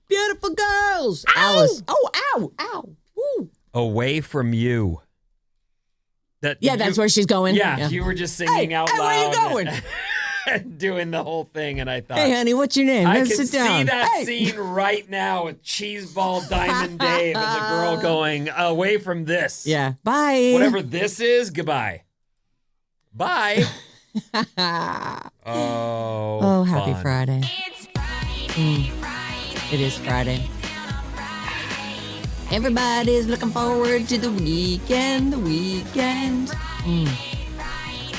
beautiful girls. Ow! Alice. Oh, ow, ow. Woo. Away from you. That's where she's going. Yeah, you were just singing out loud. Where are you going? And doing the whole thing, and I thought, hey, honey, what's your name? I Let's can sit down. see that scene right now with Cheeseball Diamond Dave and the girl going, away from this. Yeah, bye. Whatever this is, goodbye. Bye. Oh, happy fun. Friday. It's Friday. It is Friday. Everybody's looking forward to the weekend. The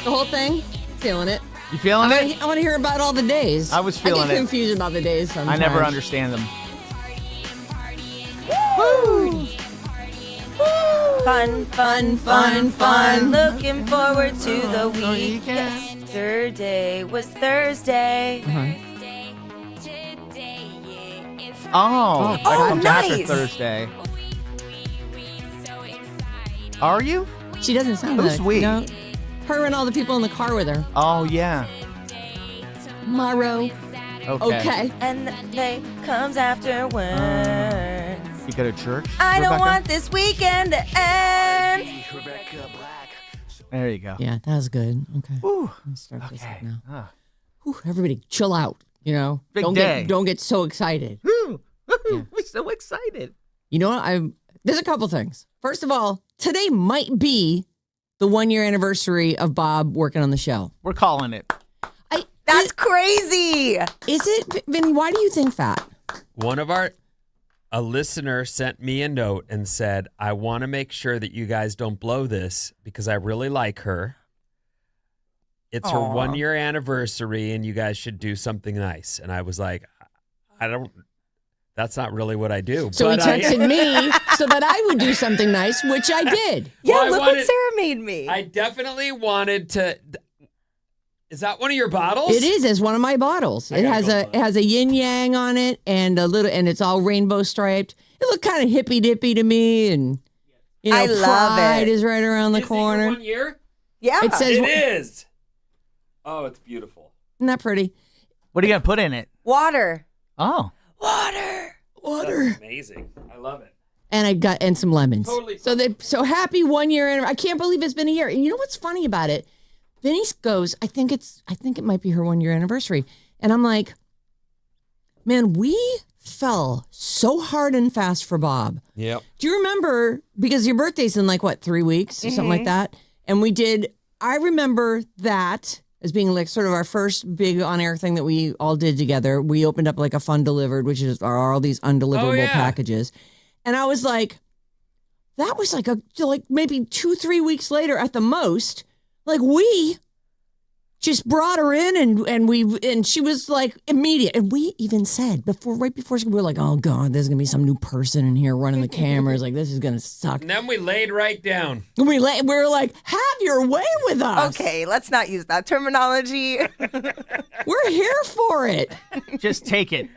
whole thing? Feeling it. You feeling it? I want to hear about all the days. I was feeling I get it. confused about the days sometimes. I never understand them. Woo! Fun. Looking forward to the week. Yesterday was Thursday. Oh, I forgot the nice. Thursday. Are you? She doesn't sound Who's like we? No. Her and all the people in the car with her. Oh, yeah. Tomorrow. Okay. And the day comes afterwards. You go to church? I don't Rebecca? want this weekend to end. There you go. Yeah, that was good. Okay. Whew. Let's start this Okay. up now. Ah. Whew, everybody chill out, you know? Big don't day. Don't get so excited. Woo. Yeah. We're so excited. You know what? There's a couple things. First of all, today might be the 1-year anniversary of Bob working on the show. We're calling it. That's crazy. Is it, Vinny? Why do you think that? A listener sent me a note and said, I want to make sure that you guys don't blow this because I really like her. It's her 1-year anniversary and you guys should do something nice. And I was like, that's not really what I do. So he texted me so that I would do something nice, which I did. Yeah, look what Sarah made me. I definitely wanted to. Is that one of your bottles? It is. It's one of my bottles. It has a yin yang on it and and it's all rainbow striped. It looked kind of hippy dippy to me, and I love Pride it. is right around the Is corner. it your 1 year? Yeah. It says, It is. Oh, it's beautiful. Isn't that pretty? What are you going to put in it? Water. Oh. Water. That's amazing. I love it. And I got some lemons. Totally. So happy 1-year anniversary. I can't believe it's been a year. And you know what's funny about it? Vinny goes, I think it might be her 1-year anniversary. And I'm like, man, we fell so hard and fast for Bob. Yep. Do you remember, because your birthday's in 3 weeks or something like that? And I remember that as being sort of our first big on-air thing that we all did together. We opened up a fun delivered, which are all these undeliverable packages. And I was like, that was maybe 2-3 weeks later at the most. We just brought her in and she was immediate. And we even said right before we were like, oh God, there's going to be some new person in here running the cameras. This is going to suck. And then we laid right down. And we were like, have your way with us. Okay, let's not use that terminology. We're here for it. Just take it.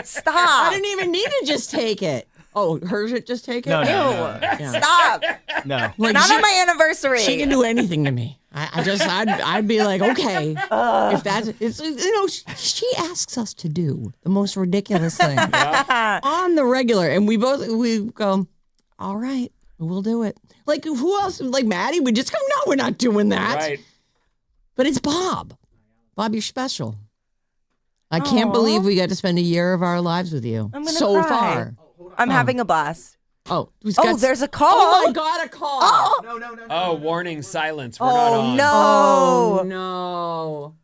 Stop. I didn't even need to just take it. Oh, hers it just take it? No. Yeah. Stop. No. Not on my anniversary. She can do anything to me. I'd be like, okay, if that's, she asks us to do the most ridiculous thing on the regular. And we go, all right, we'll do it. Who else? Maddie would just go, no, we're not doing that. Right. But it's Bob. Bob, you're special. I can't believe we got to spend a year of our lives with you I'm gonna so cry. far. I'm having a blast. Oh, There's a call. Oh my God, a call. Oh, No. Oh, warning, silence. We're not on. no. Oh, no.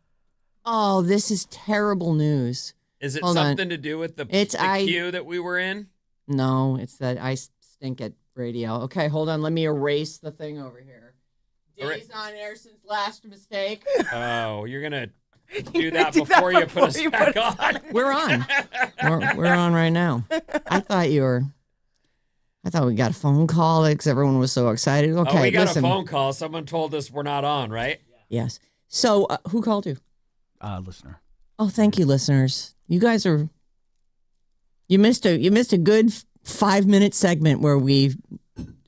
Oh, this is terrible news. Is it Hold on. something to do with the queue that we were in? No, it's that I stink at radio. Okay, hold on. Let me erase the thing over here. Days on air since last mistake. Oh, you're going to do that before you put us back on. We're on. We're on right now. I thought we got a phone call because everyone was so excited. Okay, we got listen. a phone call. Someone told us we're not on, right? Yes. So who called you? Listener. Oh, thank you, listeners. You guys you missed a good 5-minute segment where we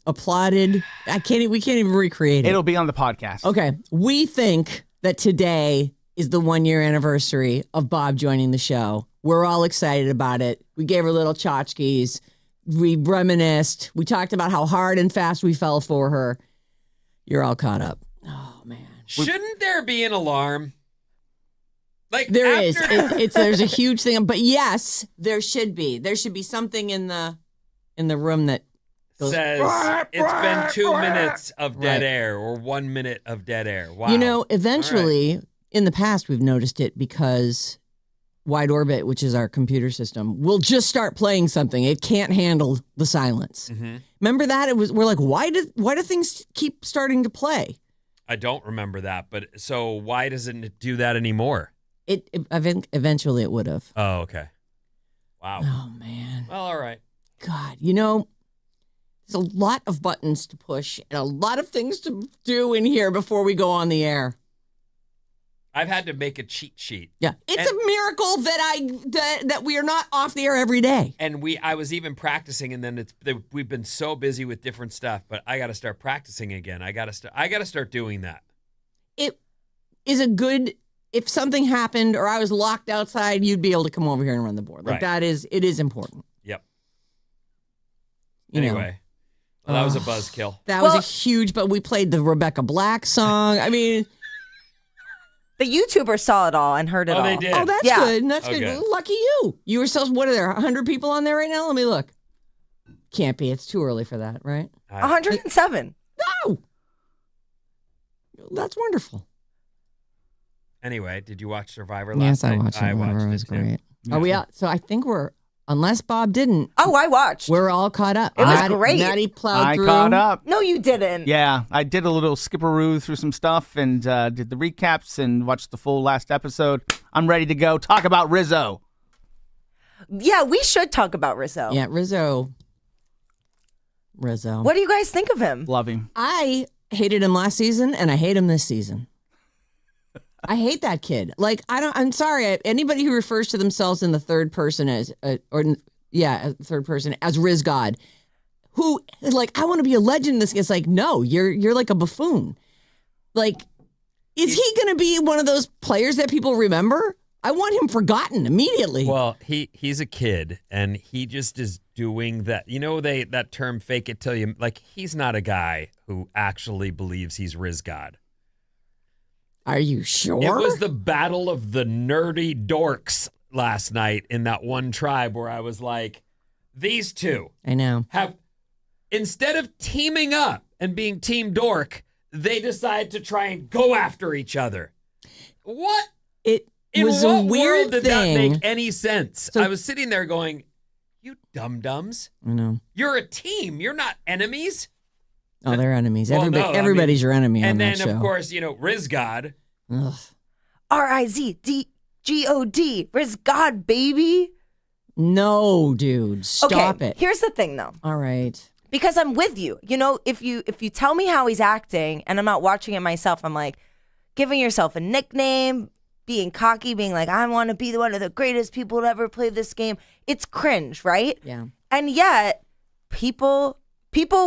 applauded. We can't even recreate it. It'll be on the podcast. Okay. We think that today is the 1-year anniversary of Bob joining the show. We're all excited about it. We gave her little tchotchkes. We reminisced. We talked about how hard and fast we fell for her. You're all caught up. Oh, man. Shouldn't there be an alarm? Like There is. after- There's a huge thing. But yes, there should be. There should be something in the room that goes, says it's been 2 minutes of dead air or 1 minute of dead air. Wow. You know, eventually, in the past, we've noticed it because Wide Orbit, which is our computer system, will just start playing something. It can't handle the silence. Mm-hmm. Remember that? We're like, why do things keep starting to play? I don't remember that, but so why doesn't it do that anymore? Eventually it would have. Oh, okay. Wow. Oh man. Well, all right. God, you know, there's a lot of buttons to push and a lot of things to do in here before we go on the air. I've had to make a cheat sheet. Yeah, it's a miracle that we are not off the air every day. And I was even practicing, and then we've been so busy with different stuff. But I got to start practicing again. I got to start doing that. It is a good. If something happened or I was locked outside, you'd be able to come over here and run the board. Like Right. it is important. Yep. You know. Anyway, well, that was a buzzkill. That was a huge. But we played the Rebecca Black song. I mean. The YouTubers saw it all and heard it all. Oh, they did. Oh, that's Yeah. good. That's Oh, good. good. Lucky you. You were what are there? 100 people on there right now? Let me look. Can't be. It's too early for that, right? 107. No. That's wonderful. Anyway, did you watch Survivor last night? Yes, I watched it. It was too. great. Are we out? So I think unless Bob didn't, Oh, I watched. we're all caught up. It was great. Maddie plowed I through. caught up. No, you didn't. Yeah, I did a little skipperoo through some stuff and did the recaps and watched the full last episode. I'm ready to go. Talk about Rizzo. Yeah, we should talk about Rizzo. Yeah, Rizzo. What do you guys think of him? Love him. I hated him last season, and I hate him this season. I hate that kid. Like, I'm sorry. Anybody who refers to themselves in the third person as, third person as Riz God, who is like, I want to be a legend. This guy's like, no, you're like a buffoon. Like, is he going to be one of those players that people remember? I want him forgotten immediately. Well, he's a kid, and he just is doing that. You know, that term "fake it till you." Like, he's not a guy who actually believes he's Riz God. Are you sure? It was the battle of the nerdy dorks last night in that one tribe where I was like, these two I know. have, instead of teaming up and being Team Dork, they decide to try and go after each other. What? It In was what a weird world did thing. that make any sense? So- I was sitting there going, you dum-dums. I know. You're a team. You're not enemies. Oh, they're enemies. Well, no, I mean- Everybody's your enemy on And that then, show. of course, Riz God. Ugh. RIZGOD. Riz God, baby. No, dude. Stop Okay, it. here's the thing, though. All right. Because I'm with you. You know, if you tell me how he's acting and I'm not watching it myself, I'm like, giving yourself a nickname, being cocky, being like, I want to be one of the greatest people to ever play this game. It's cringe, right? Yeah. And yet, people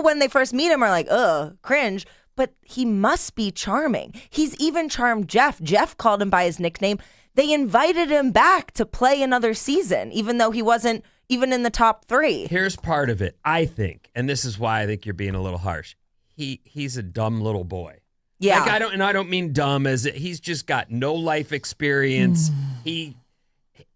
when they first meet him are like, ugh, cringe. But he must be charming. He's even charmed Jeff. Jeff called him by his nickname. They invited him back to play another season, even though he wasn't even in the top 3. Here's part of it, I think, and this is why I think you're being a little harsh. He's a dumb little boy. Yeah. Like, I don't mean dumb as he's just got no life experience.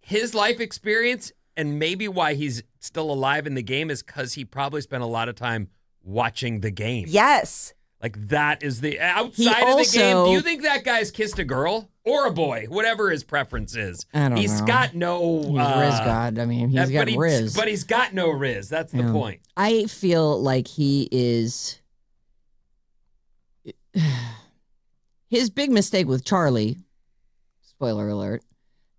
His life experience, and maybe why he's still alive in the game, is because he probably spent a lot of time watching the game. Yes. Like, that is the outside of the game. Do you think that guy's kissed a girl or a boy, whatever his preference is? I don't He's know. got no He's Riz God. I mean, he's got Riz. But he's got no Riz. That's the point. I feel like he is. His big mistake with Charlie, spoiler alert,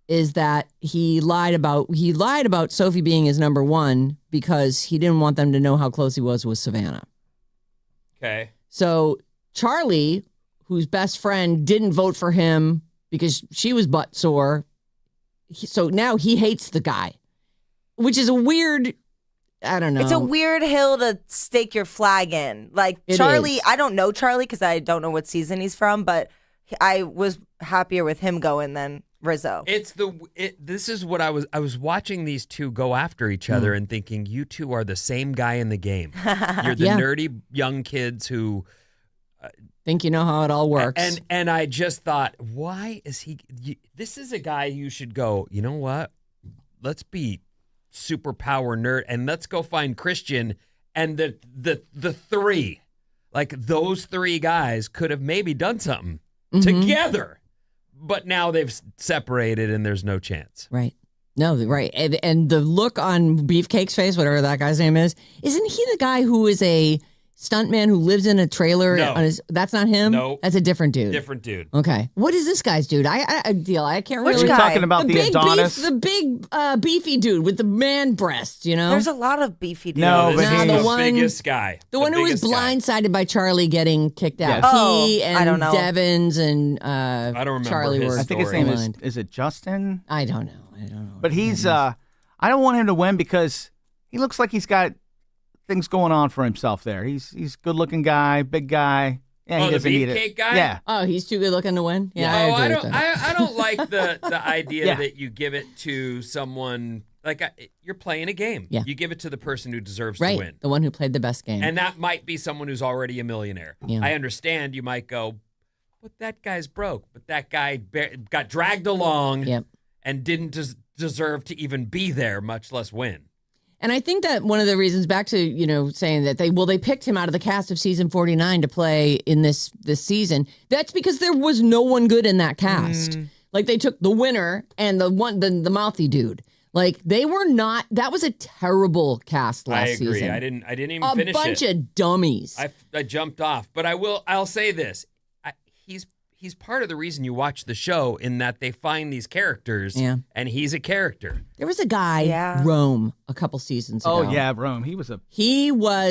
is that he lied about Sophie being his number one because he didn't want them to know how close he was with Savannah. Okay. So Charlie, whose best friend didn't vote for him because she was butt sore, so now he hates the guy, which is a weird. I don't know. It's a weird hill to stake your flag in. Like, It Charlie, is. I don't know Charlie because I don't know what season he's from, but I was happier with him going than Rizzo. This is what I was watching these two go after each other and thinking, you two are the same guy in the game. You're the nerdy young kids who think you know how it all works. And I just thought, why is he? This is a guy you should go. You know what? Let's be superpower nerd and let's go find Christian and the three, like those three guys could have maybe done something together. But now they've separated and there's no chance. Right. No, right. And the look on Beefcake's face, whatever that guy's name is, isn't he the guy who is a stuntman who lives in a trailer? No. That's not him? No. That's a different dude. Different dude. Okay. What is this guy's dude? I can't Which really. guy? Talking about the Adonis. The big beefy dude with the man breasts, you know? There's a lot of beefy dudes. No, this but is the the one- biggest guy. The one who was biggest guy. blindsided by Charlie getting kicked out. Yes. He Oh, and I don't know. Devins and I don't remember Charlie his were I think his story. name aligned. is it Justin? I don't know. But he's I don't want him to win because he looks like he's got things going on for himself there. He's a good looking guy, big guy. Yeah, he the doesn't need it. beefcake guy? Yeah. Oh, he's too good looking to win? Yeah, Oh, I I agree don't. with that. I don't like the idea Yeah. that you give it to someone like you're playing a game. Yeah. You give it to the person who deserves Right. to win, The one who played the best game. and that might be someone who's already a millionaire. Yeah. I understand. You might go, but that guy's broke. But that guy got dragged along Yep. and didn't deserve to even be there, much less win. And I think that one of the reasons, back to, saying that they picked him out of the cast of season 49 to play in this season. That's because there was no one good in that cast. Like they took the winner and the mouthy dude. Like they were not, that was a terrible cast last I agree. season. I didn't even A finish bunch it. of dummies. I jumped off, but I'll say this. He's part of the reason you watch the show in that they find these characters and he's a character. There was a guy, Rome, a couple seasons ago. Oh yeah, Rome. He was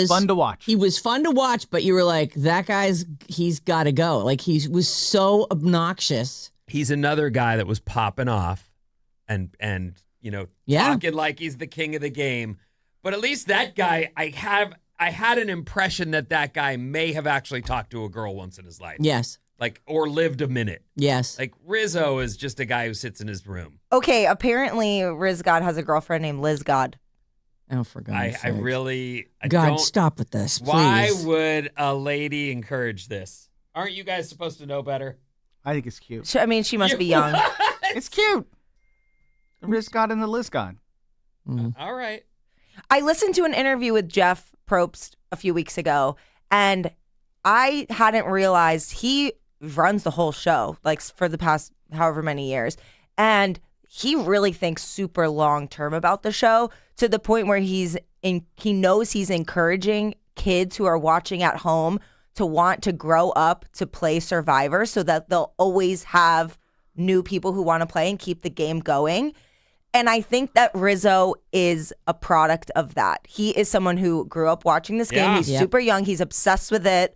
fun to watch. He was fun to watch, but you were like, that he's got to go. Like he was so obnoxious. He's another guy that was popping off and talking like he's the king of the game. But at least that guy, I had an impression that guy may have actually talked to a girl once in his life. Yes. Like, or lived a minute. Yes. Like, Rizzo is just a guy who sits in his room. Okay, apparently Riz God has a girlfriend named Liz God. Oh, for God's I sake. really God, don't. stop with this, please. Why would a lady encourage this? Aren't you guys supposed to know better? I think it's cute. She must be young. It's cute. The Riz God and the Liz God. All right. I listened to an interview with Jeff Probst a few weeks ago, and I hadn't realized he runs the whole show, like for the past however many years. And he really thinks super long term about the show to the point where he knows he's encouraging kids who are watching at home to want to grow up to play Survivor so that they'll always have new people who want to play and keep the game going. And I think that Rizzo is a product of that. He is someone who grew up watching this game. Yeah. He's super young. He's obsessed with it.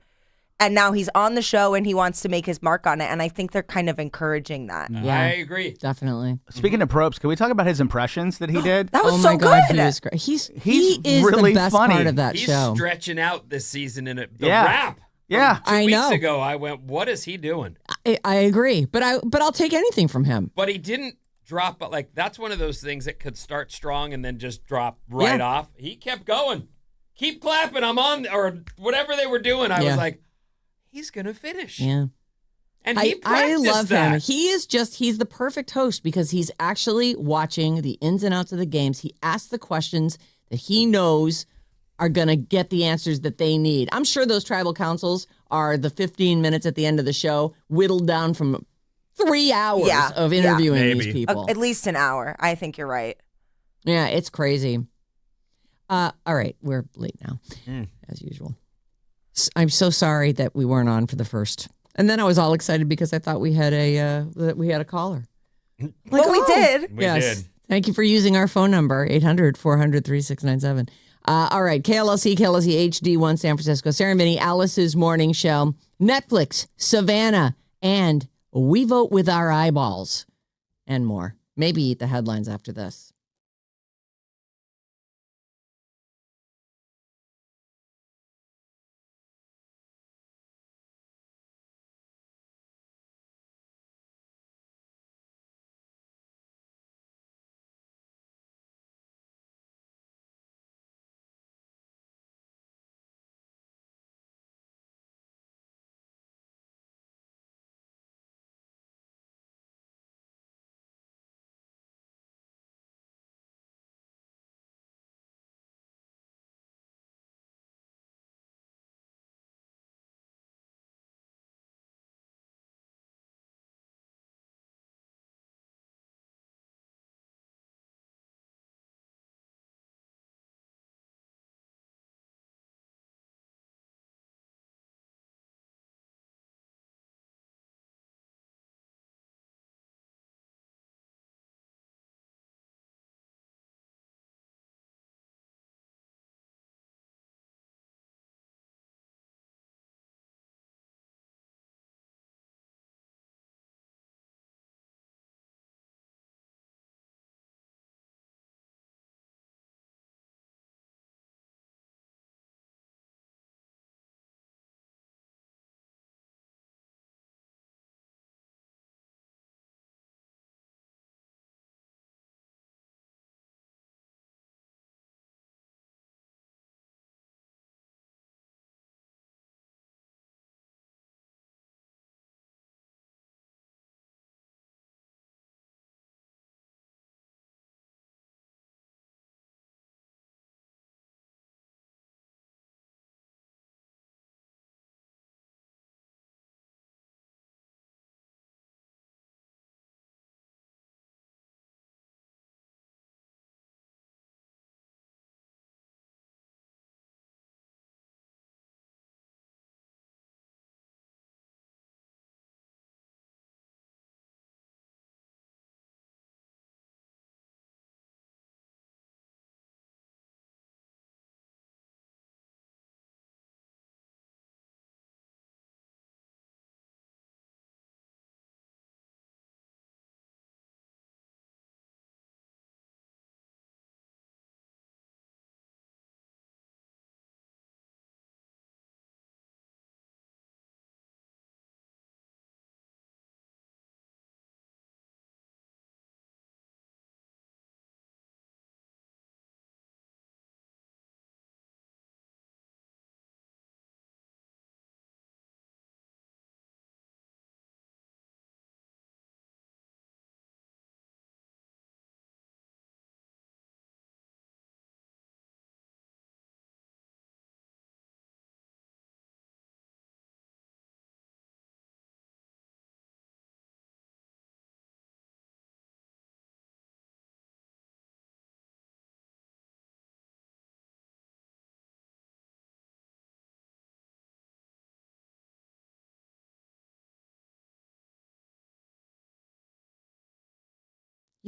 And now he's on the show and he wants to make his mark on it. And I think they're kind of encouraging that. Yeah. I agree. Definitely. Speaking of Probst, can we talk about his impressions that he did? That was Oh so my God, good. he was great. He He's is really the best funny. part of that He's show. stretching out this season in the Yeah. rap. Yeah. Two I weeks know. ago, I went, what is he doing? I agree, but I'll take anything from him. But he didn't drop, but like that's one of those things that could start strong and then just drop right off. He kept going. Keep clapping. I'm on, or whatever they were doing. I was like, he's going to finish. Yeah. And he I practiced love that. him. He's the perfect host because he's actually watching the ins and outs of the games. He asks the questions that he knows are going to get the answers that they need. I'm sure those tribal councils are the 15 minutes at the end of the show whittled down from 3 hours of interviewing Maybe. these people. At least an hour. I think you're right. Yeah, it's crazy. All right, we're late now, as usual. I'm so sorry that we weren't on for the first. And then I was all excited because I thought we had a caller. Well, we did. We yes. did. Thank you for using our phone number, 800-400-3697. All right, KLLC HD1 San Francisco, Sarah Vinnie, Alice's Morning Show, Netflix, Savannah, and We Vote With Our Eyeballs, and more. Maybe eat the headlines after this.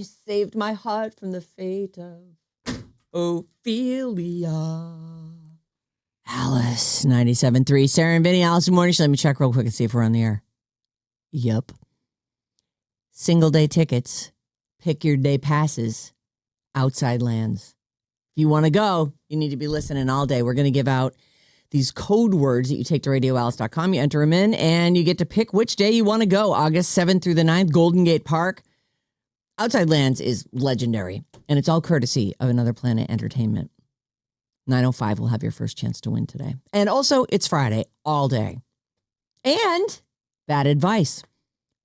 You saved my heart from the fate of Ophelia. Alice, 97.3. Sarah and Vinnie, Alice in the Morning Show. Let me check real quick and see if we're on the air. Yup. Single day tickets. Pick your day passes. Outside Lands. If you want to go, you need to be listening all day. We're going to give out these code words that you take to radioalice.com. You enter them in, and you get to pick which day you want to go. August 7th through the 9th, Golden Gate Park. Outside Lands is legendary, and it's all courtesy of Another Planet Entertainment. 9:05 will have your first chance to win today. And also, it's Friday all day. And bad advice.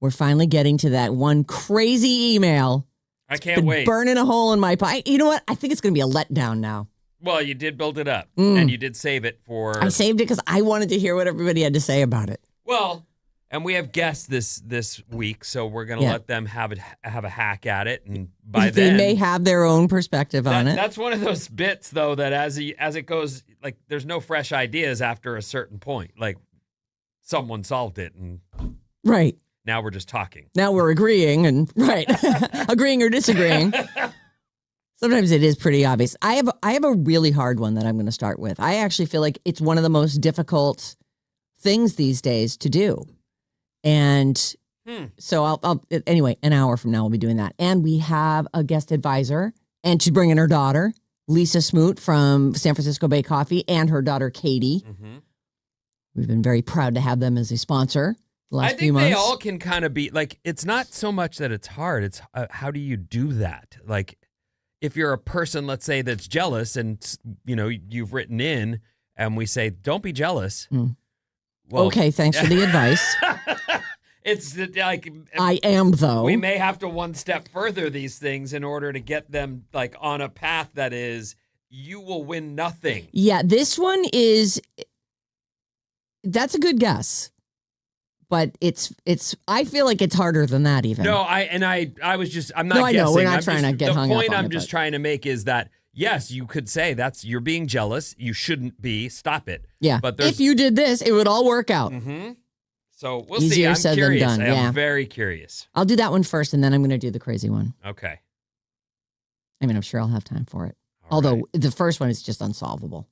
We're finally getting to that one crazy email. I can't wait. Burning a hole in my pie. You know what? I think it's going to be a letdown now. Well, you did build it up, and you did save it for... I saved it because I wanted to hear what everybody had to say about it. Well, and we have guests this week, so we're going to let them have a hack at it, and by they then... may have their own perspective on it. That's one of those bits, though, that as it goes, like, there's no fresh ideas after a certain point. Like, someone solved it, and... Right. Now we're just talking. Now we're agreeing and agreeing or disagreeing. Sometimes it is pretty obvious. I have a really hard one that I'm going to start with. I actually feel like it's one of the most difficult things these days to do. And so I'll anyway, an hour from now we'll be doing that. And we have a guest advisor, and she's bringing her daughter, Lisa Smoot from San Francisco Bay Coffee, and her daughter, Katie. Mm-hmm. We've been very proud to have them as a sponsor. I think they all can kind of be like, it's not so much that it's hard. It's how do you do that? Like if you're a person, let's say that's jealous and, you know, you've written in and we say, don't be jealous. Well, okay. Thanks for the advice. It's like, I am though. We may have to one step further these things in order to get them like on a path that is, you will win nothing. Yeah. This one that's a good guess. But it's. I feel like it's harder than that even. No, I'm not guessing. I know, we're not trying to get hung up on it. The point I'm just trying to make is that, yes, you could say you're being jealous. You shouldn't be. Stop it. Yeah. But if you did this, it would all work out. Mm-hmm. So we'll Easier see. I'm said curious. than done. I'm very curious. I'll do that one first, and then I'm going to do the crazy one. Okay. I mean, I'm sure I'll have time for it. All Although right. the first one is just unsolvable.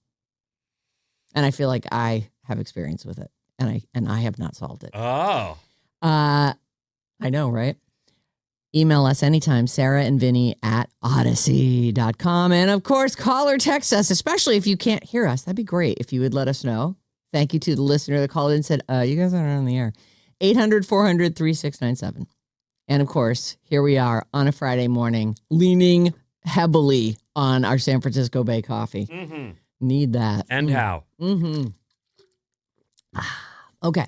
And I feel like I have experience with it, and I have not solved it. Oh. I know, right? Email us anytime, Sarah and Vinnie at odyssey.com. And of course, call or text us, especially if you can't hear us. That'd be great if you would let us know. Thank you to the listener that called in and said, you guys aren't on the air. 800-400-3697. And of course, here we are on a Friday morning, leaning heavily on our San Francisco Bay Coffee. Mm-hmm. Need that. And how? Mm-hmm. Okay.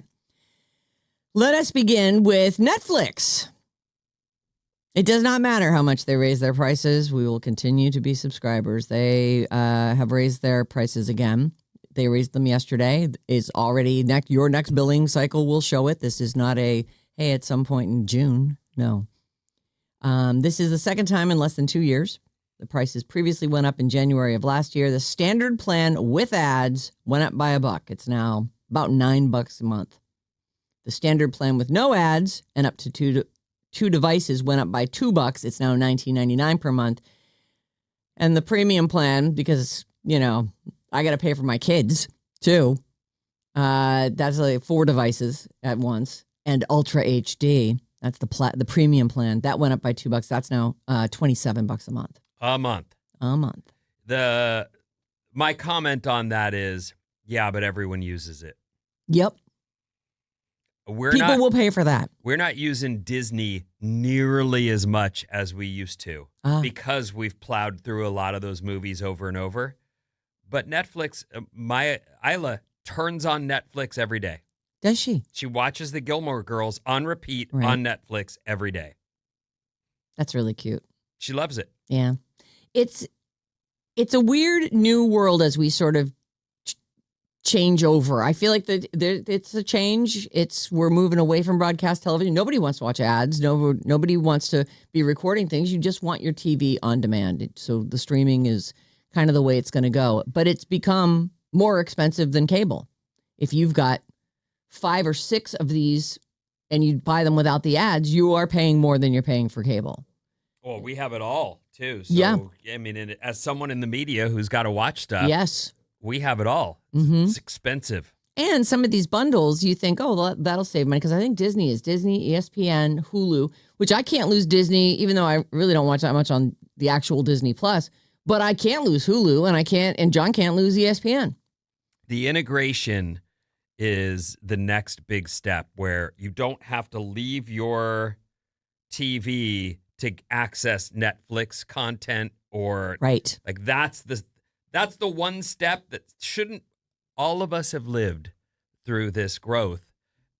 Let us begin with Netflix. It does not matter how much they raise their prices. We will continue to be subscribers. They have raised their prices again. They raised them yesterday. It's already your next billing cycle will show it. This is not hey, at some point in June. No. This is the second time in less than 2 years. The prices previously went up in January of last year. The standard plan with ads went up by $1. It's now about $9 a month. The standard plan with no ads and up to two devices went up by $2. It's now $19.99 per month. And the premium plan, because, you know, I got to pay for my kids too. That's like 4 devices at once. And Ultra HD, that's the premium plan. That went up by $2. That's now $27 a month. A month. A month. My comment on that is, yeah, but everyone uses it. Yep. People will pay for that. We're not using Disney nearly as much as we used to because we've plowed through a lot of those movies over and over. But Netflix, my Isla turns on Netflix every day. Does she? She watches the Gilmore Girls on repeat on Netflix every day. That's really cute. She loves it. Yeah. It's a weird new world as we sort of change over. I feel like it's a change. We're moving away from broadcast television. Nobody wants to watch ads. Nobody wants to be recording things. You just want your TV on demand. So the streaming is kind of the way it's going to go. But it's become more expensive than cable. If you've got 5 or 6 of these and you buy them without the ads, you are paying more than you're paying for cable. Well, we have it all too. So, Yeah. I mean, as someone in the media who's got to watch stuff, Yes. we have it all. Mm-hmm. It's expensive. And some of these bundles, you think, oh, well, that'll save money. Because I think Disney is Disney, ESPN, Hulu, which I can't lose Disney, even though I really don't watch that much on the actual Disney Plus. But I can't lose Hulu, and John can't lose ESPN. The integration is the next big step where you don't have to leave your TV to access Netflix content or Right. like that's the one step that shouldn't all of us have lived through this growth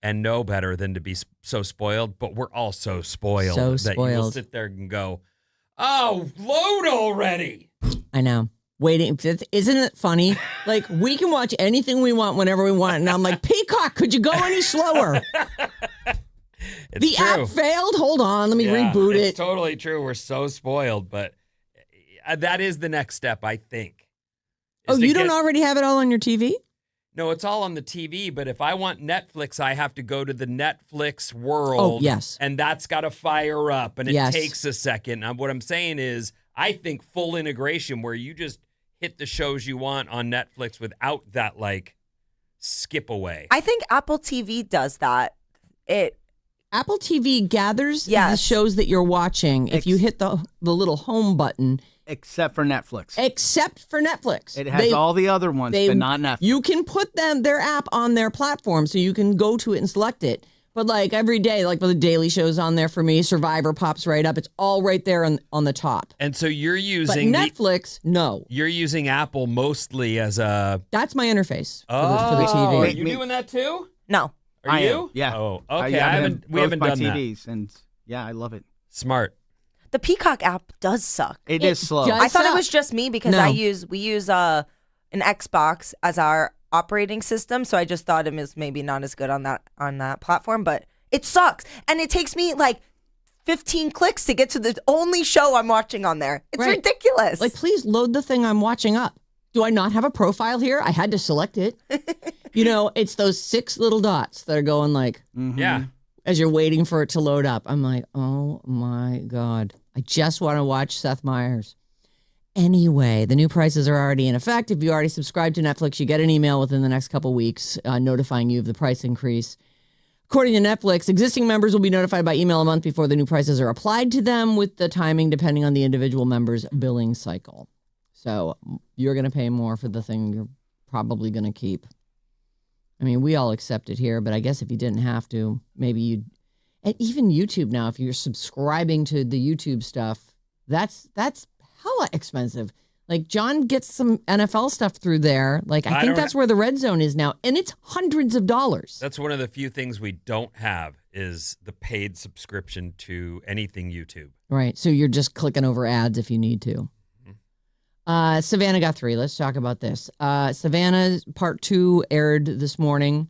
and know better than to be so spoiled, but we're all so spoiled So that you will spoiled. sit there and go, "Oh, load already." I know. Waiting. Isn't it funny? Like, we can watch anything we want whenever we want. And I'm like, Peacock, could you go any slower? It's The true. app failed. Hold on. Let me reboot it. It's totally true. We're so spoiled, but that is the next step, I think. Oh, you don't already have it all on your TV? No, it's all on the TV, but if I want Netflix, I have to go to the Netflix world. Oh, yes. And that's got to fire up, and it Yes. takes a second. And what I'm saying is, I think full integration where you just hit the shows you want on Netflix without that, like, skip away. I think Apple TV does that. Apple TV gathers the Yes. shows that you're watching if you hit the little home button, Except for Netflix. except for Netflix. It has all the other ones, but not Netflix. You can put their app on their platform, so you can go to it and select it. But like every day, like the Daily Show's on there for me, Survivor pops right up. It's all right there on the top. And so you're But using Netflix, no. you're using Apple mostly as a That's my interface for the TV. Are you doing that too? No. Are I you? am, yeah. Oh, I okay. have We haven't both done my that. TVs, and yeah, I love it. Smart. The Peacock app does suck. It is slow. does- I thought it suck. was just me because No. we use an Xbox as our operating system, so I just thought it was maybe not as good on that platform, but it sucks. And it takes me like 15 clicks to get to the only show I'm watching on there. It's Right. ridiculous. Like, please load the thing I'm watching up. Do I not have a profile here? I had to select it. It's those 6 little dots that are going like, Yeah. as you're waiting for it to load up. I'm like, oh my God. I just want to watch Seth Meyers. Anyway, the new prices are already in effect. If you already subscribe to Netflix, you get an email within the next couple weeks notifying you of the price increase. According to Netflix, existing members will be notified by email a month before the new prices are applied to them, with the timing depending on the individual member's billing cycle. So you're going to pay more for the thing you're probably going to keep. I mean, we all accept it here, but I guess if you didn't have to, maybe you'd. And even YouTube now, if you're subscribing to the YouTube stuff, that's hella expensive. Like, John gets some NFL stuff through there. Like, I think don't that's where the red zone is now, and it's hundreds of dollars. That's one of the few things we don't have is the paid subscription to anything YouTube. Right. So you're just clicking over ads if you need to. Savannah Guthrie, let's talk about this. Savannah Part 2 aired this morning.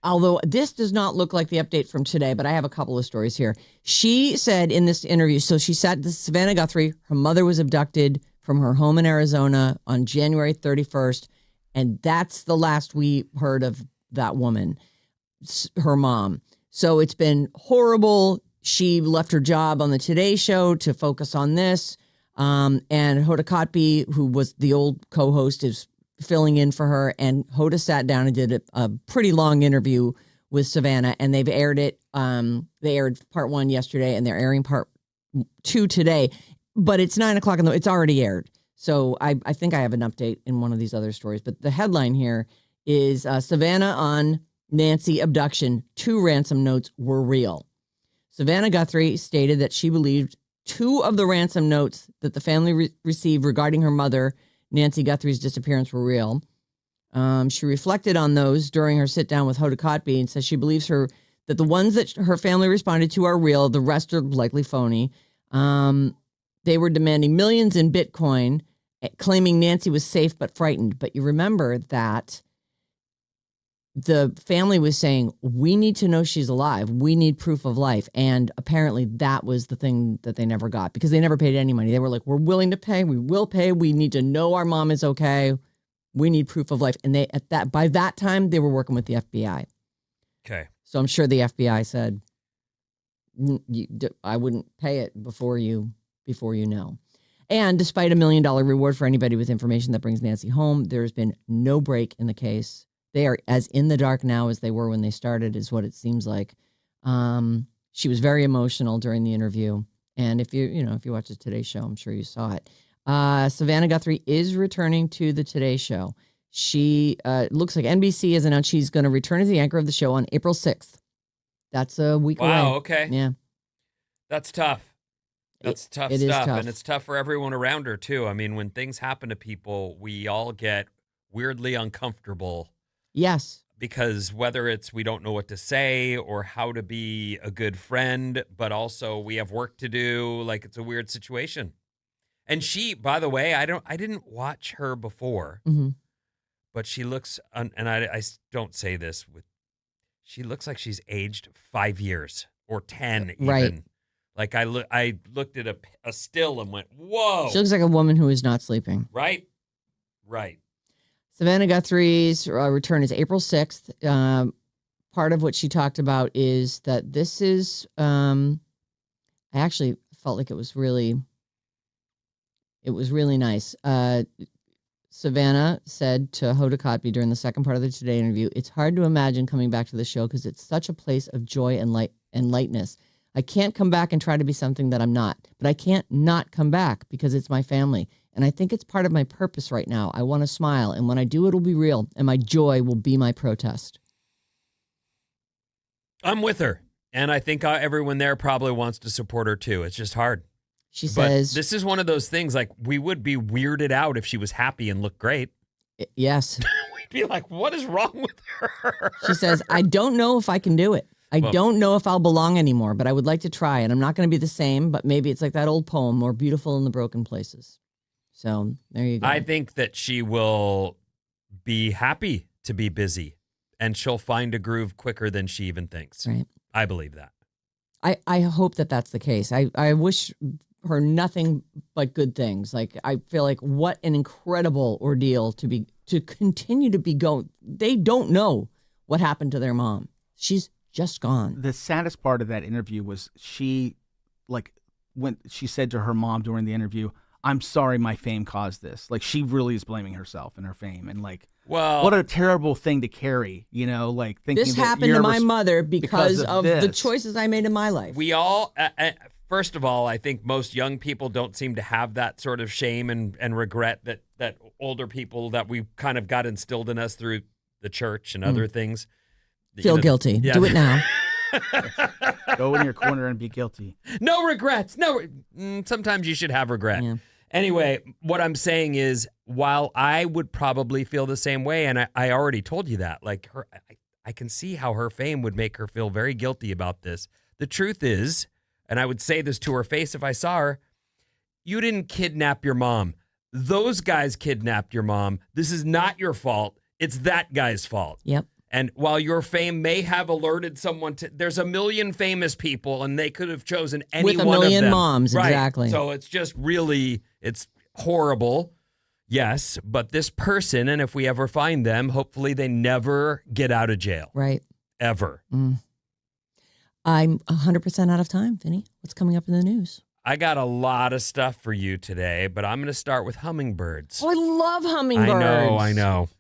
Although this does not look like the update from today, but I have a couple of stories here. She said in this interview, so she said, this is Savannah Guthrie, her mother was abducted from her home in Arizona on January 31st, and that's the last we heard of that woman, her mom. So it's been horrible. She left her job on the Today Show to focus on this. And Hoda Kotb, who was the old co-host, is filling in for her. And Hoda sat down and did a pretty long interview with Savannah. And they've aired it. They aired part 1 yesterday, and they're airing part 2 today. But it's 9:00 it's already aired. So I think I have an update in one of these other stories. But the headline here is Savannah on Nancy abduction. 2 ransom notes were real. Savannah Guthrie stated that she believed 2 of the ransom notes that the family received regarding her mother, Nancy Guthrie's disappearance, were real. She reflected on those during her sit-down with Hoda Kotb and says she believes that the ones that her family responded to are real. The rest are likely phony. They were demanding millions in Bitcoin, claiming Nancy was safe but frightened. But you remember that the family was saying, we need to know she's alive. We need proof of life. And apparently that was the thing that they never got, because they never paid any money. They were like, we're willing to pay. We will pay. We need to know our mom is okay. We need proof of life. And by that time, they were working with the FBI. Okay. So I'm sure the FBI said, I wouldn't pay it before you know. And despite $1 million reward for anybody with information that brings Nancy home, there's been no break in the case. They are as in the dark now as they were when they started, is what it seems like. She was very emotional during the interview. And if you watch the Today Show, I'm sure you saw it. Savannah Guthrie is returning to the Today Show. She looks like NBC has announced she's going to return as the anchor of the show on April 6th. That's a week away. Wow, okay. Yeah. That's tough. That's tough it stuff. is tough. And it's tough for everyone around her, too. I mean, when things happen to people, we all get weirdly uncomfortable. Yes. Because whether it's we don't know what to say or how to be a good friend, but also we have work to do, like it's a weird situation. And she, by the way, I didn't watch her before, but she looks, and I don't say this she looks like she's aged 5 years or 10 even. Right. Like I looked at a still and went, whoa. She looks like a woman who is not sleeping. Right. Savannah Guthrie's return is April 6th. Part of what she talked about is that this is, I actually felt like it was really nice. Savannah said to Hoda Kotb during the second part of the Today interview, "It's hard to imagine coming back to the show because it's such a place of joy and lightness. I can't come back and try to be something that I'm not, but I can't not come back because it's my family. And I think it's part of my purpose right now. I want to smile, and when I do, it'll be real, and my joy will be my protest." I'm with her. And I think everyone there probably wants to support her too. It's just hard. She says, this is one of those things, like, we would be weirded out if she was happy and looked great. Yes. We'd be like, what is wrong with her? She says, "I don't know if I can do it. I don't know if I'll belong anymore, but I would like to try, and I'm not going to be the same, but maybe it's like that old poem, more beautiful in the broken places." So there you go. I think that she will be happy to be busy, and she'll find a groove quicker than she even thinks. Right. I believe that. I hope that that's the case. I wish her nothing but good things. Like, I feel like what an incredible ordeal to continue to be going. They don't know what happened to their mom. She's just gone. The saddest part of that interview was when she said to her mom during the interview, "I'm sorry my fame caused this." Like, she really is blaming herself and her fame. And what a terrible thing to carry, like thinking This that happened you're to my mother because of the this. choices I made in my life. We all, first of all, I think most young people don't seem to have that sort of shame and regret that older people that we kind of got instilled in us through the church and other things. Feel guilty. Yeah. Do it now. Go in your corner and be guilty. No regrets. Sometimes you should have regret. Yeah. Anyway, what I'm saying is, while I would probably feel the same way, and I already told you that, like, I can see how her fame would make her feel very guilty about this. The truth is, and I would say this to her face if I saw her, you didn't kidnap your mom. Those guys kidnapped your mom. This is not your fault. It's that guy's fault. Yep. And while your fame may have alerted someone to, there's a million famous people, and they could have chosen any with a one million of them. moms, Right. exactly. So it's just really, it's horrible. Yes, but this person, and if we ever find them, hopefully they never get out of jail. Right. Ever. I'm 100% out of time, Vinny. What's coming up in the news? I got a lot of stuff for you today, but I'm going to start with hummingbirds. Oh, I love hummingbirds. I know.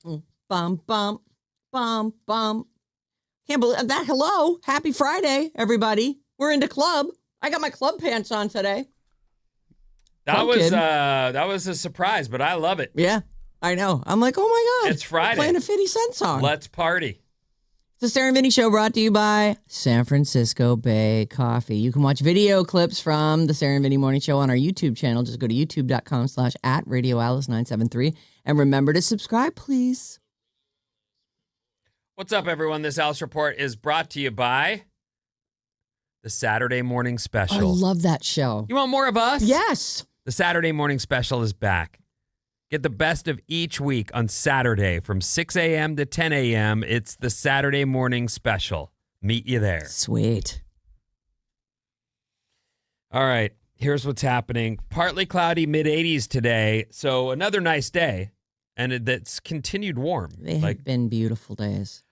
Bum, bum, bum, bum. Can't believe that. Hello. Happy Friday, everybody. We're into club. I got my club pants on today. That was a surprise, but I love it. Yeah, I know. I'm like, oh my God. It's Friday. Playing a 50 Cent song. Let's party. It's the Sarah Vinnie Show brought to you by San Francisco Bay Coffee. You can watch video clips from the Sarah Vinnie Morning Show on our YouTube channel. Just go to youtube.com/@RadioAlice973. And remember to subscribe, please. What's up, everyone? This Alice Report is brought to you by the Saturday Morning Special. I love that show. You want more of us? Yes. The Saturday Morning Special is back. Get the best of each week on Saturday from 6 a.m. to 10 a.m. It's the Saturday Morning Special. Meet you there. Sweet. All right, here's what's happening. Partly cloudy, mid-80s today, so another nice day, and that's continued warm. They have been beautiful days.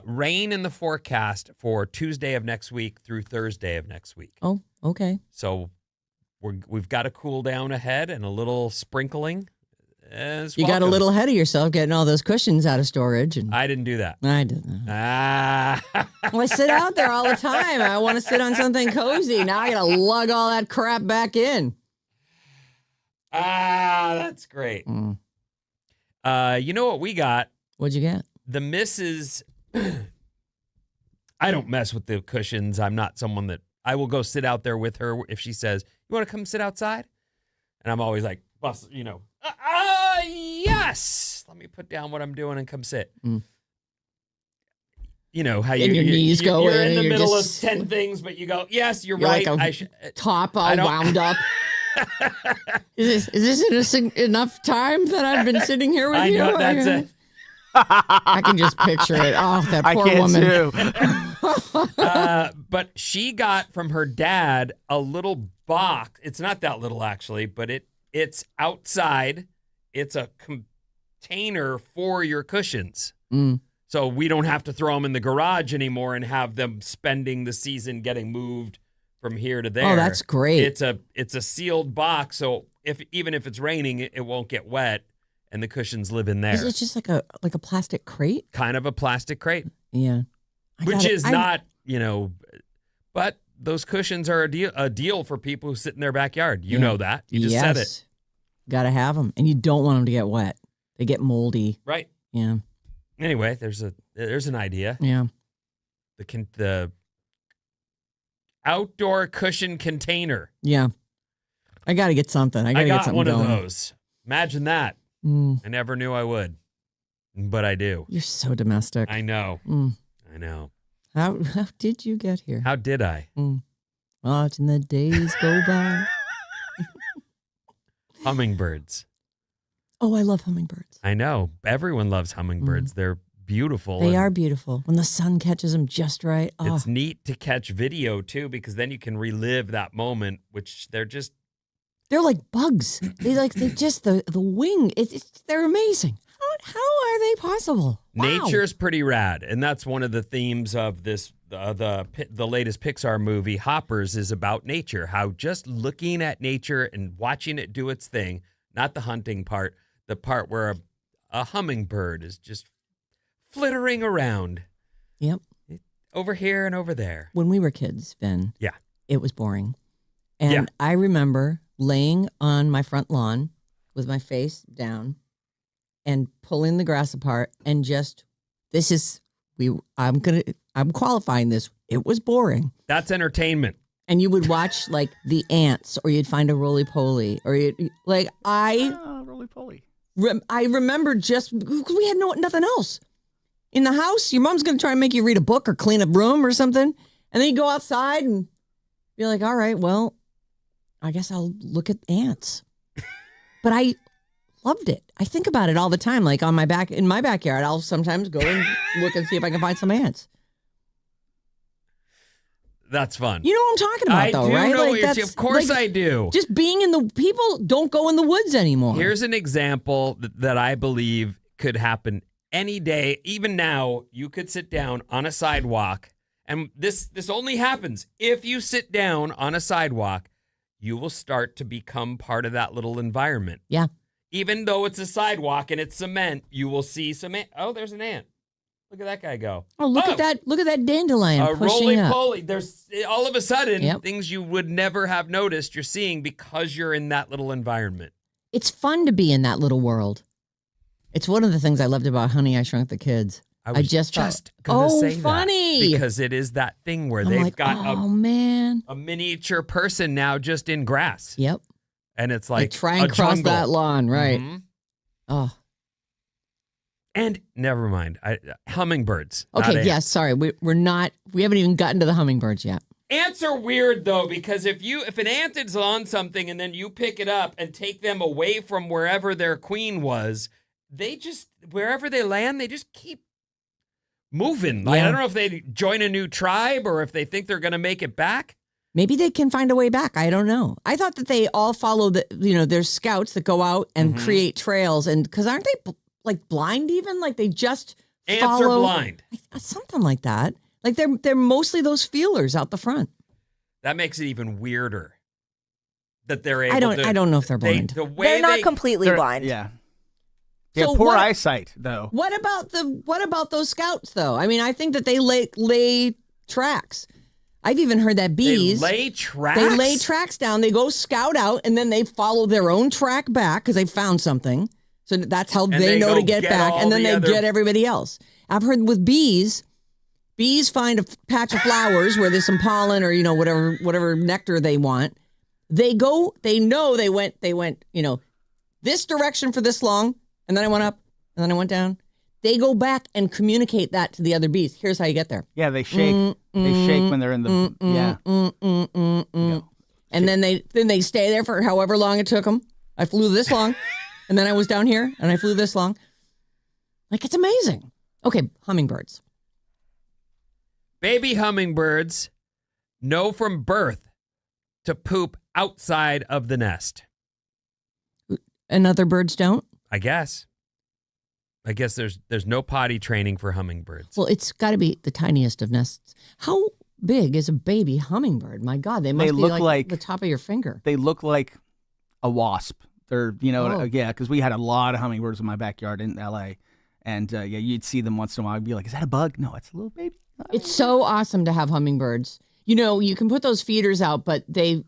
Rain in the forecast for Tuesday of next week through Thursday of next week. Oh, okay. So we've got a cool down ahead and a little sprinkling. You got a little ahead of yourself getting all those cushions out of storage. And I didn't do that. I didn't. Well, I sit out there all the time. I want to sit on something cozy. Now I got to lug all that crap back in. That's great. You know what we got? What'd you get? The missus. I don't mess with the cushions. I'm not someone that I will go sit out there with her if she says, "You want to come sit outside?" And I'm always like, yes. Let me put down what I'm doing and come sit. You know how your knees go you're in the middle just, of 10 things, but you go, yes, you're right. Like top all wound up. Is this enough time that I've been sitting here with you? I know, that's it. I can just picture it. Oh, that poor woman. But she got from her dad a little box. It's not that little, actually, but it's outside. It's a container for your cushions. So we don't have to throw them in the garage anymore and have them spending the season getting moved from here to there. Oh, that's great. It's a sealed box, so even if it's raining, it won't get wet, and the cushions live in there. Is it just like a plastic crate? Kind of a plastic crate. Yeah. Which is not, but those cushions are a deal for people who sit in their backyard. You know that. You just said it. Got to have them. And you don't want them to get wet. They get moldy. Right. Yeah. Anyway, there's an idea. Yeah. The outdoor cushion container. Yeah. I got to get something. I got to get something one going. of those. Imagine that. I never knew I would, but I do. You're so domestic. I know. I know. How did you get here? How did I? Watching the days go by. Hummingbirds. Oh, I love hummingbirds. I know. Everyone loves hummingbirds. They're beautiful. They are beautiful. When the sun catches them just right. Oh. It's neat to catch video, too, because then you can relive that moment, which they're like bugs. The wing. They're amazing. How are they possible? Wow. Nature's pretty rad, and that's one of the themes of this. The latest Pixar movie, Hoppers, is about nature. How just looking at nature and watching it do its thing, not the hunting part, the part where a hummingbird is just flittering around. Yep. Over here and over there. When we were kids, Ben. Yeah. It was boring. And I remember laying on my front lawn with my face down and pulling the grass apart and I'm qualifying this. It was boring. That's entertainment. And you would watch like the ants, or you'd find a roly-poly, or roly-poly. I remember just because we had nothing else in the house. Your mom's going to try and make you read a book or clean a room or something, and then you go outside and be like, "All right, well, I guess I'll look at ants." But I loved it. I think about it all the time. Like in my backyard, I'll sometimes go and look and see if I can find some ants. That's fun. You know what I'm talking about, though, right? Of course I do. Just being people don't go in the woods anymore. Here's an example that I believe could happen any day. Even now, you could sit down on a sidewalk, and this only happens if you sit down on a sidewalk. You will start to become part of that little environment. Yeah. even though it's a sidewalk and it's cement, you will see some ant. Oh, there's an ant. Look at that guy go. Oh, look at that! Look at that dandelion A pushing up. roly-poly. There's all of a sudden Yep. things you would never have noticed you're seeing because you're in that little environment. It's fun to be in that little world. It's one of the things I loved about Honey, I Shrunk the Kids. I was just gonna say funny. that because it is that thing where I'm they've like, got oh man. a miniature person now just in grass, Yep. and it's Like like try and a cross jungle. that lawn, right? Mhm. Oh. And never mind, hummingbirds. not Okay. ants. Yes. Sorry. We haven't even gotten to the hummingbirds yet. Ants are weird though, because if an ant is on something and then you pick it up and take them away from wherever their queen was, they just wherever they land, they just keep moving. Like, Yeah. I don't know if they join a new tribe or if they think they're going to make it back. Maybe they can find a way back. I don't know. I thought that they all follow there's scouts that go out and create trails, and because aren't they like blind even? Like they just Ants follow are blind. something like that. Like they're mostly those feelers out the front. That makes it even weirder that they're able to. I don't know if they're blind. The way They're not completely They're- blind. Yeah. They So have poor what- eyesight, though. What about those scouts though? I mean, I think that they lay tracks. I've even heard that bees lay tracks. they lay tracks down. They go scout out and then they follow their own track back because they found something. So that's how they know go to get back, all and then the they other- get everybody else. I've heard with bees find a patch of flowers where there's some pollen or whatever nectar they want. They know they went this direction for this long, and then I went up, and then I went down. They go back and communicate that to the other bees. Here's how you get there. Yeah, they shake. They shake when they're in the. Yeah. And then they stay there for however long it took them. I flew this long, and then I was down here, and I flew this long. Like, it's amazing. Okay, hummingbirds. Baby hummingbirds know from birth to poop outside of the nest. And other birds don't? I guess there's no potty training for hummingbirds. Well, it's got to be the tiniest of nests. How big is a baby hummingbird? My God, they must be look like the top of your finger. They look like a wasp. They're, Oh. yeah, because we had a lot of hummingbirds in my backyard in L.A. And, yeah, you'd see them once in a while. I'd be like, is that a bug? No, it's a little baby. It's so awesome to have hummingbirds. You can put those feeders out, but they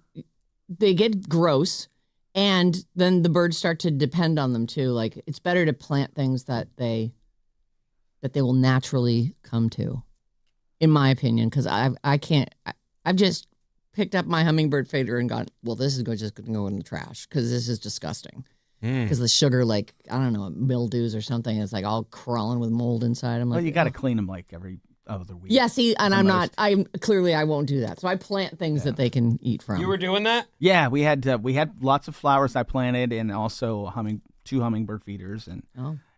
get gross, and then the birds start to depend on them too. Like, it's better to plant things that they will naturally come to, in my opinion. Because I've just picked up my hummingbird feeder and gone, well, this is just going to go in the trash because this is disgusting. Because the sugar, like, I don't know, mildews or something, it's like all crawling with mold inside. I'm like, Well, you got to "Ugh." clean them like every other week. Yeah, see, and the I'm most. not. I won't do that. So I plant things that they can eat from. You were doing that? Yeah, we had lots of flowers I planted, and also 2 hummingbird feeders,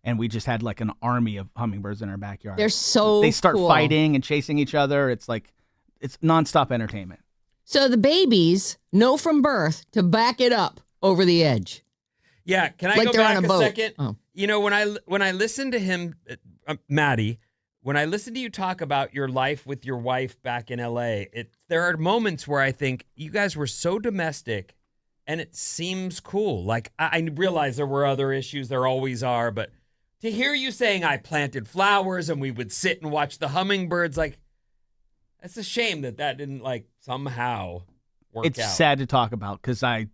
and we just had like an army of hummingbirds in our backyard. They're so They start cool. fighting and chasing each other. It's nonstop entertainment. So the babies know from birth to back it up over the edge. Yeah. Can I Like go they're back on a a boat. second? Oh. When I listen to him, Maddie, when I listen to you talk about your life with your wife back in LA, there are moments where I think you guys were so domestic, and it seems cool. Like I realize there were other issues, there always are, but to hear you saying I planted flowers and we would sit and watch the hummingbirds, like that's a shame that didn't like somehow work It's out. sad to talk about because I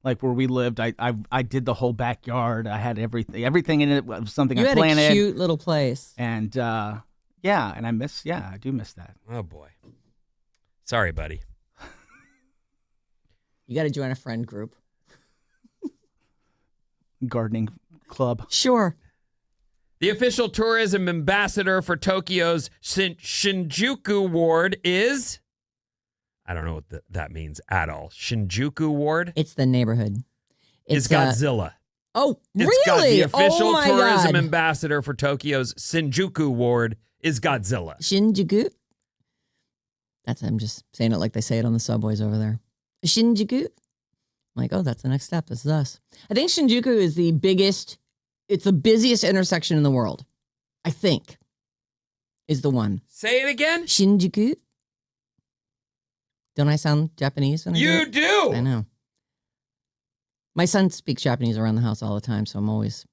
like where we lived. I did the whole backyard. I had everything in it was something You I had planted. a cute little place. And and I do miss that. Oh boy. Sorry, buddy. You got to join a friend group. Gardening club. Sure. The official tourism ambassador for Tokyo's Shinjuku ward is... I don't know what that means at all. Shinjuku ward It's the neighborhood. is Godzilla. Oh, It's really? The official oh my tourism God. ambassador for Tokyo's Shinjuku ward is Godzilla. Shinjuku. I'm just saying it like they say it on the subways over there. Shinjuku. I'm like, oh, that's the next step. This is us. I think Shinjuku is the biggest, it's the busiest intersection in the world. I think is the one. Say it again. Shinjuku. Don't I sound Japanese when I do You it? do. I know. My son speaks Japanese around the house all the time, so I'm always.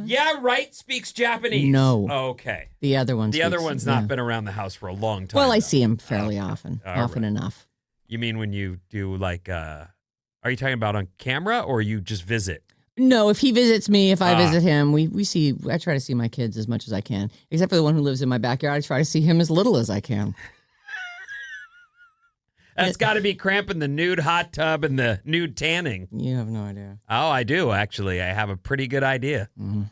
Yeah, right. Speaks Japanese. No. Okay. The other one. The other one's not been around the house for a long time. Well, I though. see him fairly often, often enough. You mean when you do like? Are you talking about on camera or you just visit? No, if he visits me, if I visit him, we see. I try to see my kids as much as I can, except for the one who lives in my backyard. I try to see him as little as I can. That's got to be cramping the nude hot tub and the nude tanning. You have no idea. Oh, I do, actually. I have a pretty good idea. Mm-hmm.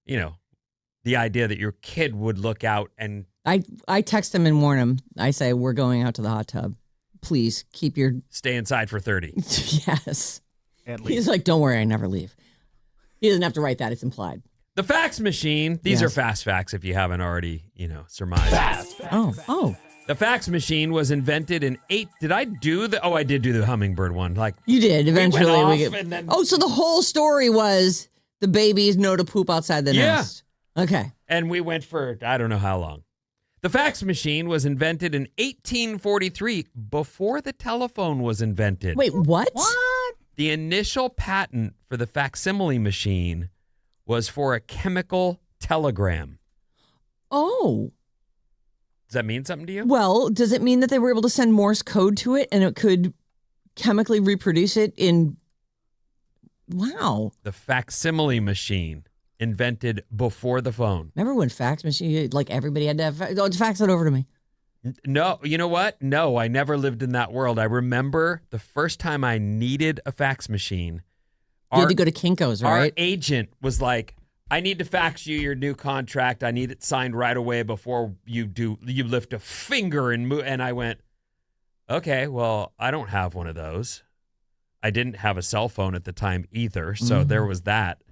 You know, the idea that your kid would look out and... I text him and warn him. I say, we're going out to the hot tub. Please keep your... Stay inside for 30. Yes. At least. He's like, don't worry, I never leave. He doesn't have to write that. It's implied. The fax machine. These are fast facts if you haven't already, surmised. Fast. Oh. The fax machine was invented in Did I do the? Oh, I did do the hummingbird one. Like you did eventually. So the whole story was the babies know to poop outside the nest. Okay. And we went for I don't know how long. The fax machine was invented in 1843, before the telephone was invented. Wait, what? What? The initial patent for the facsimile machine was for a chemical telegram. Oh. Does that mean something to you? Well, does it mean that they were able to send Morse code to it and it could chemically reproduce it in... Wow. The facsimile machine, invented before the phone. Remember when fax machine, like everybody had to have... fax it over to me. No, you know what? No, I never lived in that world. I remember the first time I needed a fax machine. You had to go to Kinko's, right? Our agent was like, I need to fax you your new contract. I need it signed right away before you lift a finger and move. And I went, okay, well, I don't have one of those. I didn't have a cell phone at the time either. So there was that.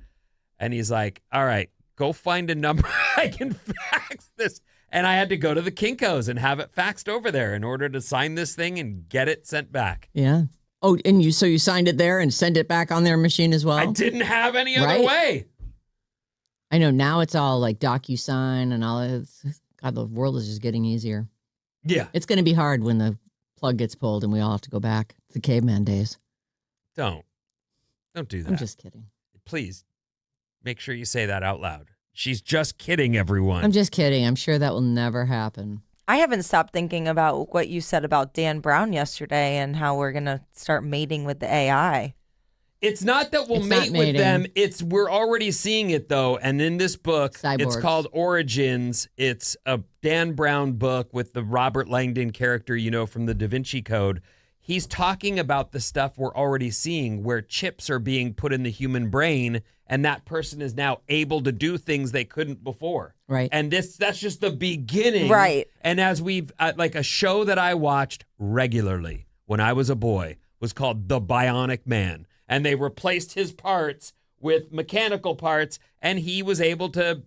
And he's like, all right, go find a number I can fax this. And I had to go to the Kinko's and have it faxed over there in order to sign this thing and get it sent back. Yeah. Oh, and you signed it there and sent it back on their machine as well? I didn't have any other way. I know now it's all like DocuSign and all that. God, the world is just getting easier. Yeah. It's going to be hard when the plug gets pulled and we all have to go back to the caveman days. Don't do that. I'm just kidding. Please make sure you say that out loud. She's just kidding, everyone. I'm just kidding. I'm sure that will never happen. I haven't stopped thinking about what you said about Dan Brown yesterday and how we're going to start mating with the AI. It's not that we'll mate with them. We're already seeing it, though. And in this book, It's called Origins. It's a Dan Brown book with the Robert Langdon character, from the Da Vinci Code. He's talking about the stuff we're already seeing where chips are being put in the human brain and that person is now able to do things they couldn't before. Right. And that's just the beginning. Right. And as we've, like a show that I watched regularly when I was a boy was called The Bionic Man. And they replaced his parts with mechanical parts, and he was able to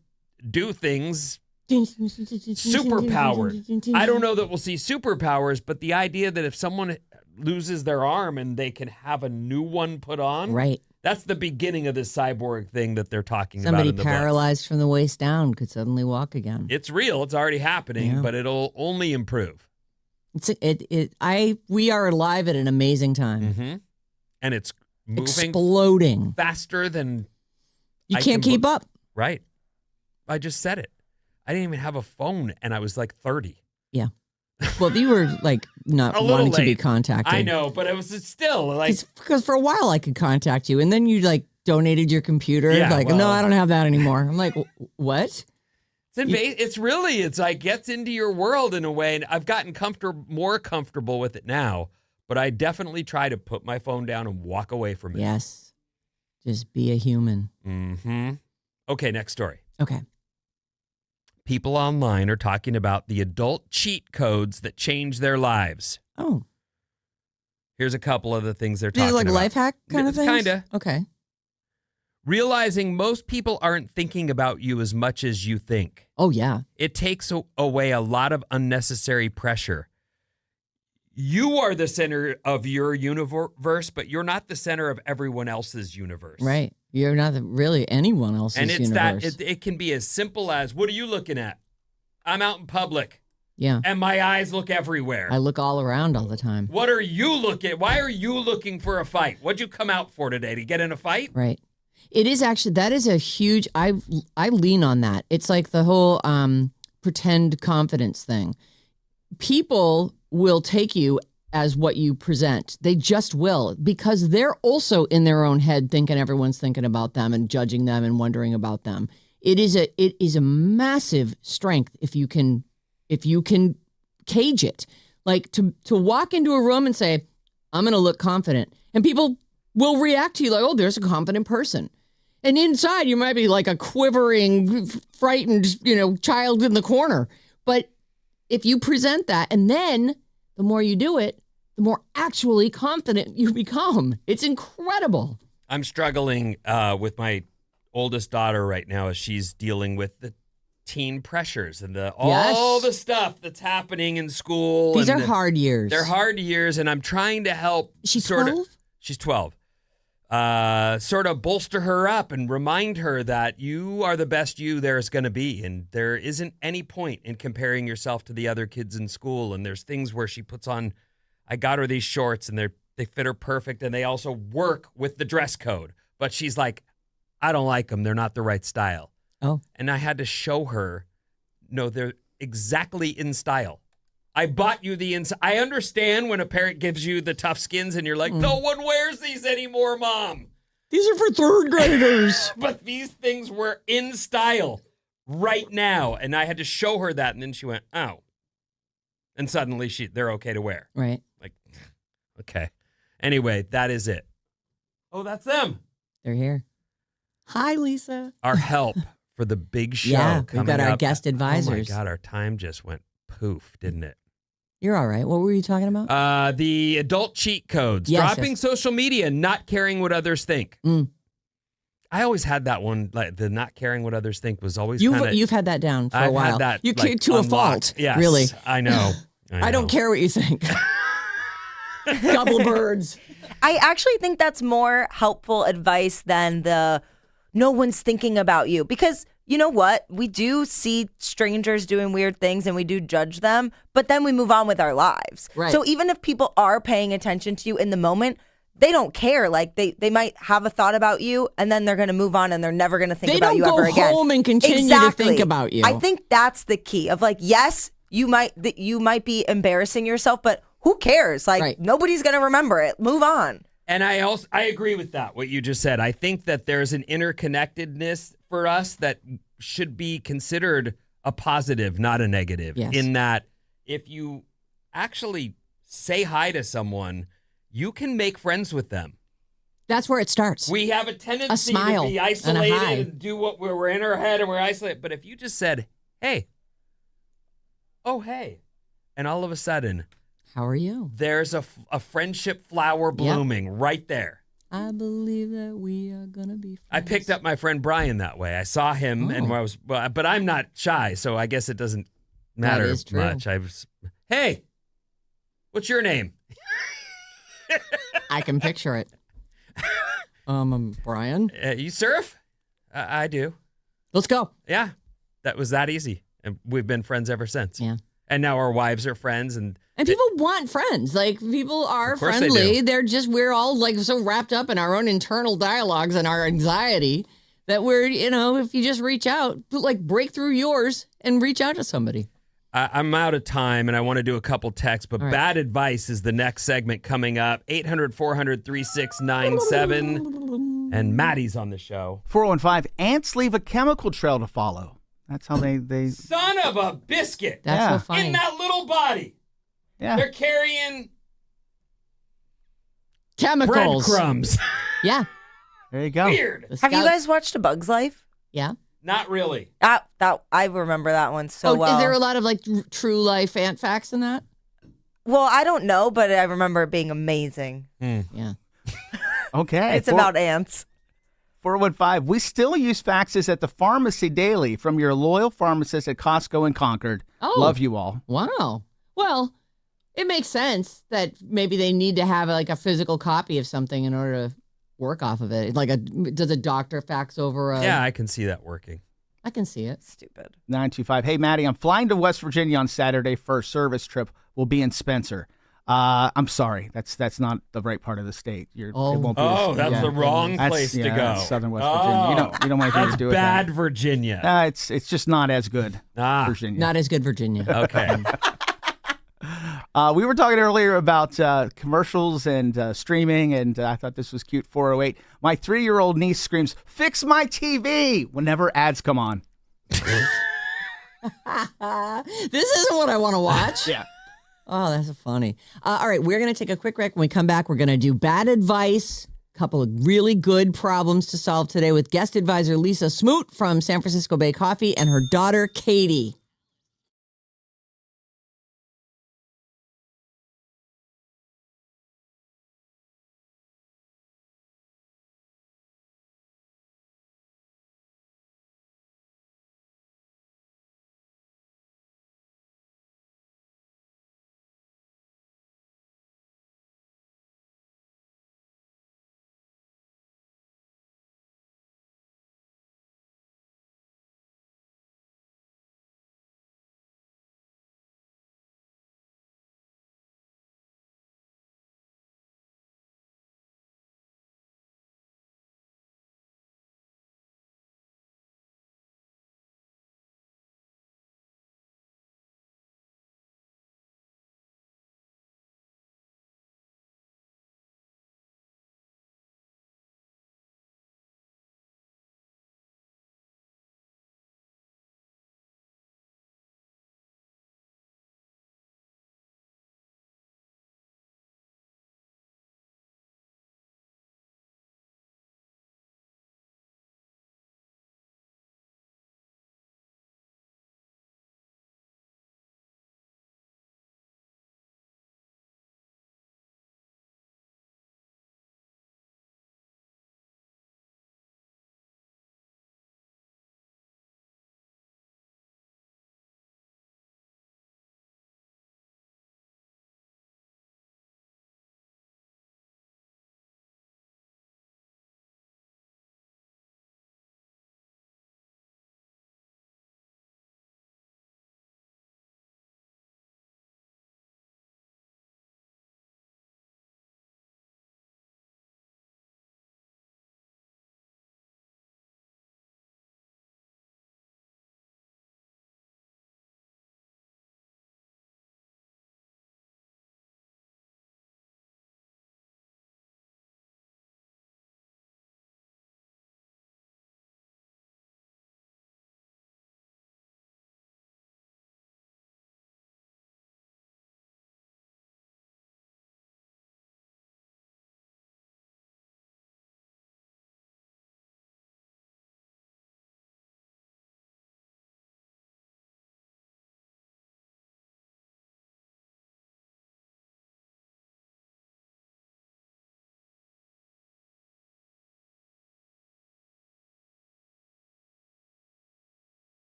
do things superpowered. I don't know that we'll see superpowers, but the idea that if someone loses their arm and they can have a new one put on, right? That's the beginning of this cyborg thing that they're talking about. Somebody paralyzed from the waist down could suddenly walk again. It's real. It's already happening, but it'll only improve. We are alive at an amazing time. Mm-hmm. And it's moving exploding faster than you can't keep up. Right. I just said it. I didn't even have a phone and I was like 30. Yeah. Well, you were like not wanting to be contacted. I know, but it was still like because for a while I could contact you and then you like donated your computer. No, I don't have that anymore. I'm like, what? It's like gets into your world in a way. And I've gotten more comfortable with it now. But I definitely try to put my phone down and walk away from it. Yes. Just be a human. Mm-hmm. Okay, next story. Okay. People online are talking about the adult cheat codes that change their lives. Oh. Here's a couple of the things they're talking about. These are like life hack kind of things? Kind of. Okay. Realizing most people aren't thinking about you as much as you think. Oh, yeah. It takes away a lot of unnecessary pressure. You are the center of your universe, but you're not the center of everyone else's universe. Right. You're not really anyone else's universe. And it's it can be as simple as, what are you looking at? I'm out in public. Yeah. And my eyes look everywhere. I look all around all the time. What are you looking? Why are you looking for a fight? What'd you come out for today? To get in a fight? Right. It is actually, that is a huge, I lean on that. It's like the whole pretend confidence thing. People will take you as what you present. They just will, because they're also in their own head thinking everyone's thinking about them and judging them and wondering about them. It is a massive strength if you can cage it. Like to walk into a room and say, I'm going to look confident, and people will react to you like, oh, there's a confident person. And inside you might be like a quivering, frightened, child in the corner. But if you present that, and then the more you do it, the more actually confident you become. It's incredible. I'm struggling with my oldest daughter right now as she's dealing with the teen pressures and all the stuff that's happening in school. These are hard years. They're hard years, and I'm trying to help. She's 12? She's 12. Sort of bolster her up and remind her that you are the best you there's going to be. And there isn't any point in comparing yourself to the other kids in school. And there's things where she puts on, I got her these shorts and they fit her perfect. And they also work with the dress code. But she's like, I don't like them. They're not the right style. Oh. And I had to show her, no, they're exactly in style. I bought you the inside. I understand when a parent gives you the tough skins and you're like, no one wears these anymore, Mom. These are for third graders. But these things were in style right now. And I had to show her that. And then she went, oh. And suddenly they're okay to wear. Right. Like, okay. Anyway, that is it. Oh, that's them. They're here. Hi, Lisa. Our help for the big show. Yeah, we've coming got our up. guest advisors. Oh, my God. Our time just went poof, didn't it? You're all right. What were you talking about? The adult cheat codes. Yes, dropping yes. social media, not caring what others think. Mm. I always had that one, like the not caring what others think was always kind of... You've had that down for I've a while. had that, you like, to unlocked. a fault. Yes, Really. I know. I don't care what you think. Couple birds. I actually think that's more helpful advice than the no one's thinking about you. Because you know what? We do see strangers doing weird things and we do judge them, but then we move on with our lives. Right. So even if people are paying attention to you in the moment, they don't care. Like they might have a thought about you and then they're going to move on and they're never going to think about you ever again. They don't go home and continue to think about you. I think that's the key of like, yes, you might be embarrassing yourself, but who cares? Like Right. Nobody's going to remember it. Move on. And I agree with that, what you just said. I think that there's an interconnectedness for us that should be considered a positive, not a negative. Yes. In that if you actually say hi to someone, you can make friends with them. That's where it starts. We have a tendency smile to be and a isolated hi. and do what we're in our head and we're isolated. But if you just said, hey, oh, hey, and all of a sudden, How are you? there's a friendship flower blooming right there. I believe that we are going to be friends. I picked up my friend Brian that way. I saw him and I was, but I'm not shy, so I guess it doesn't matter is true. much. Hey, what's your name? I can picture it. Brian. You surf? I do. Let's go. Yeah, that was that easy. And we've been friends ever since. Yeah. And now our wives are friends. And people want friends. Like, people are Of course they friendly. do. We're all like so wrapped up in our own internal dialogues and our anxiety that we're, if you just reach out, like break through yours and reach out to somebody. I'm out of time and I want to do a couple texts, but All right. bad advice is the next segment coming up. 800-400-3697. And Maddie's on the show. 415, ants leave a chemical trail to follow. That's how they Son of a biscuit. That's Yeah. so funny. In that little body. yeah. They're carrying Chemicals. breadcrumbs. Yeah. There you go. Weird. The Have you scout- guys watched A Bug's Life? Yeah. Not really. That I remember that one so well. Is there a lot of like true life ant facts in that? Well, I don't know, but I remember it being amazing. Yeah. Okay. It's about ants. 415, we still use faxes at the pharmacy daily from your loyal pharmacist at Costco in Concord. Oh. Love you all. Wow. Well, it makes sense that maybe they need to have like a physical copy of something in order to work off of it. Like does a doctor fax over a... Yeah, I can see that working. I can see it. Stupid. 925. Hey, Maddie, I'm flying to West Virginia on Saturday for a service trip. We'll be in Spencer. I'm sorry. That's not the right part of the state. It won't be. That's the wrong That's- place to yeah, go. that's Southern West Virginia. You don't want anything to do with bad that. Virginia. It's just not as good. Virginia. Not as good, Virginia. Okay. We were talking earlier about commercials and streaming, and I thought this was cute. 408. My 3-year-old niece screams, "Fix my TV!" whenever ads come on. This isn't what I want to watch. Yeah. Oh, that's funny. All right, we're going to take a quick break. When we come back, we're going to do bad advice. A couple of really good problems to solve today with guest advisor Lisa Smoot from San Francisco Bay Coffee and her daughter, Katie.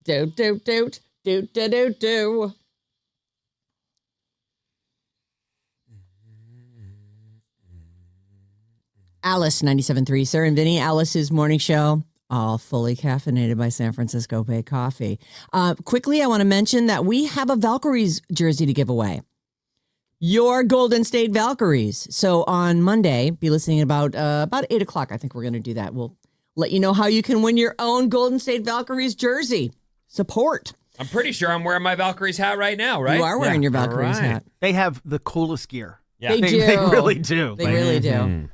Do. Alice, 97.3, Sarah and Vinnie, Alice's morning show, all fully caffeinated by San Francisco Bay Coffee. Quickly, I want to mention that we have a Valkyries jersey to give away. Your Golden State Valkyries. So on Monday, be listening about 8 o'clock. I think we're going to do that. We'll let you know how you can win your own Golden State Valkyries jersey. Support. I'm pretty sure I'm wearing my Valkyries hat right now, right? You are wearing your Valkyries All right. hat. They have the coolest gear. Yeah. They do. They really do. They really do.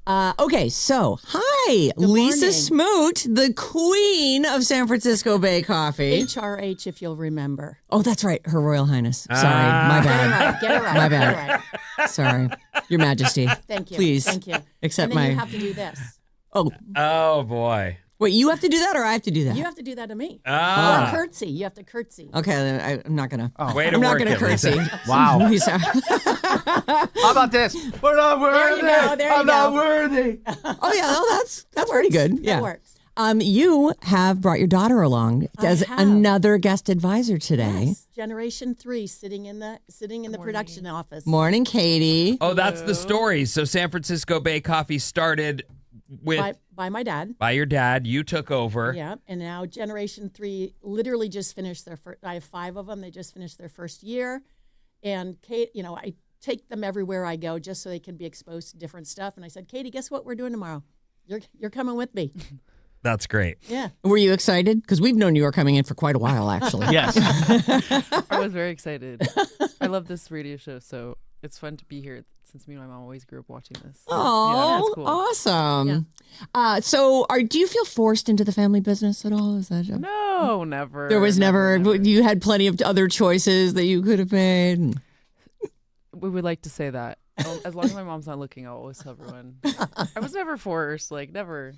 Okay, so hi, Lisa morning. Smoot, the queen of San Francisco Bay Coffee. HRH, if you'll remember. Oh, that's right, Her Royal Highness. Sorry, my bad. Get it right. My bad. Get it right. Sorry, Your Majesty. Thank you. Please. Thank you. Accept and then you my. have to do this. Oh, boy. Wait, you have to do that, or I have to do that? You have to do that to me. Ah. Or curtsy. You have to curtsy. Okay, then I'm not gonna. Way to I'm not work gonna it, Lisa. curtsy. Wow. Lisa. How about this? We're not worthy. you go, there you I'm not go. worthy. Oh yeah, no, that's pretty good. Yeah, That works. You have brought your daughter along as have. another guest advisor today. Yes. Generation 3 sitting in the production office. Morning, Katie. Oh, that's the story. So San Francisco Bay Coffee started with By my dad. by your dad. You took over. Yeah, and now Generation 3 literally just finished their first. I have 5 of them. They just finished their first year, and Kate, I take them everywhere I go just so they can be exposed to different stuff. And I said, Katie, guess what we're doing tomorrow? You're coming with me. That's great. Yeah. Were you excited? Because we've known you were coming in for quite a while, actually. Yes. I was very excited. I love this radio show, so it's fun to be here since me and my mom always grew up watching this. Oh, it's cool. awesome. So do you feel forced into the family business at all? Is that No, never. There was never. You had plenty of other choices that you could have made. We would like to say that. As long as my mom's not looking, I'll always tell everyone. I was never forced, never.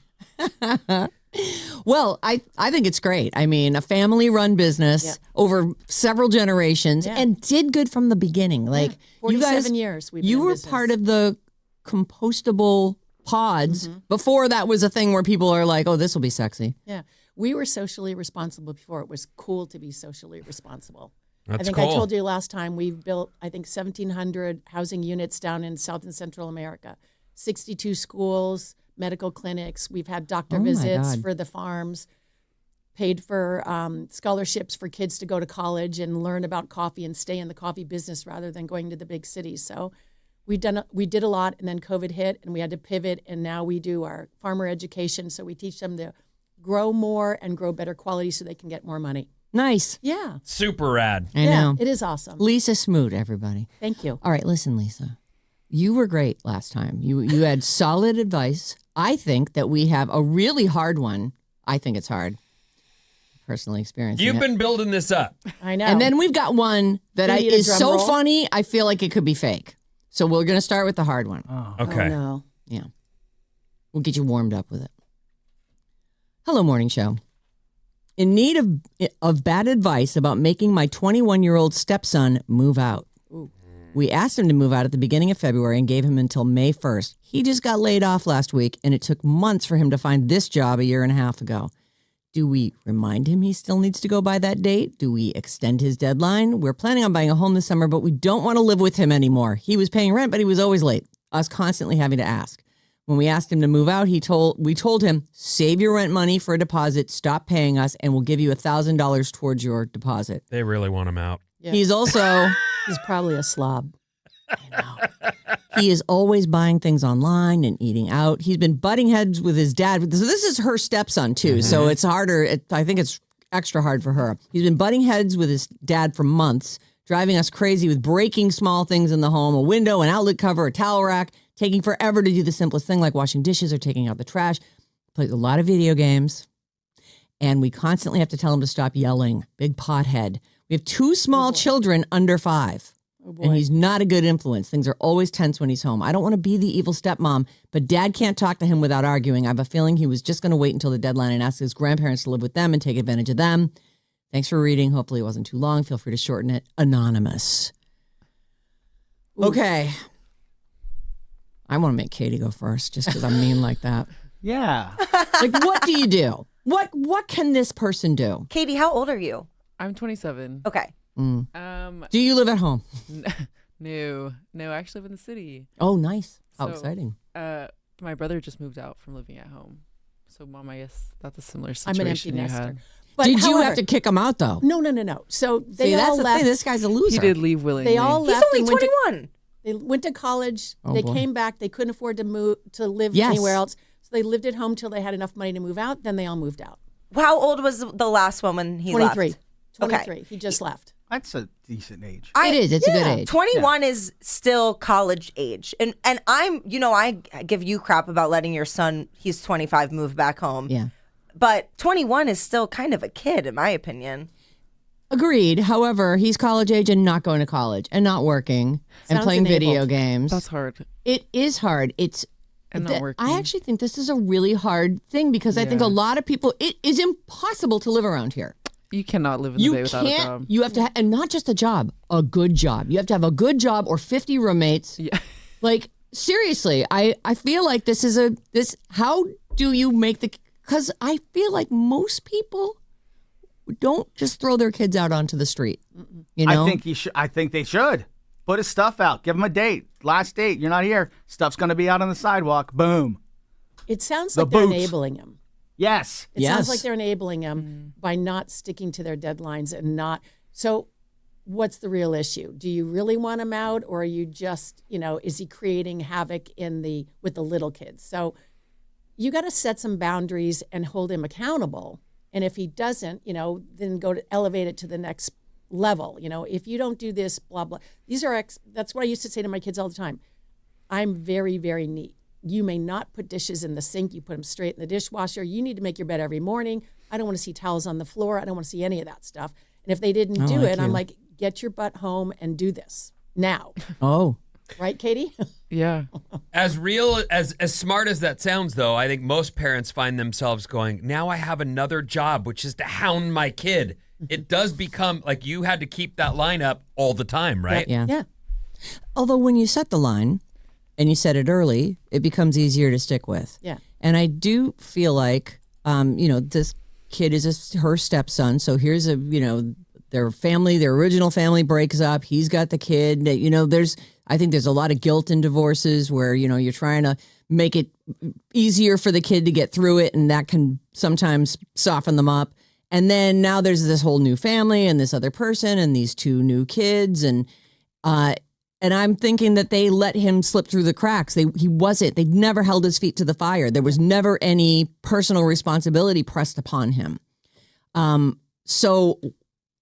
Well, I think it's great. I mean, a family-run business over several generations and did good from the beginning. Like you 47 guys, years we've been you in were business. part of the compostable pods before that was a thing where people are like, "Oh, this will be sexy." Yeah. We were socially responsible before it was cool to be socially responsible. That's I think cool. I told you last time we've built, 1,700 housing units down in South and Central America, 62 schools, medical clinics. We've had doctor Oh, my visits God. for the farms, paid for scholarships for kids to go to college and learn about coffee and stay in the coffee business rather than going to the big cities. So we did a lot, and then COVID hit, and we had to pivot, and now we do our farmer education. So we teach them to grow more and grow better quality so they can get more money. Nice. Yeah. Super rad. I know. It is awesome. Lisa Smoot, everybody. Thank you. All right, listen, Lisa. You were great last time. You had solid advice. I think that we have a really hard one. I think it's hard. Personally experiencing You've it. been building this up. I know. And then we've got one that Do you need a is drum so roll? funny, I feel like it could be fake. So we're going to start with the hard one. Okay. Oh, no. Yeah. We'll get you warmed up with it. Hello, morning show. In need of bad advice about making my 21-year-old stepson move out. Ooh. We asked him to move out at the beginning of February and gave him until May 1st. He just got laid off last week, and it took months for him to find this job a year and a half ago. Do we remind him he still needs to go by that date? Do we extend his deadline? We're planning on buying a home this summer, but we don't want to live with him anymore. He was paying rent, but he was always late, us constantly having to ask. When we asked him to move out, we told him, save your rent money for a deposit, stop paying us, and we'll give you $1,000 towards your deposit. They really want him out. Yeah. He's also, He's probably a slob. he is always buying things online and eating out. He's been butting heads with his dad. So this is her stepson too. So it's harder. I think it's extra hard for her. He's been butting heads with his dad for months, driving us crazy with breaking small things in the home, a window, an outlet cover, a towel rack, taking forever to do the simplest thing like washing dishes or taking out the trash. Plays a lot of video games. And we constantly have to tell him to stop yelling. Big pothead. We have 2 small children under 5. Oh, boy. And he's not a good influence. Things are always tense when he's home. I don't want to be the evil stepmom, but dad can't talk to him without arguing. I have a feeling he was just going to wait until the deadline and ask his grandparents to live with them and take advantage of them. Thanks for reading. Hopefully it wasn't too long. Feel free to shorten it. Anonymous. Okay. I want to make Katie go first just because I'm mean like that. Yeah. Like, what do you do? What can this person do? Katie, how old are you? I'm 27. Okay. Do you live at home? No, I actually live in the city. Oh, nice. How So, exciting. My brother just moved out from living at home. So, Mom, I guess that's a similar I'm situation an empty you nester. had. But Did you however- have to kick him out, though? No. So they See, all that's the left. thing. This guy's a loser. He did leave willingly. They all He's left. only and went to- 21. They went to college. Oh, they boy. came back. They couldn't afford to move to live Yes. anywhere else. So they lived at home till they had enough money to move out. Then they all moved out. How old was the last one when he 23. left? 23. Okay. He just left. That's a decent age. It is. It's a good age. 21 is still college age. And I'm, I give you crap about letting your son, he's 25, move back home. Yeah. But 21 is still kind of a kid, in my opinion. Agreed. However, he's college age and not going to college and not working and Sounds playing video enabled. games. That's hard. It is hard. It's And not working. I actually think this is a really hard thing because I think a Yeah. lot of people. It is impossible to live around here. You cannot live in the You Bay without a can't. job. You have to, and not just a job, a good job. You have to have a good job or 50 roommates. Yeah. Like seriously, I feel like this is this. How do you make the? Because I feel like most people don't just throw their kids out onto the street. You know, I think he should. I think they should put his stuff out. Give him a date. Last date. You're not here. Stuff's going to be out on the sidewalk. Boom. It sounds The like they're boots. enabling him. Yes. It Yes. sounds like they're enabling him by not sticking to their deadlines and not. So, what's the real issue? Do you really want him out, or are you just, is he creating havoc with the little kids? So, you got to set some boundaries and hold him accountable. And if he doesn't, then go to elevate it to the next level. If you don't do this, blah blah. These are that's what I used to say to my kids all the time. I'm very, very neat. You may not put dishes in the sink. You put them straight in the dishwasher. You need to make your bed every morning. I don't want to see towels on the floor. I don't want to see any of that stuff. And if they didn't do like it, I'm you. like, get your butt home and do this now. oh, Right, Katie? Yeah. As real as smart as that sounds, though, I think most parents find themselves going, now I have another job, which is to hound my kid. It does become like you had to keep that line up all the time, right? yeah. Yeah. Although when you set the line and you set it early, it becomes easier to stick with. Yeah. And I do feel like, this kid is her stepson. So here's their family, their original family breaks up. He's got the kid. I think there's a lot of guilt in divorces where, you're trying to make it easier for the kid to get through it. And that can sometimes soften them up. And then now there's this whole new family and this other person and these two new kids. And I'm thinking that they let him slip through the cracks. They'd never held his feet to the fire. There was never any personal responsibility pressed upon him. So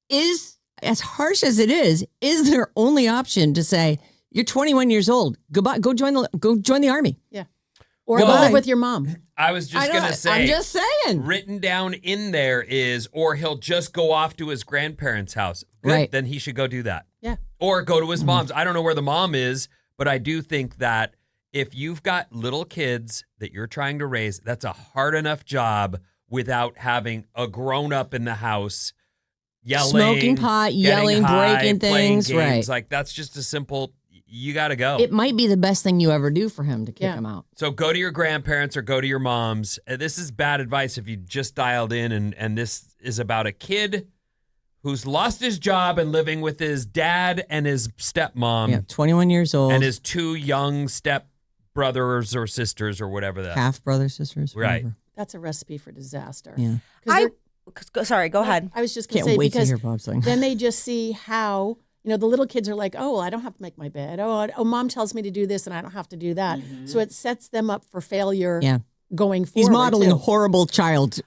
as harsh as it is their only option to say, you're 21 years old. Goodbye. Go join the army. Yeah. Or Well, go live with your mom. I was just going to say, I'm just saying. written down in there is, or he'll just go off to his grandparents' house. Good, Right. then he should go do that. Yeah. Or go to his mom's. I don't know where the mom is, but I do think that if you've got little kids that you're trying to raise, that's a hard enough job without having a grown-up in the house yelling, Smoking pot, getting yelling, high, breaking playing things, games. right. Like, that's just a simple, you got to go. It might be the best thing you ever do for him to kick Yeah. him out. So go to your grandparents or go to your mom's. This is bad advice if you just dialed in, and this is about a kid who's lost his job and living with his dad and his stepmom Yeah, 21 years old. and his two young step brothers or sisters or whatever that. half brothers, sisters. Right. whatever. That's a recipe for disaster. Yeah. 'Cause Sorry, go ahead. I was just going Can't to say, wait to because hear Bob's thing. then they just see how, the little kids are like, oh, well, I don't have to make my bed. Oh, mom tells me to do this and I don't have to do that. So it sets them up for failure Yeah. going forward. He's modeling too. horrible child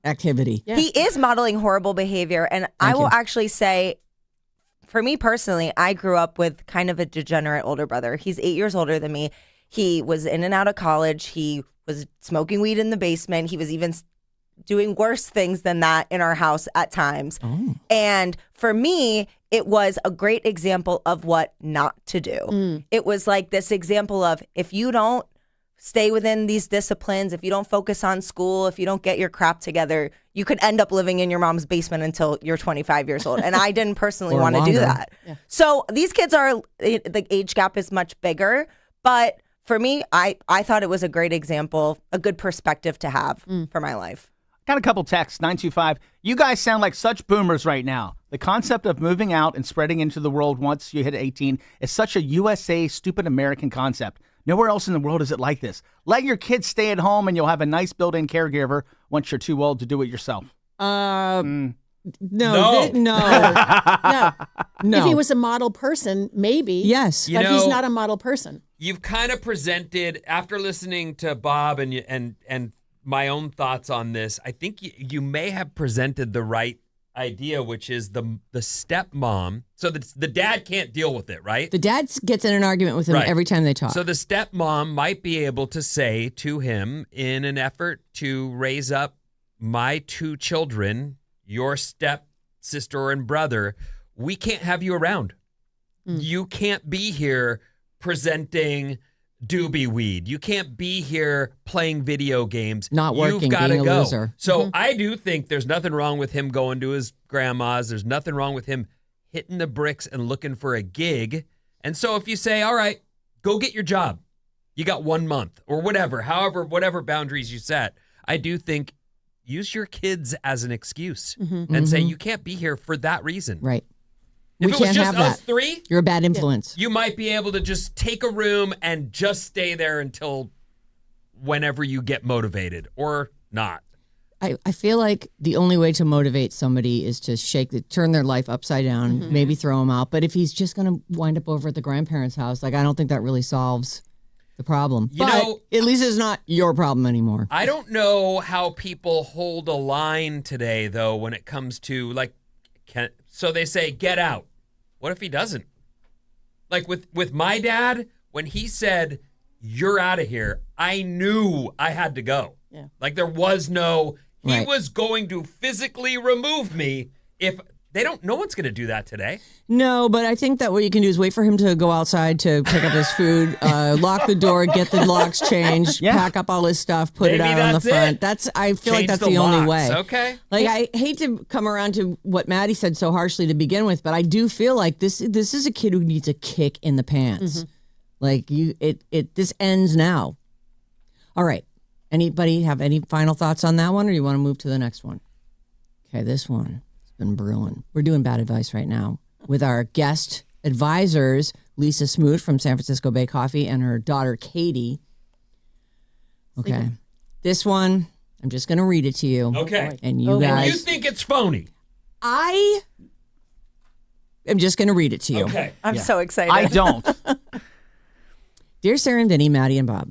activity. Yeah. He is modeling horrible behavior. And I will you. actually say, for me personally, I grew up with kind of a degenerate older brother. He's 8 years older than me. He was in and out of college. He was smoking weed in the basement. He was even doing worse things than that in our house at times. Oh. And for me, it was a great example of what not to do. It was like this example of, if you don't stay within these disciplines, if you don't focus on school, if you don't get your crap together, you could end up living in your mom's basement until you're 25 years old. And I didn't personally Or want to do longer. that. So these kids the age gap is much bigger, but for me, I thought it was a great example, a good perspective to have for my life. Got a couple texts, 925. You guys sound like such boomers right now. The concept of moving out and spreading into the world once you hit 18 is such a USA stupid American concept. Nowhere else in the world is it like this. Let your kids stay at home and you'll have a nice built-in caregiver once you're too old to do it yourself. No. No. No. If he was a model person, maybe. Yes. You But know, he's not a model person. You've kind of presented, after listening to Bob and my own thoughts on this, I think you may have presented the right idea, which is the stepmom. So the dad can't deal with it, right? The dad gets in an argument with him Right. every time they talk. So the stepmom might be able to say to him, in an effort to raise up my two children, your stepsister and brother, we can't have you around. You can't be here presenting doobie weed. You can't be here playing video games. Not working, You've got to being a go. loser. So I do think there's nothing wrong with him going to his grandma's. There's nothing wrong with him hitting the bricks and looking for a gig. And so if you say, all right, go get your job. You got 1 month or whatever, whatever boundaries you set. I do think use your kids as an excuse and say you can't be here for that reason. Right. If We it was can't just have us that. three, You're a bad influence. you might be able to just take a room and just stay there until whenever you get motivated or not. I feel like the only way to motivate somebody is to turn their life upside down, maybe throw them out. But if he's just going to wind up over at the grandparents' house, I don't think that really solves the problem. You but know- at least it's not your problem anymore. I don't know how people hold a line today, though, when it comes to so they say, get out. What if he doesn't? Like with my dad, when he said, you're out of here, I knew I had to go. Yeah. Like there was he Right. was going to physically remove me if no one's going to do that today. No, but I think that what you can do is wait for him to go outside to pick up his food, lock the door, get the locks changed, pack up all his stuff, put it Maybe out on the that's front. it. I feel like Change that's the only locks, way. Okay. Like I hate to come around to what Maddie said so harshly to begin with, but I do feel like this is a kid who needs a kick in the pants. Like this ends now. All right. Anybody have any final thoughts on that one, or you want to move to the next one? Okay, this one has been brewing. We're doing bad advice right now with our guest advisors, Lisa Smoot from San Francisco Bay Coffee and her daughter, Katie. Okay. This one, I'm just going to read it to you. Okay. And you And guys, you think it's phony. I am just going to read it to you. Okay. I'm so excited. I don't. Dear Sarah and Vinnie, Maddie and Bob,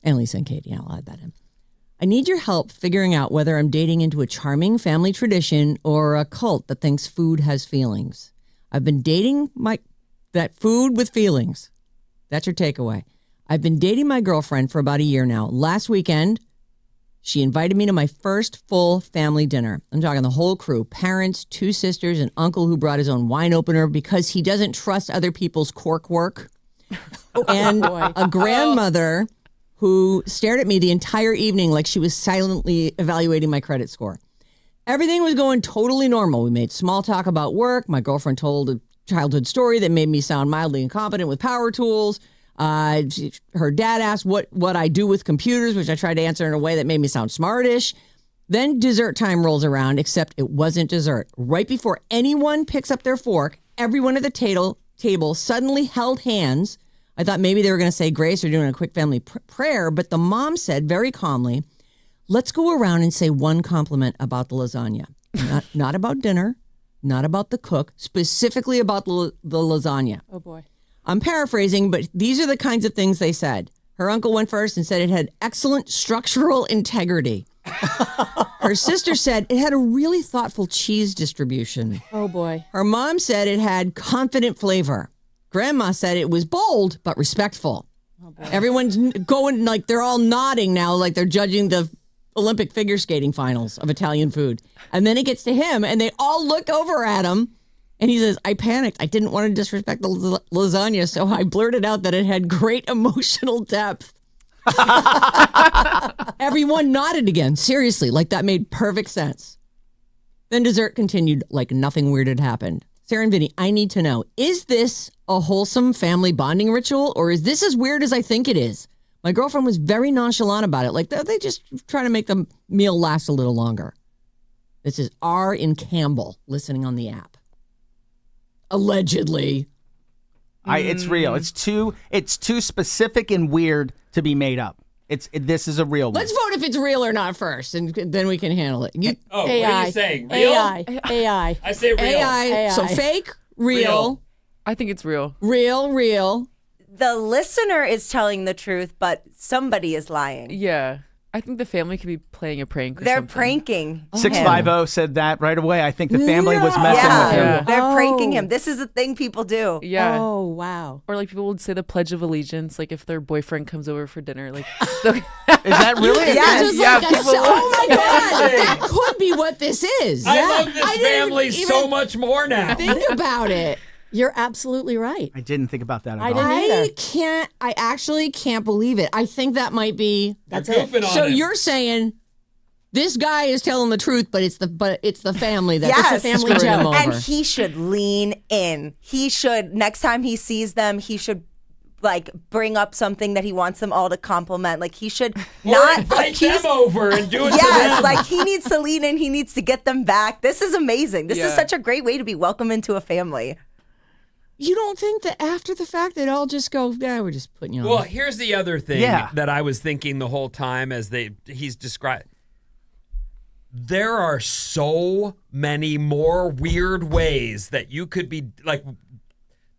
and Lisa and Katie, I'll add that in. I need your help figuring out whether I'm dating into a charming family tradition or a cult that thinks food has feelings. I've been dating that food with feelings. That's your takeaway. I've been dating my girlfriend for about a year now. Last weekend, she invited me to my first full family dinner. I'm talking the whole crew, parents, 2 sisters, an uncle who brought his own wine opener because he doesn't trust other people's cork work, and a grandmother who stared at me the entire evening like she was silently evaluating my credit score. Everything was going totally normal. We made small talk about work. My girlfriend told a childhood story that made me sound mildly incompetent with power tools. Her dad asked what I do with computers, which I tried to answer in a way that made me sound smartish. Then dessert time rolls around, except it wasn't dessert. Right before anyone picks up their fork, everyone at the table suddenly held hands. I thought maybe they were going to say grace or doing a quick family prayer, but the mom said very calmly, let's go around and say one compliment about the lasagna. Not about dinner, not about the cook, specifically about the lasagna. Oh, boy. I'm paraphrasing, but these are the kinds of things they said. Her uncle went first and said it had excellent structural integrity. Her sister said it had a really thoughtful cheese distribution. Oh, boy. Her mom said it had confident flavor. Grandma said it was bold but respectful. Everyone's going, like, they're all nodding now like they're judging the Olympic figure skating finals of Italian food. And then it gets to him, and they all look over at him, and he says, I panicked. I didn't want to disrespect the lasagna, so I blurted out that it had great emotional depth. Everyone nodded again. Seriously, like that made perfect sense. Then dessert continued like nothing weird had happened. Sarah and Vinnie, I need to know, is this a wholesome family bonding ritual, or is this as weird as I think it is? My girlfriend was very nonchalant about it. Like, they just try to make the meal last a little longer. This is R in Campbell listening on the app. Allegedly. It's real. It's too specific and weird to be made up. This is a real one. Let's vote if it's real or not first, and then we can handle it. What are you saying? Real? AI. I say real. AI. So fake, real. I think it's real. Real. The listener is telling the truth, but somebody is lying. Yeah. I think the family could be playing a prank or They're something. pranking. 650 said that right away. I think the family was messing with him. Yeah. They're pranking him. This is a thing people do. Yeah. Oh, wow. Or like people would say the Pledge of Allegiance, like if their boyfriend comes over for dinner. Like, Is that really? Yes. Yeah, Like people oh my God, that could be what this is. I love this I didn't family even so much more now. Think about it. You're absolutely right. I didn't think about that at I all. didn't. I actually can't believe it. I think that might be. You're goofing on So him. you're saying this guy is telling the truth, but it's the family that's Yes. screwing him over. And he should lean in. He should, next time he sees them, he should like bring up something that he wants them all to compliment. Like he should not invite them over and do it to Yes, them. like he needs to lean in. He needs to get them back. This is amazing. This is Yeah. such a great way to be welcome into a family. You don't think that after the fact they'd all just go, yeah, we're just putting you on. Well, here's the other thing Yeah. that I was thinking the whole time as he's described. There are so many more weird ways that you could be like.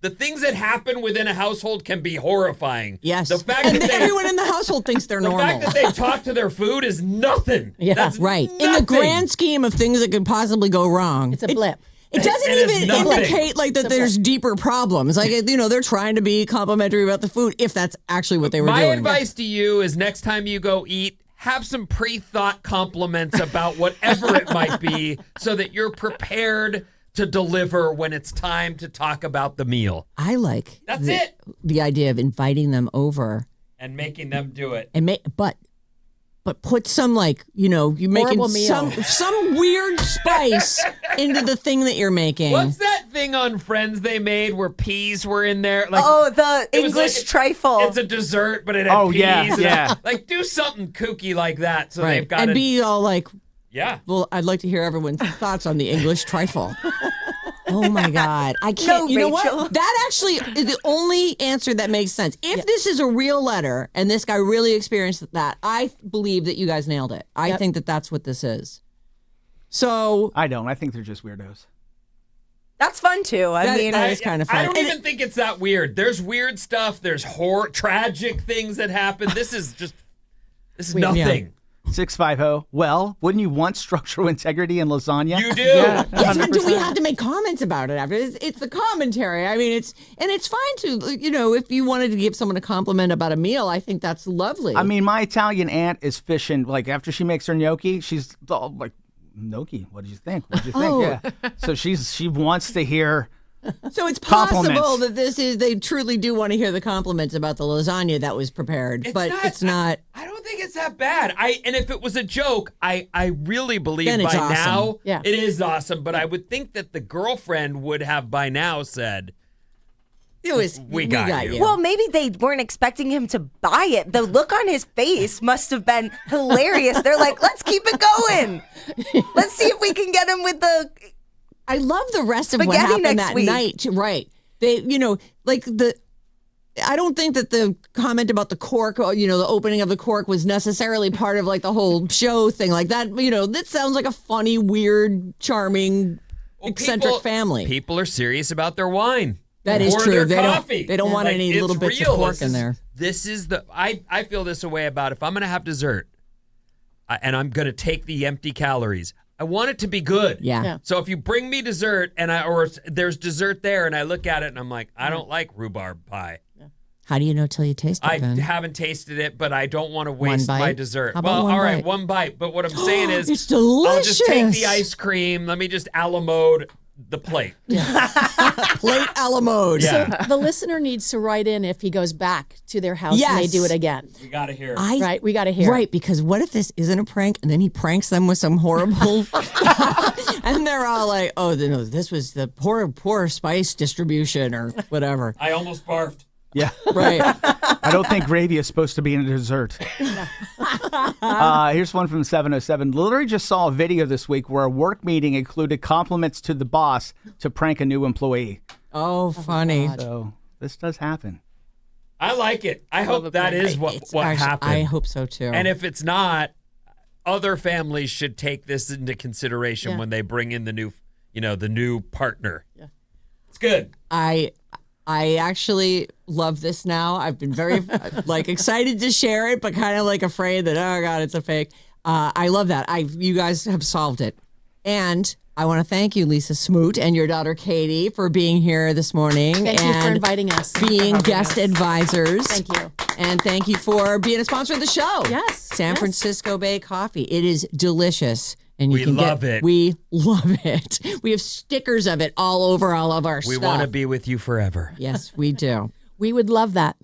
The things that happen within a household can be horrifying. Yes. The fact and that everyone in the household thinks they're the normal. fact that they talk to their food is nothing. Yeah, That's right. In the nothing. grand scheme of things that could possibly go wrong, It's a blip. It doesn't It is even nothing. indicate like that there's deeper problems. Like, they're trying to be complimentary about the food if that's actually what they were My doing. advice to you is next time you go eat, have some pre-thought compliments about whatever it might be so that you're prepared to deliver when it's time to talk about the meal. I like That's it. the idea of inviting them over And making them do it. and but put some you're making Horrible meal. some weird spice into the thing that you're making. What's that thing on Friends they made where peas were in there? Like, Oh, the it was English like trifle. It's a dessert, but it had Oh, peas. yeah, and yeah. Like, do something kooky like that so right. they've got And it. be all like, Yeah. well, I'd like to hear everyone's thoughts on the English trifle. Oh my God. I can't. No, you know Rachel. what? That actually is the only answer that makes sense. If this is a real letter and this guy really experienced that, I believe that you guys nailed it. I think that that's what this is. So I don't. I think they're just weirdos. That's fun too. I mean, that is kind of fun. I don't And even think it's that weird. There's weird stuff. There's tragic things that happen. This is nothing. 650. Well, wouldn't you want structural integrity in lasagna? You do. Yeah. Yes, but do we 100%. have to make comments about it after? It's the commentary. I mean, it's fine to, if you wanted to give someone a compliment about a meal, I think that's lovely. I mean, my Italian aunt is fishing. Like after she makes her gnocchi, she's all like, "Gnocchi, what did you think? What did you think?" Oh. Yeah. So she wants to hear. so it's possible compliments. that they truly do want to hear the compliments about the lasagna that was prepared, but it's not. I don't think it's that bad. And if it was a joke, I really believe Then by it's awesome. now Yeah. it is awesome. But I would think that the girlfriend would have by now said, It was We got you. well, maybe they weren't expecting him to buy it. The look on his face must have been hilarious. They're like, let's keep it going. Let's see if we can get him with the. I love the rest of what Spaghetti happened next that week. night. Right. They, I don't think that the comment about the cork, the opening of the cork was necessarily part of like the whole show thing. Like that, that sounds like a funny, weird, charming, eccentric family. People are serious about their wine. That is or true. Their They don't- coffee. they don't want any it's little bits of real. pork in there. This is I feel this way about if I'm going to have dessert and I'm going to take the empty calories. I want it to be good. Yeah. Yeah. So if you bring me dessert or there's dessert there and I look at it and I'm like, I don't like rhubarb pie. How do you know till you taste it? I Ben? haven't tasted it, but I don't want to waste bite? my dessert. How about Well, one all right, bite? one bite. But what I'm saying is, It's I'll just take delicious. the ice cream. Let me just a la mode the plate. Plate a la mode. Yeah. The listener needs to write in if he goes back to their house and they Yes. do it again. We got to hear it. Right? We got to hear. Right, because what if this isn't a prank and then he pranks them with some horrible and they're all like, oh, no, this was the poor spice distribution or whatever. I almost barfed. Yeah. Right. I don't think gravy is supposed to be in a dessert. Here's one from 707. Literally just saw a video this week where a work meeting included compliments to the boss to prank a new employee. Oh, funny. So this does happen. I like it. I hope that is what Actually, happened. I hope so too. And if it's not, other families should take this into consideration when they bring in the new partner. Yeah. It's good. I actually love this now. I've been very excited to share it, but kind of afraid that, oh God, it's a fake. I love that. You guys have solved it. And I want to thank you, Lisa Smoot, and your daughter Katie for being here this morning. Thank you for inviting us. Being guest advisors. Thank you. And thank you for being a sponsor of the show. Yes. San Francisco Bay Coffee. It is delicious. And We love it. We love it. We have stickers of it all over all of our We stuff. want to be with you forever. Yes, we do. We would love that.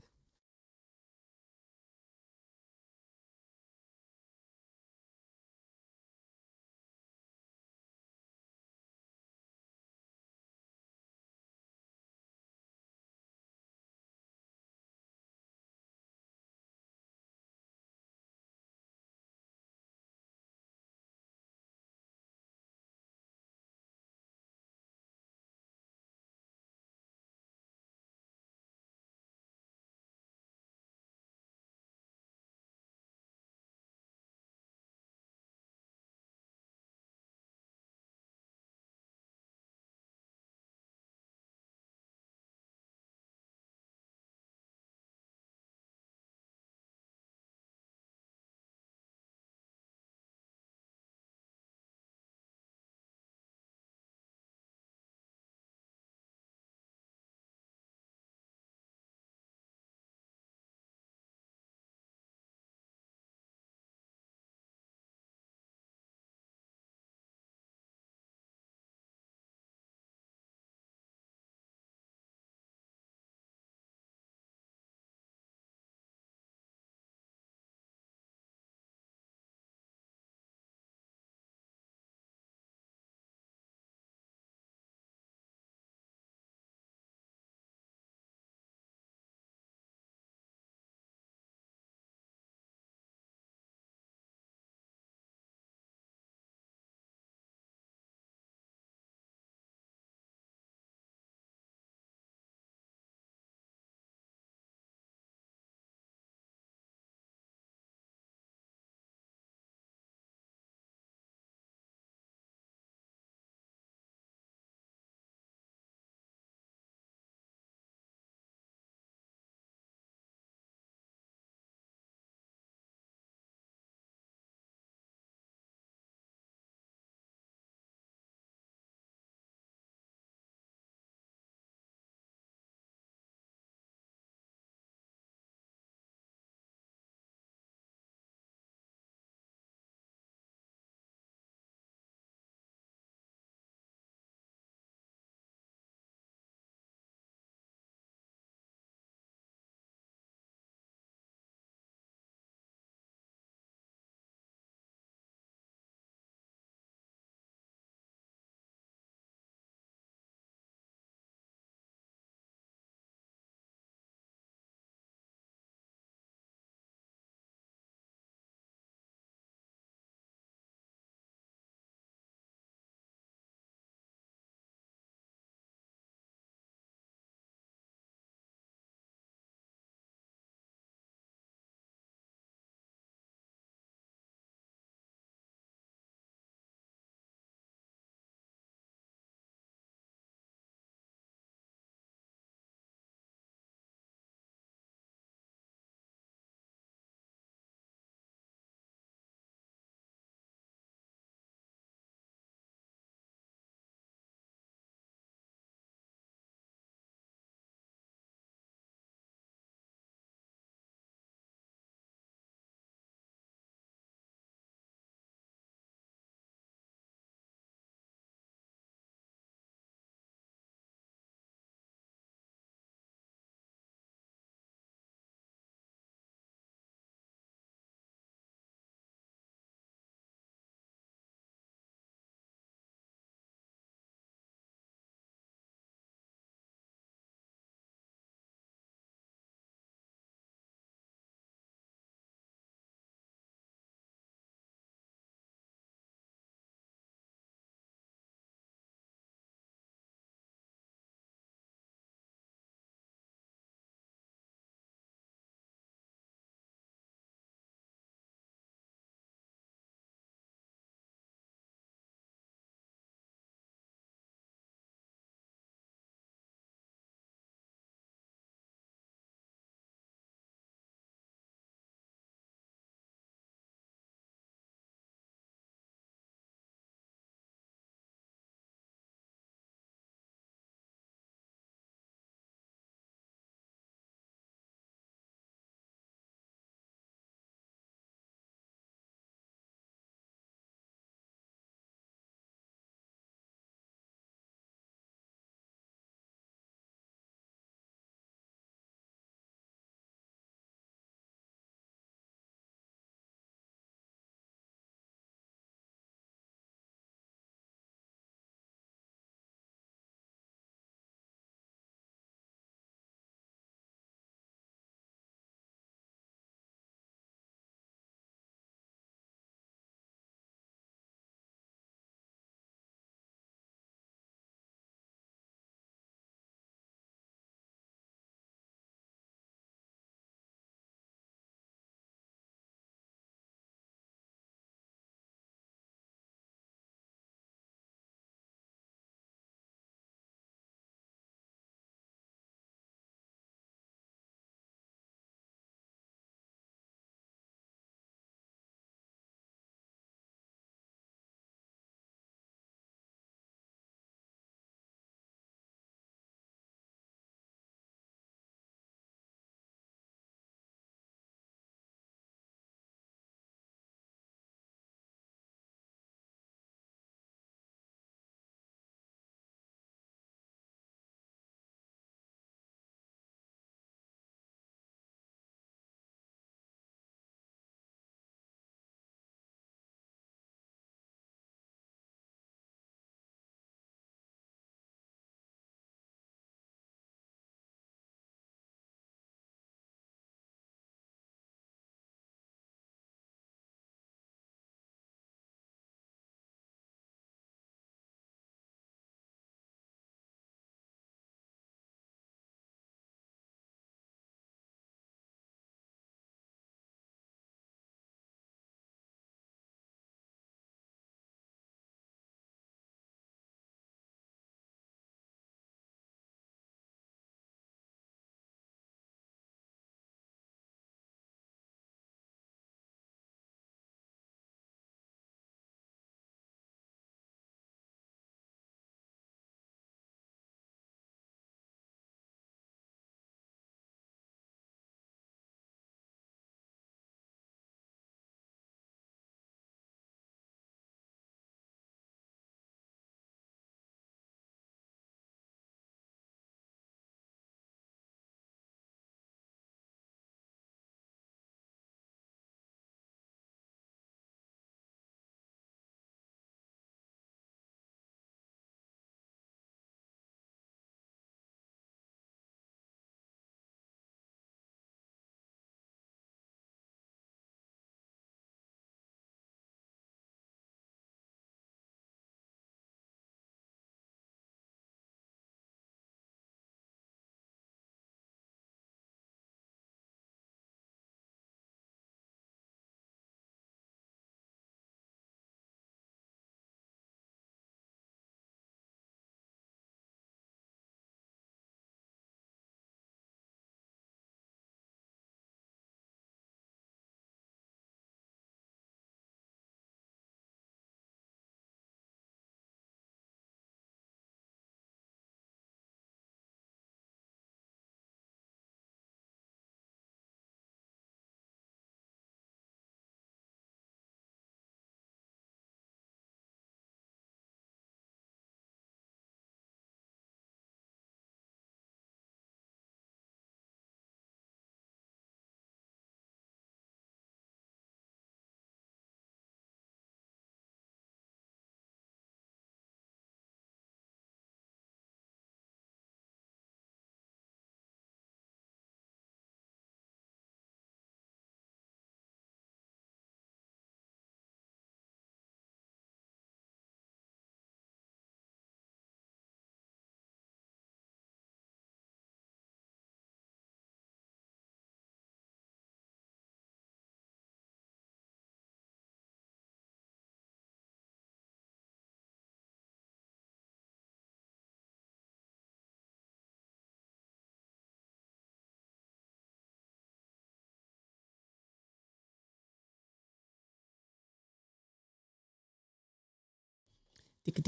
It's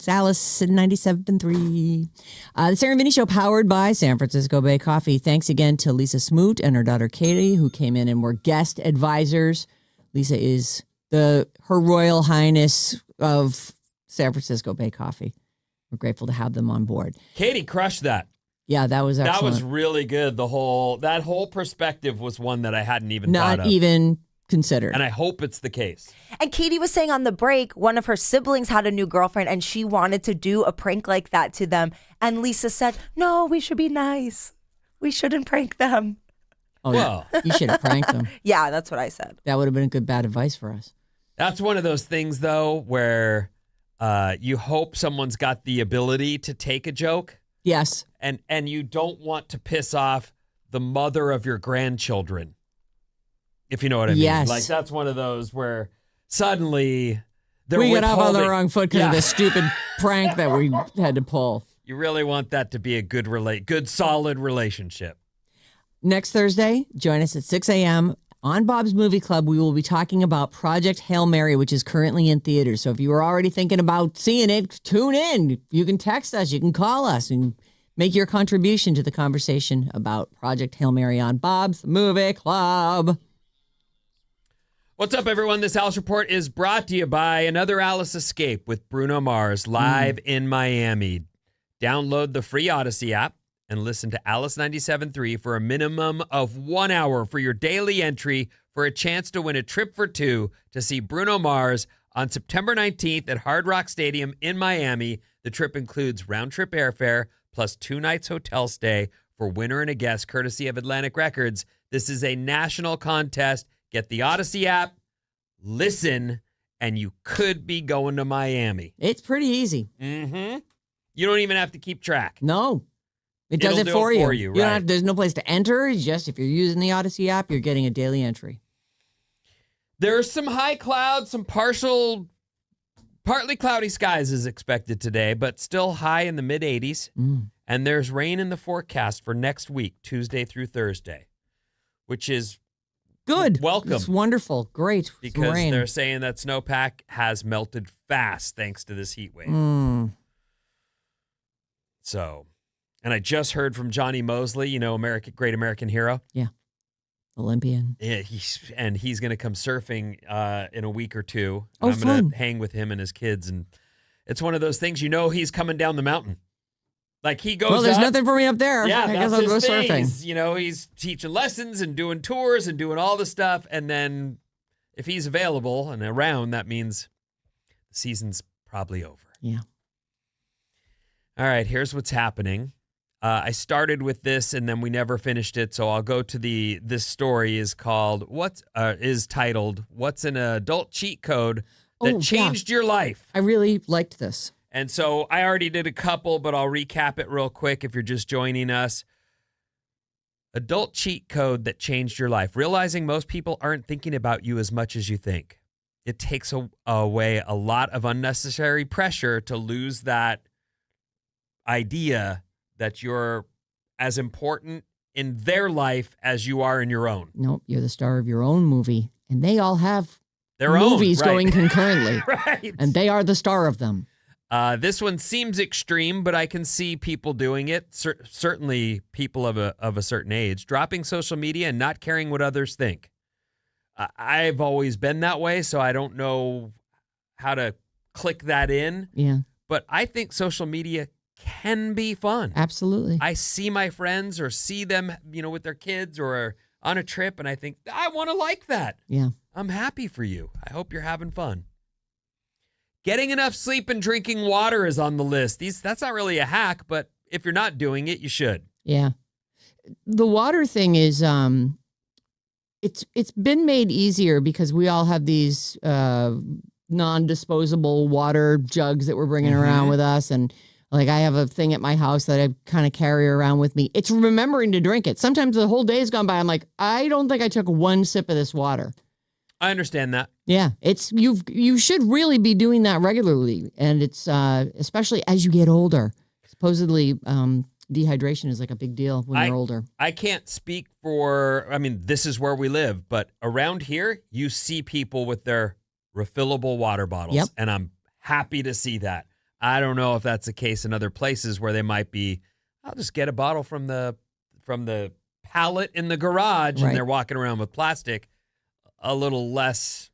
Alice at 97.3. The Sarah Vinnie Show, powered by San Francisco Bay Coffee. Thanks again to Lisa Smoot and her daughter Katie, who came in and were guest advisors. Lisa is her Royal Highness of San Francisco Bay Coffee. We're grateful to have them on board. Katie crushed that. Yeah, that was excellent. That was really good. That whole perspective was one that I hadn't even thought of. Not even considered. And I hope it's the case. And Katie was saying on the break, one of her siblings had a new girlfriend and she wanted to do a prank like that to them. And Lisa said, no, we should be nice. We shouldn't prank them. Oh, well, you should have pranked them. Yeah, that's what I said. That would have been good bad advice for us. That's one of those things, though, where you hope someone's got the ability to take a joke. Yes. And you don't want to piss off the mother of your grandchildren. If you know what I mean. Yes. Like, that's one of those where suddenly we got off on the wrong foot because of this stupid prank that we had to pull. You really want that to be a good solid relationship. Next Thursday, join us at 6 a.m. on Bob's Movie Club. We will be talking about Project Hail Mary, which is currently in theaters. So if you were already thinking about seeing it, tune in. You can text us. You can call us and make your contribution to the conversation about Project Hail Mary on Bob's Movie Club. What's up, everyone? This Alice Report is brought to you by Another Alice Escape with Bruno Mars, live in Miami. Download the free Odyssey app and listen to Alice 97.3 for a minimum of 1 hour for your daily entry for a chance to win a trip for two to see Bruno Mars on September 19th at Hard Rock Stadium in Miami. The trip includes round-trip airfare plus 2 nights hotel stay for winner and a guest, courtesy of Atlantic Records. This is a national contest. Get the Odyssey app, listen, and you could be going to Miami. It's pretty easy. Mm-hmm. You don't even have to keep track. No. It does It'll it for do it you. for you, Don't right. have, there's no place to enter. It's just if you're using the Odyssey app, you're getting a daily entry. There's some high clouds, some partly cloudy skies is expected today, but still high in the mid-80s. And there's rain in the forecast for next week, Tuesday through Thursday, which is good. Welcome. It's wonderful. Great. Because rain. they're saying that snowpack has melted fast thanks to this heat wave. So, and I just heard from Johnny Mosley, you know, Great American Hero. Yeah. Olympian. Yeah, he's going to come surfing in a week or two. Oh, I'm going fun. to hang with him and his kids. And it's one of those things, you know, he's coming down the mountain. Like he goes Well, there's up, nothing for me up there. Yeah, I guess that's I'll go his thing. surfing. He's teaching lessons and doing tours and doing all the stuff. And then if he's available and around, that means the season's probably over. Yeah. All right, here's what's happening. I started with this and then we never finished it, so I'll go to this story is titled "What's an Adult Cheat Code That Changed Your Life?" I really liked this. And so I already did a couple, but I'll recap it real quick if you're just joining us. Adult cheat code that changed your life. Realizing most people aren't thinking about you as much as you think. It takes away a lot of unnecessary pressure to lose that idea that you're as important in their life as you are in your own. Nope, you're the star of your own movie. And they all have their movies own, right. going concurrently. Right. And they are the star of them. This one seems extreme, but I can see people doing it. Certainly people of a certain age. Dropping social media and not caring what others think. I've always been that way, so I don't know how to click that in. Yeah. But I think social media can be fun. Absolutely. I see my friends or see them, with their kids or on a trip, and I think, I want to like that. Yeah. I'm happy for you. I hope you're having fun. Getting enough sleep and drinking water is on the list. That's not really a hack, but if you're not doing it, you should. Yeah. The water thing is, it's been made easier because we all have these non-disposable water jugs that we're bringing around with us. And like I have a thing at my house that I kind of carry around with me. It's remembering to drink it. Sometimes the whole day has gone by. I'm like, I don't think I took one sip of this water. I understand that. Yeah, you should really be doing that regularly, and it's especially as you get older. Supposedly, dehydration is like a big deal when you're older. I can't speak for. I mean, this is where we live, but around here, you see people with their refillable water bottles. Yep. And I'm happy to see that. I don't know if that's the case in other places where they might be, I'll just get a bottle from the pallet in the garage Right. and they're walking around with plastic, a little less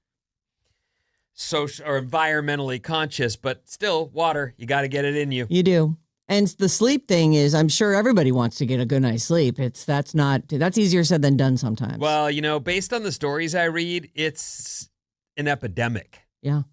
social or environmentally conscious, but still water, you got to get it in you. You do. And the sleep thing is, I'm sure everybody wants to get a good night's sleep. That's easier said than done sometimes. Well, based on the stories I read, it's an epidemic. Yeah.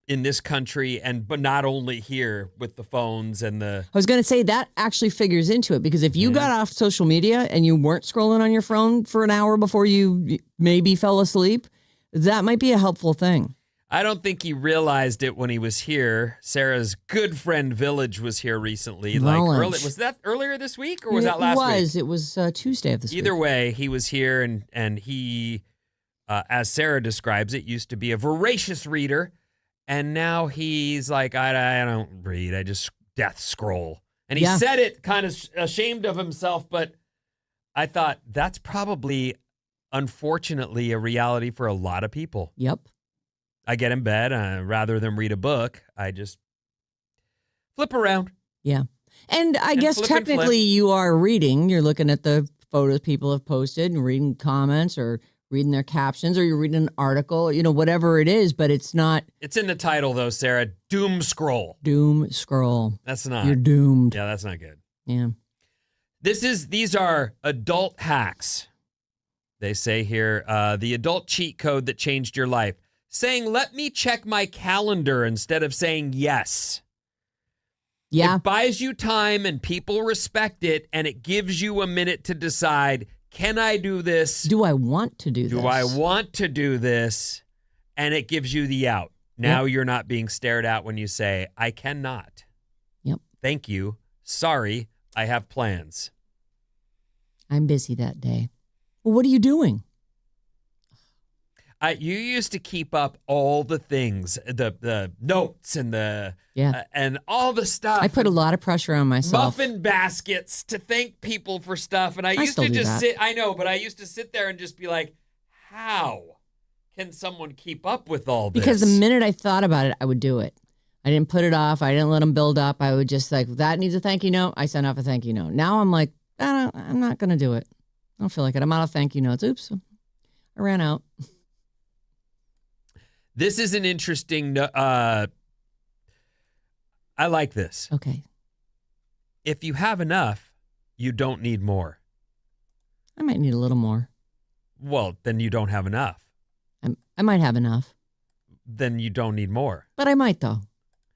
In this country, but not only here with the phones and the. I was going to say that actually figures into it, because if you got off social media and you weren't scrolling on your phone for an hour before you maybe fell asleep, that might be a helpful thing. I don't think he realized it when he was here. Sarah's good friend Village was here recently. Was that earlier this week or was that last week? It was Tuesday of this week. Either way, he was here and he, as Sarah describes it, used to be a voracious reader. And now he's like, I don't read. I just death scroll. And he said it kind of ashamed of himself, but I thought that's probably, unfortunately, a reality for a lot of people. Yep. I get in bed, rather than read a book, I just flip around. Yeah. And I guess flip and flip. technically you are reading. You're looking at the photos people have posted and reading comments or reading their captions, or you're reading an article, whatever it is, but it's not. It's in the title, though, Sarah. Doom scroll. Doom scroll. That's not. You're doomed. Yeah, that's not good. Yeah. These are adult hacks. They say here, the adult cheat code that changed your life. Saying, let me check my calendar instead of saying yes. Yeah. It buys you time and people respect it, and it gives you a minute to decide, can I do this? Do I want to do this? Do I want to do this? And it gives you the out. Now you're not being stared at when you say, I cannot. Yep. Thank you. Sorry, I have plans. I'm busy that day. Well, what are you doing? You used to keep up all the things, the notes and and all the stuff. I put a lot of pressure on myself. Muffin baskets to thank people for stuff, and I used still to do just that. sit. I know, but I used to sit there and just be like, "How can someone keep up with all this?" Because the minute I thought about it, I would do it. I didn't put it off. I didn't let them build up. I would just that needs a thank you note. I sent off a thank you note. Now I'm like, I'm not going to do it. I don't feel like it. I'm out of thank you notes. Oops, I ran out. This is an interesting. I like this. Okay. If you have enough, you don't need more. I might need a little more. Well, then you don't have enough. I might have enough. Then you don't need more. But I might, though.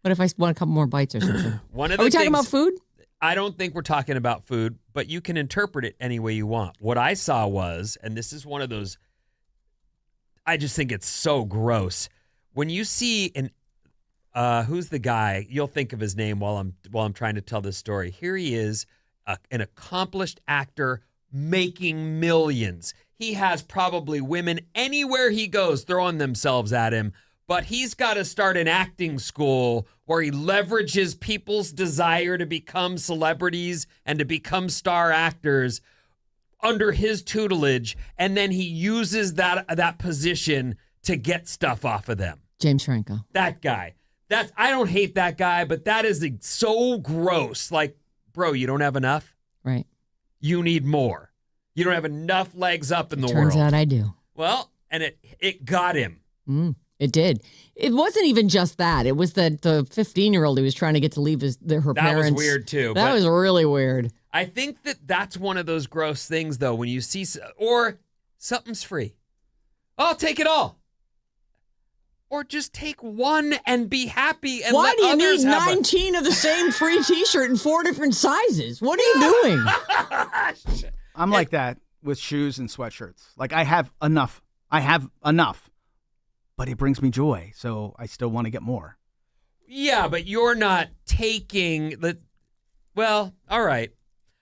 What if I want a couple more bites or something? Are we talking about food? I don't think we're talking about food, but you can interpret it any way you want. What I saw was, and this is one of those, I just think it's so gross. When you see who's the guy? You'll think of his name while I'm trying to tell this story. Here he is, an accomplished actor making millions. He has probably women anywhere he goes throwing themselves at him, but he's got to start an acting school where he leverages people's desire to become celebrities and to become star actors under his tutelage, and then he uses that position to get stuff off of them. James Franco. That guy. I don't hate that guy, but that is so gross. Like, bro, you don't have enough? Right. You need more. You don't have enough legs up in the world. Turns out I do. Well, and it got him. It did. It wasn't even just that. It was the 15-year-old who was trying to get to leave her parents. That was weird, too. That was really weird. I think that's one of those gross things, though, when you see, or something's free. I'll take it all. Or just take one and be happy and Why let do you others need have 19 of the same free T-shirt in 4 different sizes? What are you doing? I'm like that with shoes and sweatshirts. Like I have enough, but it brings me joy, so I still want to get more. Yeah, but you're not taking the. Well, all right.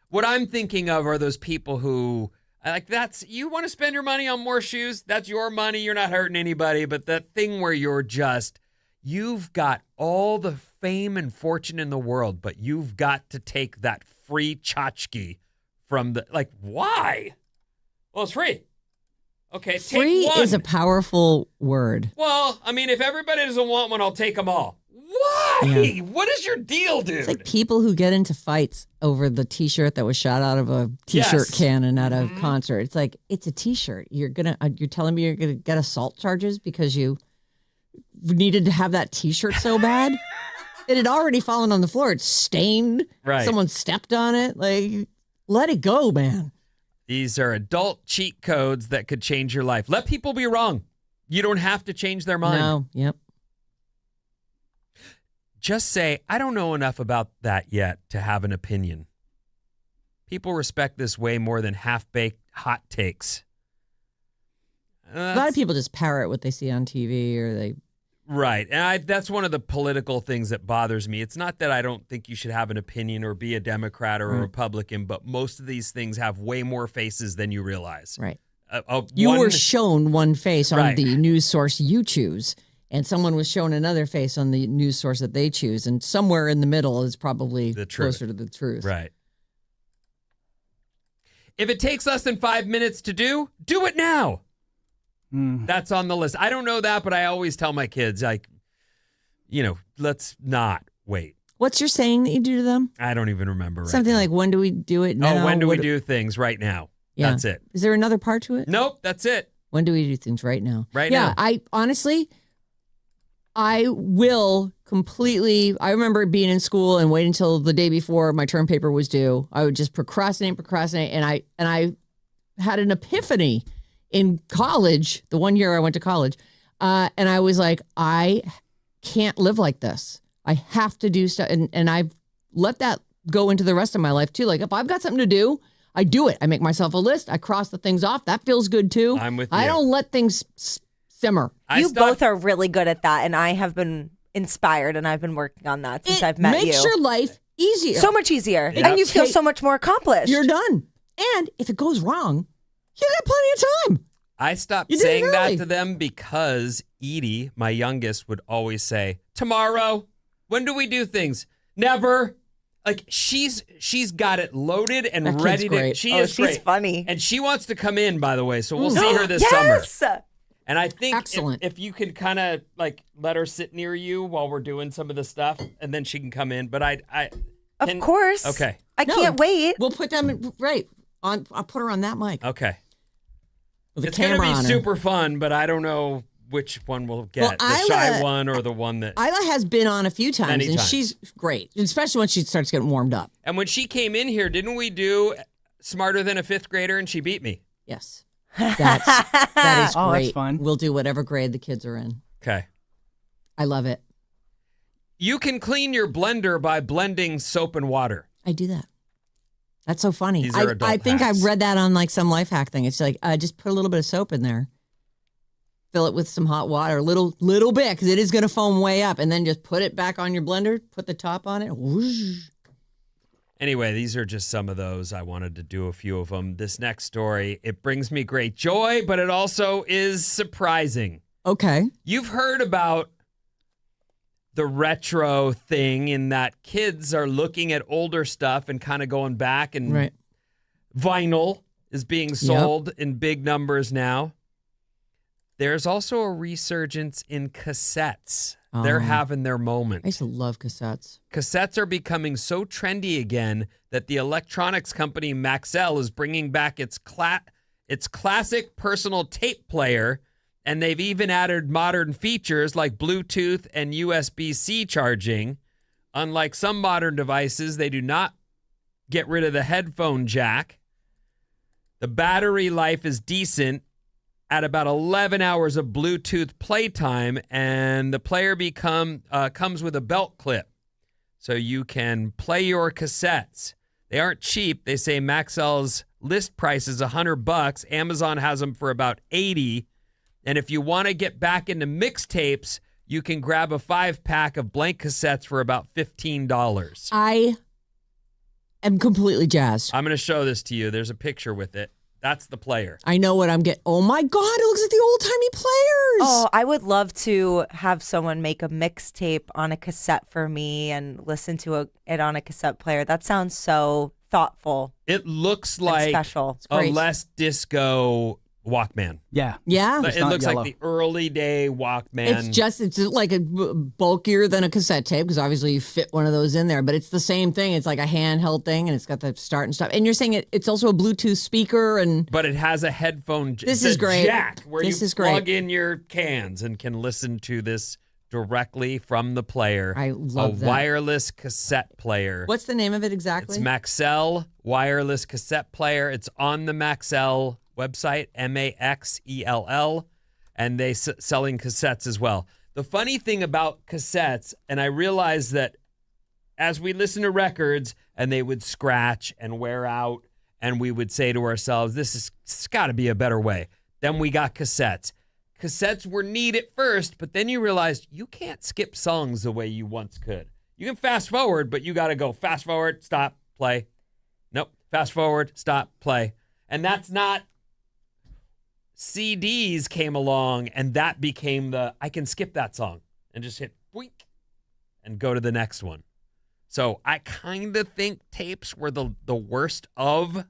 What I'm thinking of are those people who. Like you want to spend your money on more shoes? That's your money. You're not hurting anybody. But that thing where you've got all the fame and fortune in the world, but you've got to take that free tchotchke from why? Well, it's free. Okay, Free take one. is a powerful word. Well, I mean, if everybody doesn't want one, I'll take them all. Why? Yeah. What is your deal, dude? It's like people who get into fights over the T-shirt that was shot out of a T-shirt Yes. cannon at a concert. It's like, it's a T-shirt. You're telling me you're gonna get assault charges because you needed to have that T-shirt so bad? It had already fallen on the floor. It's stained. Right. Someone stepped on it. Like, let it go, man. These are adult cheat codes that could change your life. Let people be wrong. You don't have to change their mind. No. Yep. Just say, I don't know enough about that yet to have an opinion. People respect this way more than half-baked hot takes. A lot of people just parrot what they see on TV or they. Right. And that's one of the political things that bothers me. It's not that I don't think you should have an opinion or be a Democrat or a Republican, but most of these things have way more faces than you realize. Right. You One- were shown one face on Right. the news source you choose, and someone was shown another face on the news source that they choose, and somewhere in the middle is probably The truth. closer to the truth. Right. If it takes less than 5 minutes to do it now. That's on the list. I don't know that, but I always tell my kids, like, let's not wait. What's your saying that you do to them? I don't even remember. Right Something now. like, when do we do it now? when do we do things right now? Yeah. That's it. Is there another part to it? Nope, that's it. When do we do things right now? Right now. Yeah, I honestly, I will completely. I remember being in school and waiting until the day before my term paper was due. I would just procrastinate, and I had an epiphany in college. The one year I went to college, and I was like, I can't live like this. I have to do stuff, and I've let that go into the rest of my life too. Like if I've got something to do, I do it. I make myself a list. I cross the things off. That feels good too. I'm with I you. don't let things simmer. You both are really good at that, and I have been inspired, and I've been working on that since I've met you. Makes your life easier. So much easier, Yeah. and you feel so much more accomplished. You're done. And if it goes wrong, you got plenty of time. I stopped You did it saying that early. to them because Edie, my youngest, would always say, tomorrow, when do we do things? Never. Like she's got it loaded and That kid's ready to. great. She's she's funny. And she wants to come in, by the way, so we'll see her this summer. Yes. And I think Excellent. if you could kind of like let her sit near you while we're doing some of the stuff, and then she can come in. But Of course. Okay. I can't wait. We'll put them right on. I'll put her on that mic Okay. with a It's gonna camera be on her. super fun, but I don't know which one we'll get. Well, the shy Isla- one or the one that. Isla has been on a few times, Many and times. she's great, especially when she starts getting warmed up. And when she came in here, didn't we do Smarter Than a Fifth Grader and she beat me? Yes, that is great. Oh, that's fun. We'll do whatever grade the kids are in. Okay. I love it. You can clean your blender by blending soap and water. I do that. That's so funny. These are adult I think hacks. I've read that on like some life hack thing. It's like just put a little bit of soap in there, fill it with some hot water, little bit, because it is going to foam way up, and then just put it back on your blender. Put the top on it. Whoosh. Anyway, these are just some of those. I wanted to do a few of them. This next story, it brings me great joy, but it also is surprising. Okay. You've heard about the retro thing in that kids are looking at older stuff and kind of going back, and Right. vinyl is being sold in big numbers now. There's also a resurgence in cassettes. They're having their moment. I used to love cassettes. Cassettes are becoming so trendy again that the electronics company Maxell is bringing back its classic personal tape player, and they've even added modern features like Bluetooth and USB-C charging. Unlike some modern devices, they do not get rid of the headphone jack. The battery life is decent at about 11 hours of Bluetooth playtime, and the player comes with a belt clip, so you can play your cassettes. They aren't cheap. They say Maxell's list price is $100. Amazon has them for about $80. And if you want to get back into mixtapes, you can grab a 5-pack of blank cassettes for about $15. I am completely jazzed. I'm going to show this to you. There's a picture with it. That's the player. I know what I'm getting. Oh my God, it looks like the old timey players. Oh, I would love to have someone make a mixtape on a cassette for me and listen to it on a cassette player. That sounds so thoughtful. It looks and like special. a less disco Walkman. Yeah. Yeah. It not looks yellow. like the early day Walkman. It's like a bulkier than a cassette tape because obviously you fit one of those in there, but it's the same thing. It's like a handheld thing and it's got the start and stop. And you're saying it's also a Bluetooth speaker and but it has a headphone This is great. jack where This you is great. plug in your cans and can listen to this directly from the player. I love a that. wireless cassette player. What's the name of it exactly? It's Maxell wireless cassette player. It's on the Maxell website, Maxell, and they selling cassettes as well. The funny thing about cassettes, and I realized that as we listen to records and they would scratch and wear out, and we would say to ourselves, this has got to be a better way. Then we got cassettes. Cassettes were neat at first, but then you realized you can't skip songs the way you once could. You can fast forward, but you got to go fast forward, stop, play. Nope, fast forward, stop, play. And that's not... CDs came along, and that became I can skip that song and just hit boink and go to the next one. So I kind of think tapes were the worst of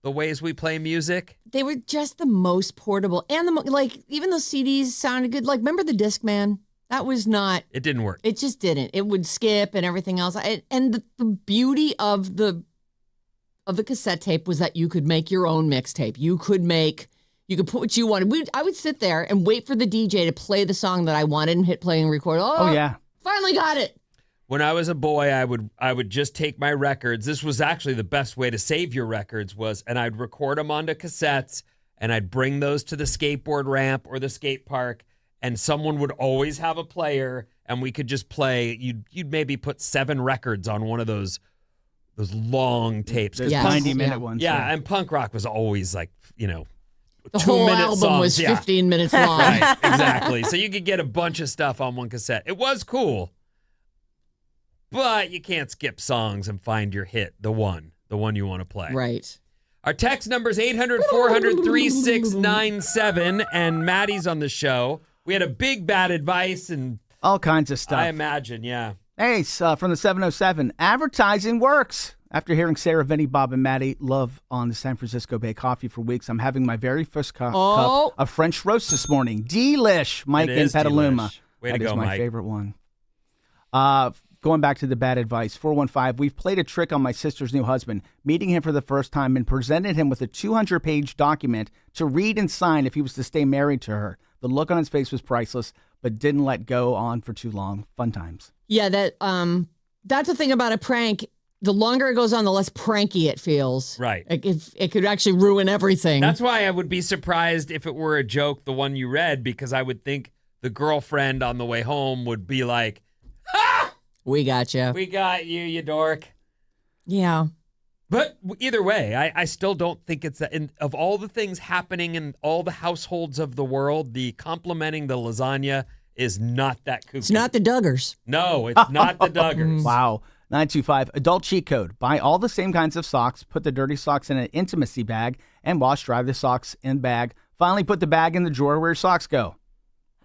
the ways we play music. They were just the most portable and even though CDs sounded good. Like, remember the Discman? That was not. It didn't work. It just didn't. It would skip and everything else. And the beauty of the cassette tape was that you could make your own mixtape. You could put what you wanted. I would sit there and wait for the DJ to play the song that I wanted and hit play and record. Oh yeah. Finally got it. When I was a boy, I would just take my records. This was actually the best way to save your records and I'd record them onto cassettes and I'd bring those to the skateboard ramp or the skate park and someone would always have a player and we could just play. You'd maybe put 7 records on one of those long tapes. Those Yes. 90-minute ones. Yeah, and punk rock was always like, The whole 2-minute album songs. was Yeah. 15 minutes long. Right, exactly. So you could get a bunch of stuff on one cassette. It was cool. But you can't skip songs and find your hit, the one you want to play. Right. Our text number is 800-400-3697, and Maddie's on the show. We had a big bad advice, and All kinds of stuff. I imagine, yeah. Hey, from the 707, advertising works. After hearing Sarah Vinnie, Bob, and Maddie love on the San Francisco Bay Coffee for weeks, I'm having my very first cup of French roast this morning. Delish, Mike It in is Petaluma. delish. Way to That is go, my Mike. favorite one. Going back to the bad advice, 415, we've played a trick on my sister's new husband, meeting him for the first time and presented him with a 200-page document to read and sign if he was to stay married to her. The look on his face was priceless, but didn't let go on for too long. Fun times. Yeah, that's the thing about a prank. The longer it goes on, the less pranky it feels. Right. It could actually ruin everything. That's why I would be surprised if it were a joke, the one you read, because I would think the girlfriend on the way home would be like, We got you. we got you, you dork. Yeah. But either way, I still don't think it's that. Of all the things happening in all the households of the world, the complimenting the lasagna is not that kooky. It's not the Duggars. No, it's not the Duggars. Wow. 925, adult cheat code. Buy all the same kinds of socks, put the dirty socks in an intimacy bag, and wash dry the socks in bag. Finally, put the bag in the drawer where your socks go.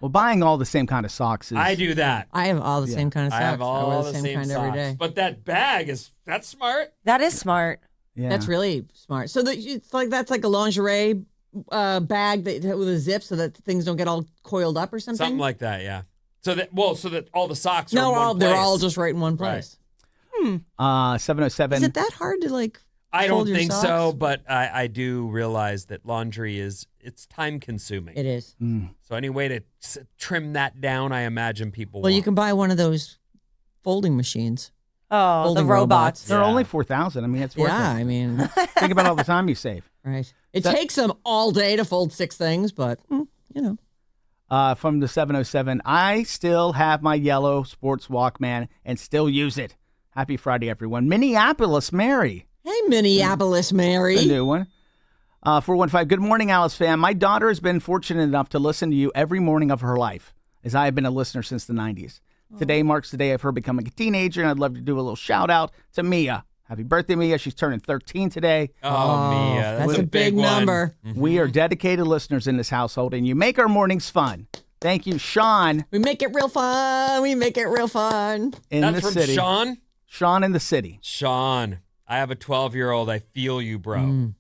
Well, buying all the same kind of socks is... I do that. I have all the same kind of socks. I have all wear the same kind socks. every day. But that bag that's smart. That is smart. Yeah. That's really smart. So it's like that's like a lingerie bag with a zip so that things don't get all coiled up or something. Something like that, yeah. So that all the socks are no, in one they're place. all just right in one place. 707. Is it that hard to like? I fold don't your think socks? so, but I do realize that laundry it's time consuming. It is. So any way to trim that down, I imagine people Well, you want. can buy one of those folding machines. Oh, the Folding robots. They're Yeah. only 4,000. I mean, it's worth Yeah, it. I mean, Think about all the time you save. right. It That- takes them all day to fold 6 things, but you know. From the 707, I still have my yellow sports Walkman and still use it. Happy Friday, everyone. Minneapolis Mary. Hey, Minneapolis Mary. A new one. 415, good morning, Alice fam. My daughter has been fortunate enough to listen to you every morning of her life, as I have been a listener since the 90s. Today marks the day of her becoming a teenager, and I'd love to do a little shout out to Mia. Happy birthday, Mia. She's turning 13 today. Oh, Mia, that's a big one. number. We are dedicated listeners in this household, and you make our mornings fun. Thank you, Sean, We make it real fun. We make it real fun. in That's the from city. Sean. Sean in the city. Sean, I have a 12-year-old. I feel you, bro.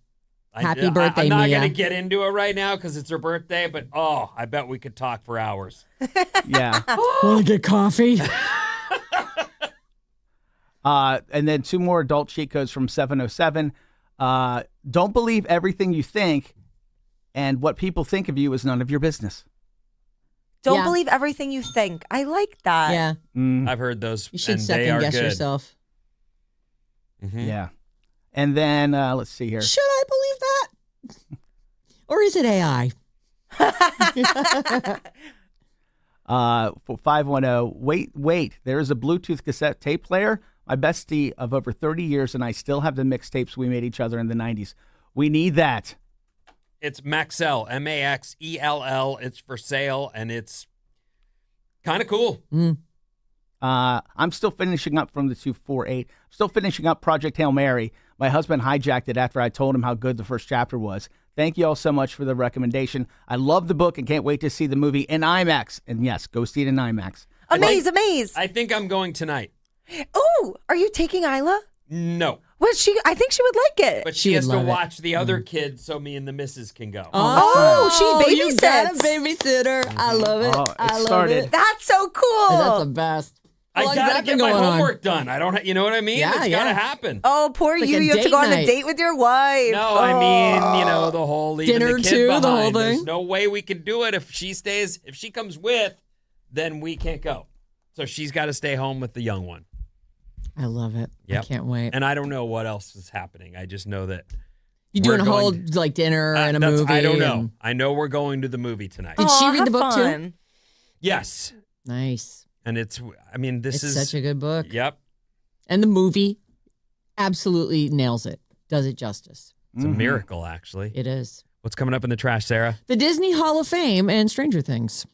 Happy birthday, I'm not Mia. going to get into it right now because it's her birthday, but I bet we could talk for hours. Yeah. Want to get coffee? And then 2 more adult cheat codes from 707. Don't believe everything you think, and what people think of you is none of your business. Don't Yeah. believe everything you think. I like that. Yeah. I've heard those. You should and they second are guess good. yourself. Mhm. Yeah. And then let's see here. Should I believe that? Or is it AI? For 510, wait, there is a Bluetooth cassette tape player. My bestie of over 30 years, and I still have the mixtapes we made each other in the 90s. We need that. It's Maxell, Maxell. It's for sale, and it's kind of cool. I'm still finishing up from the 248. Still finishing up Project Hail Mary. My husband hijacked it after I told him how good the first chapter was. Thank you all so much for the recommendation. I love the book and can't wait to see the movie in IMAX. And yes, go see it in IMAX. Amaze. I think I'm going tonight. Oh, are you taking Isla? No, I think she would like it. but She she would has to love it. watch the other kids so me and the missus can go. Oh, she You got a babysits. babysitter. I love it. Oh, it I love started. it. That's so cool. That's the best. How I long has gotta that get been my going on? homework done. I don't, you know what I mean? Yeah, It's yeah. gotta happen. Oh, poor It's you. like a You have to date go on a night. date with your wife. No, I mean, the whole leaving Dinner the kid too, behind. the whole There's thing? no way we can do it if she comes with, then we can't go. So she's got to stay home with the young one. I love it. Yep. I can't wait. And I don't know what else is happening. I just know that You doing we're a whole going- like dinner and a that's- movie? I don't know. and- I know we're going to the movie tonight. Did she read the have book too? fun. Yes. Nice. And this It's is such a good book. Yep. And the movie absolutely nails it. Does it justice. It's a miracle, actually. It is. What's coming up in the trash, Sarah? The Disney Hall of Fame and Stranger Things.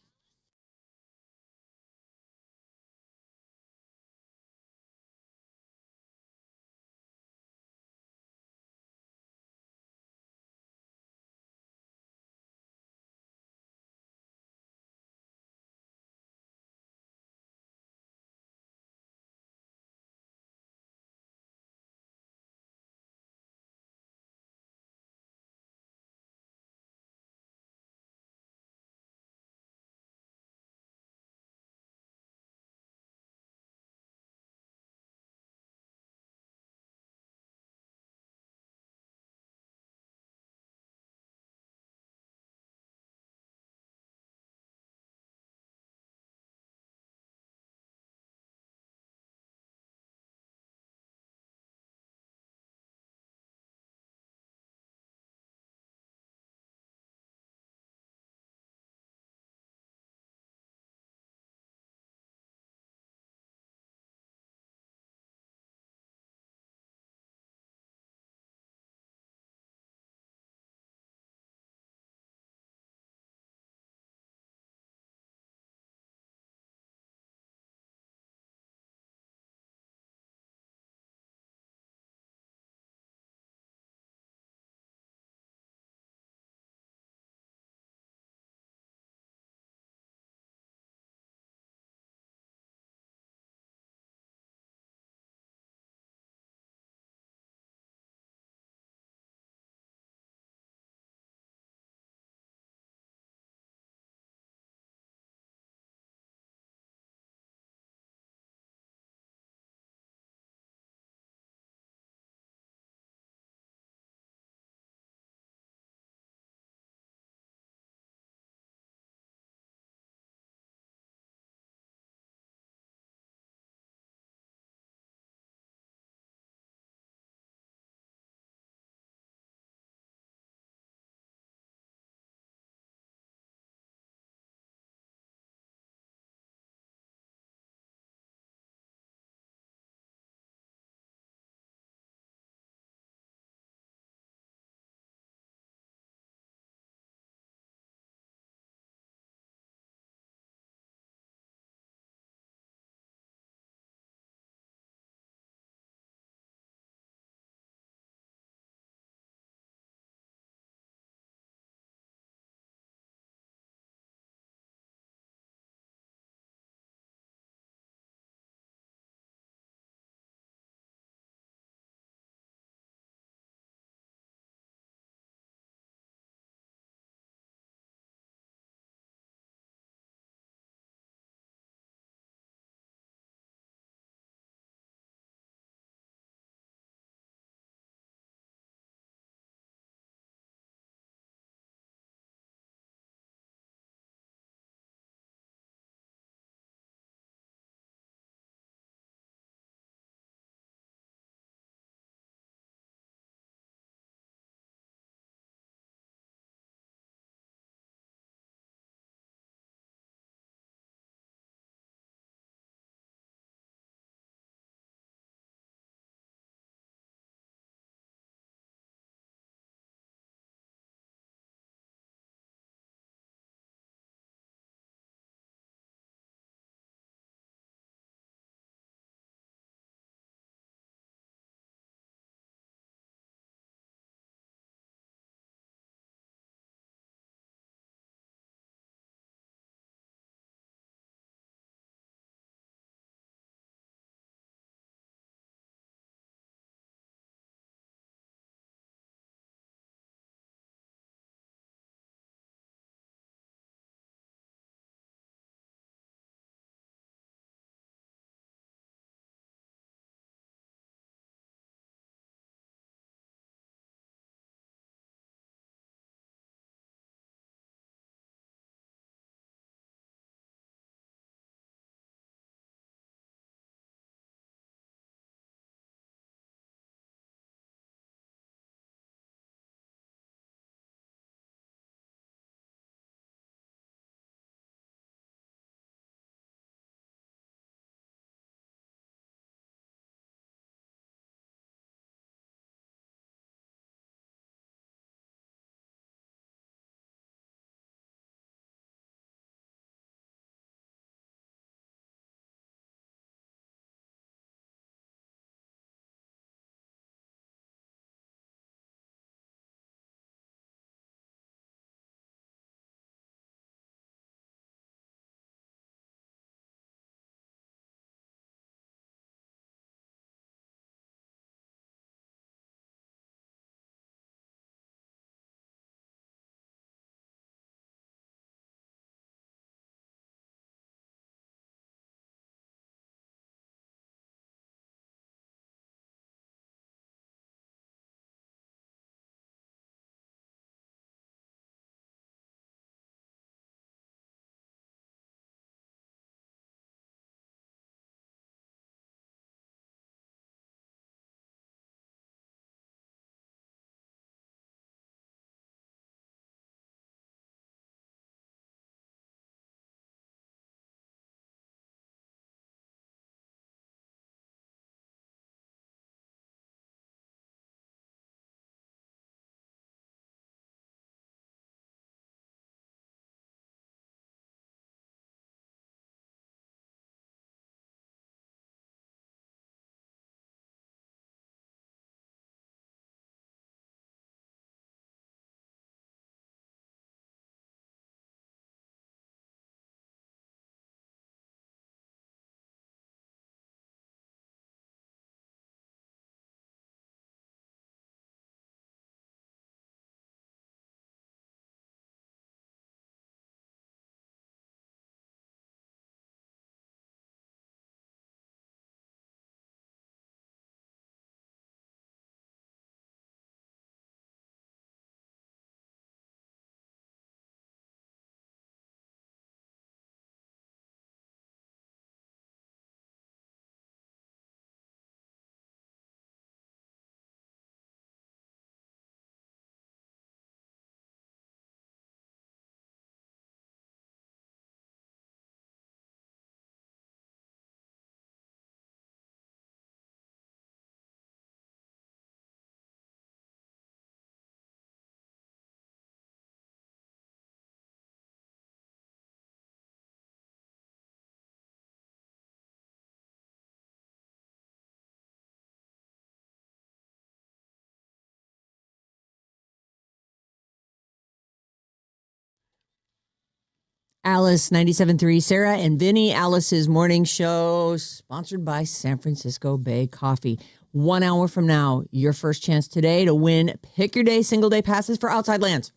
Alice 97.3, Sarah and Vinnie, Alice's morning show, sponsored by San Francisco Bay Coffee. 1 hour from now, your first chance today to win Pick Your Day single day passes for Outside Lands.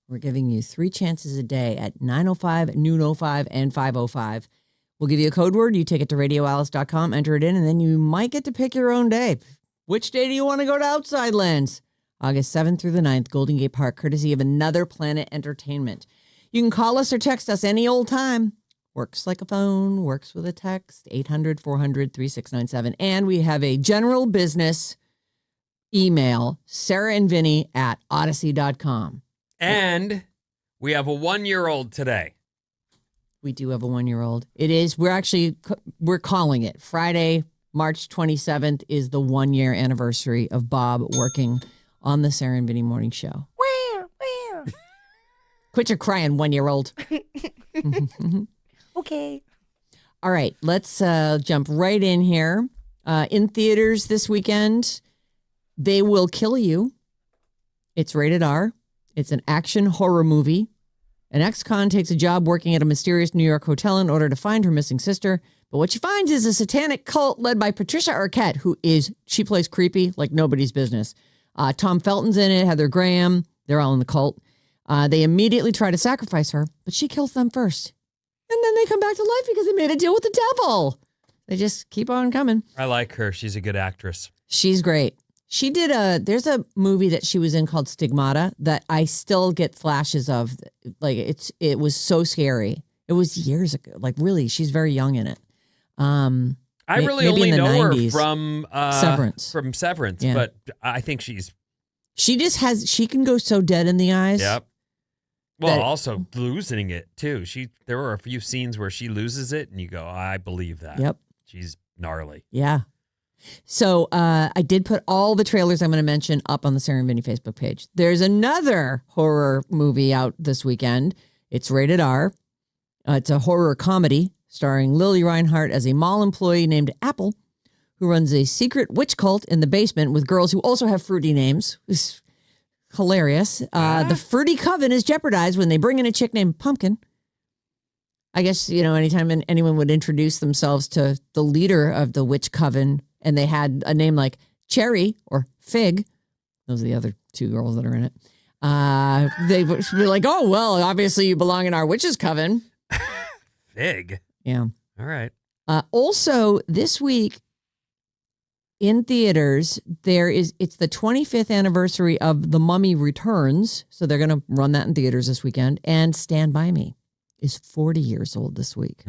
We're giving you 3 chances a day at 9:05, noon 05, and 5:05. We'll give you a code word. You take it to radioalice.com, enter it in, and then you might get to pick your own day. Which day do you want to go to Outside Lands? August 7th through the 9th, Golden Gate Park, courtesy of Another Planet Entertainment. You can call us or text us any old time. Works like a phone, works with a text, 800-400-3697. And we have a general business email, sarahandvinny@odyssey.com. And we have a 1-year-old today. We do have a 1-year-old. It is, we're calling it. Friday, March 27th is the 1-year anniversary of Bob working on the Sarah and Vinnie Morning Show. Where? Quit your crying, 1-year-old. Okay. All right, let's jump right in here. In theaters this weekend, They Will Kill You. It's rated R. It's an action horror movie. An ex-con takes a job working at a mysterious New York hotel in order to find her missing sister. But what she finds is a satanic cult led by Patricia Arquette, she plays creepy like nobody's business. Tom Felton's in it, Heather Graham. They're all in the cult. They immediately try to sacrifice her, but she kills them first. And then they come back to life because they made a deal with the devil. They just keep on coming. I like her. She's a good actress. She's great. She did there's a movie that she was in called Stigmata that I still get flashes of. Like it was so scary. It was years ago. Like really, she's very young in it. I really only know 90s. her from Severance. From Severance, Yeah. but I think she can go so dead in the eyes. Yep. Well, that- also losing it too. There were a few scenes where she loses it, and you go, "I believe that." Yep. She's gnarly. Yeah. So I did put all the trailers I'm going to mention up on the Sarah and Vinnie Facebook page. There's another horror movie out this weekend. It's rated R. It's a horror comedy starring Lily Reinhart as a mall employee named Apple, who runs a secret witch cult in the basement with girls who also have fruity names. It's hilarious. The fruity coven is jeopardized when they bring in a chick named Pumpkin. I guess, anytime anyone would introduce themselves to the leader of the witch coven and they had a name like Cherry or Fig, those are the other 2 girls that are in it, they would be like, oh, well, obviously you belong in our witches coven. Fig. Yeah. All right. Also, this week in theaters, it's the 25th anniversary of The Mummy Returns. So they're going to run that in theaters this weekend. And Stand By Me is 40 years old this week.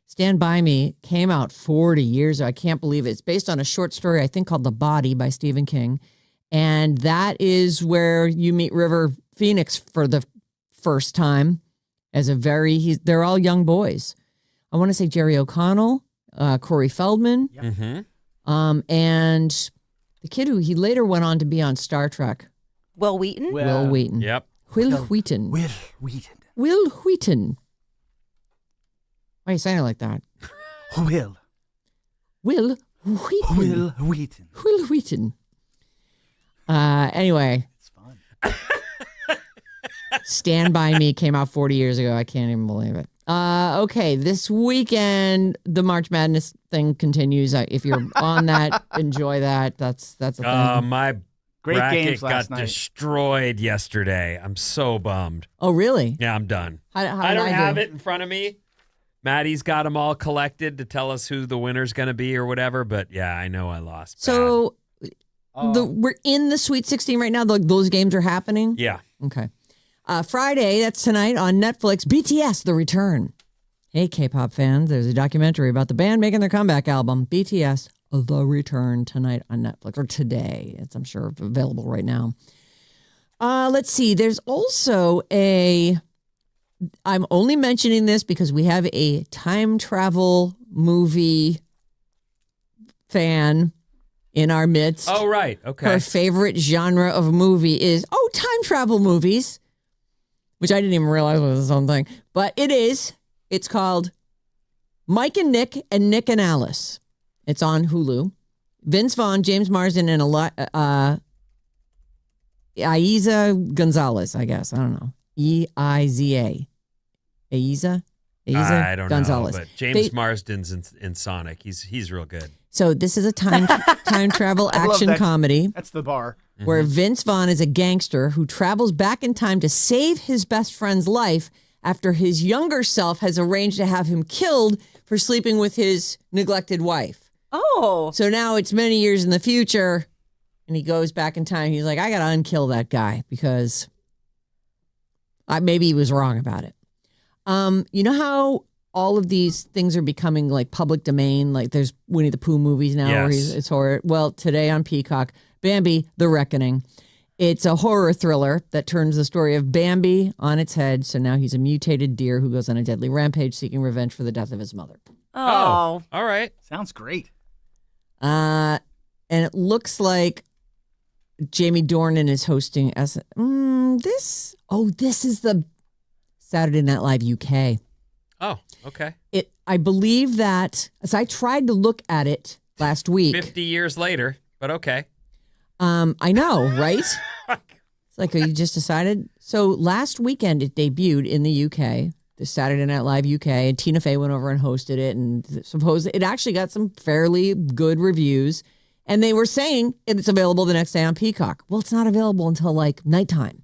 Stand By Me came out 40 years ago. I can't believe it. It's based on a short story, I think, called The Body by Stephen King. And that is where you meet River Phoenix for the first time as they're all young boys. I want to say Jerry O'Connell, Corey Feldman, and the kid who he later went on to be on Star Trek. Will Wheaton? Will Wheaton. Yep. Will Wheaton. Will Wheaton. Will Wheaton. Why are you saying it like that? Will Will Wheaton. Wheaton. Will Wheaton. Anyway. It's fun. Stand By Me came out 40 years ago. I can't even believe it. Okay, this weekend, the March Madness thing continues. If you're on that, enjoy that. That's a thing. My Great bracket games last got night. destroyed yesterday. I'm so bummed. Oh, really? Yeah, I'm done. How I don't did have do? it in front of me. Maddie's got them all collected to tell us who the winner's going to be or whatever. But yeah, I know I lost. So we're in the Sweet 16 right now. Those games are happening? Bad. Yeah. Okay. Friday, that's tonight on Netflix, BTS, The Return. Hey, K-pop fans, there's a documentary about the band making their comeback album, BTS, The Return, tonight on Netflix, or today. It's, I'm sure, available right now. Let's see. There's also I'm only mentioning this because we have a time travel movie fan in our midst. Oh, right. Okay. Her favorite genre of movie is, time travel movies, which I didn't even realize was its own thing. But it is. It's called Mike and Nick and Alice. It's on Hulu. Vince Vaughn, James Marsden, and Eiza Gonzalez, I guess. I don't know. Eiza. Eiza I don't Gonzalez. know, but James They- Marsden's in Sonic. He's real good. So this is a time travel I love action that. comedy That's the bar. where Vince Vaughn is a gangster who travels back in time to save his best friend's life after his younger self has arranged to have him killed for sleeping with his neglected wife. Oh. So now it's many years in the future, and he goes back in time. He's like, I got to unkill that guy because maybe he was wrong about it. You know how all of these things are becoming like public domain? Like there's Winnie the Pooh movies now where Yes. it's horror. Well, today on Peacock, Bambi, The Reckoning. It's a horror thriller that turns the story of Bambi on its head. So now he's a mutated deer who goes on a deadly rampage seeking revenge for the death of his mother. Oh. All right. Sounds great. And it looks like Jamie Dornan is hosting this is the Saturday Night Live UK. Oh, okay. I believe that as I tried to look at it last week. 50 years later, but okay. I know, right? It's like, you just decided? So last weekend it debuted in the UK, the Saturday Night Live UK, and Tina Fey went over and hosted it, and it actually got some fairly good reviews. And they were saying it's available the next day on Peacock. Well, it's not available until like nighttime.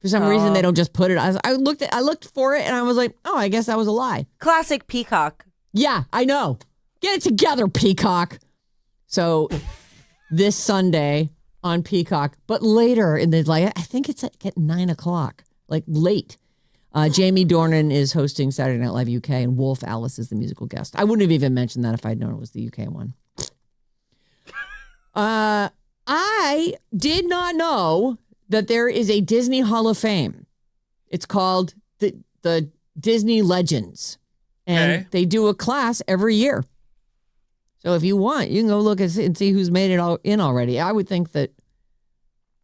For some reason, they don't just put it. I looked for it, and I was like, oh, I guess that was a lie. Classic Peacock. Yeah, I know. Get it together, Peacock. So this Sunday on Peacock, but later in the I think it's at 9:00, like late. Jamie Dornan is hosting Saturday Night Live UK, and Wolf Alice is the musical guest. I wouldn't have even mentioned that if I'd known it was the UK one. I did not know that there is a Disney Hall of Fame. It's called the Disney Legends, and Okay. they do a class every year. So if you want, you can go look and see who's made it all in already. I would think that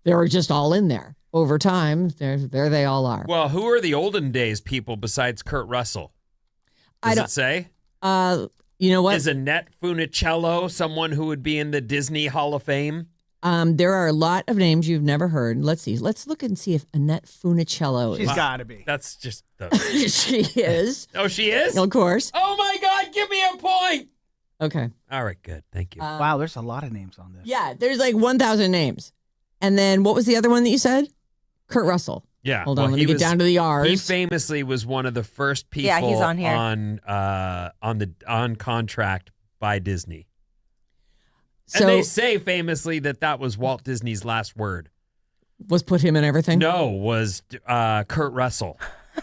they were just all in there over time. There they all are. Well, who are the olden days people besides Kurt Russell? I Does don't- it say? You know what? Is Annette Funicello someone who would be in the Disney Hall of Fame? There are a lot of names you've never heard. Let's see. Let's look and see if Annette Funicello She's is. got to be. That's just the. She is. Oh, she is? Of course. Oh, my God. Give me a point. Okay. All right. Good. Thank you. Wow, there's a lot of names on this. Yeah, there's like 1,000 names. And then what was the other one that you said? Kurt Russell. Yeah. Hold on, well, let me get down to the R's. He famously was one of the first people Yeah, he's on here. on contract by Disney. So And they say famously that was Walt Disney's last word. was put him in everything? No, was Kurt Russell.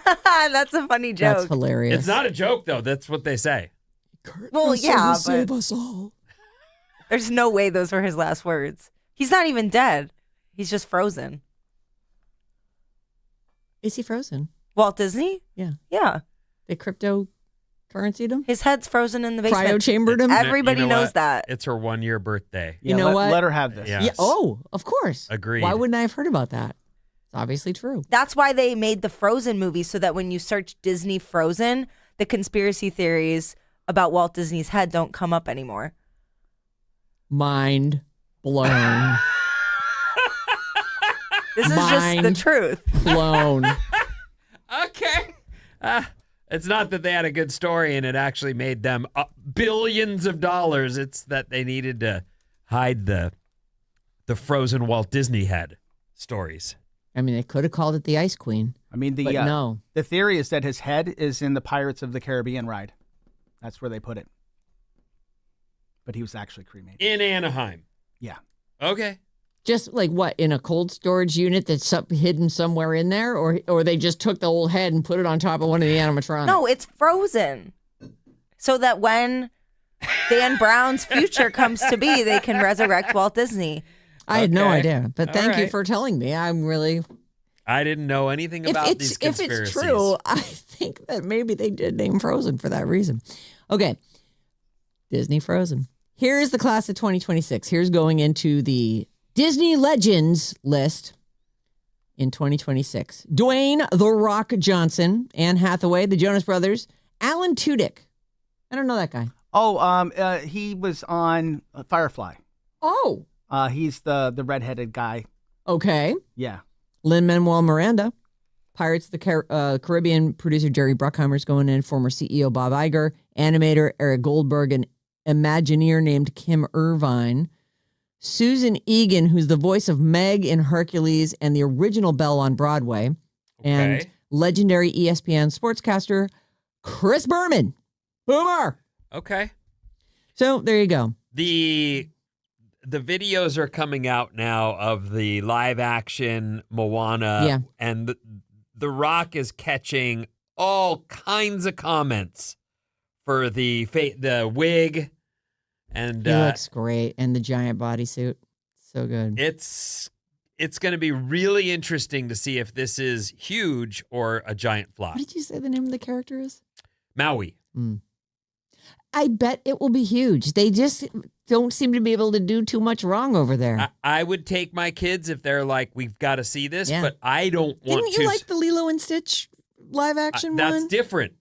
That's a funny That's joke. hilarious. It's not a joke, though. That's what they say. Kurt Well, Russell yeah, will but- save us all. There's no way those were his last words. He's not even dead. He's just frozen. Is he frozen? Walt Disney? Yeah. Yeah. They cryptocurrency'd him? His head's frozen in the basement. Cryo-chambered him? Everybody You know knows what? that. It's her 1-year birthday. You know what? Let her have this. Yeah. Yeah. Oh, of course. Agreed. Why wouldn't I have heard about that? It's obviously true. That's why they made the Frozen movie, so that when you search Disney Frozen, the conspiracy theories about Walt Disney's head don't come up anymore. Mind blown. This is just the Mind. truth. blown. Okay. It's not that they had a good story and it actually made them billions of dollars. It's that they needed to hide the frozen Walt Disney head stories. I mean, they could have called it the Ice Queen. I mean, But no. the theory is that his head is in the Pirates of the Caribbean ride. That's where they put it. But he was actually cremated. In Anaheim. Yeah. Okay. Just like what, in a cold storage unit that's hidden somewhere in there? Or they just took the old head and put it on top of one of the animatronics? No, it's frozen. So that when Dan Brown's future comes to be, they can resurrect Walt Disney. I had no Okay. idea. But All thank you right. for telling me. I'm really... I didn't know anything about these if conspiracies. it's true, I think that maybe they did name Frozen for that reason. Okay. Disney Frozen. Here's the class of 2026. Here's going into the Disney Legends list in 2026. Dwayne "The Rock" Johnson, Anne Hathaway, the Jonas Brothers, Alan Tudyk. I don't know that guy. Oh, he was on Firefly. Oh, He's the redheaded guy. okay. Yeah. Lin-Manuel Miranda. Pirates of the Caribbean producer Jerry Bruckheimer's going in, former CEO Bob Iger, animator Eric Goldberg, and Imagineer named Kim Irvine. Susan Egan, who's the voice of Meg in Hercules and the original Belle on Broadway, and legendary ESPN sportscaster Chris Berman. Boomer. Okay. So there you go. The videos are coming out now of the live action Moana, and the Rock is catching all kinds of comments for the wig, and he looks great, and the giant bodysuit, so good. It's going to be really interesting to see if this is huge or a giant flop. What did you say the name of the character is? Maui. I bet it will be huge. They just don't seem to be able to do too much wrong over there. I would take my kids if they're like, we've got to see this, but I don't want to. Didn't you like the Lilo and Stitch live action one? That's different.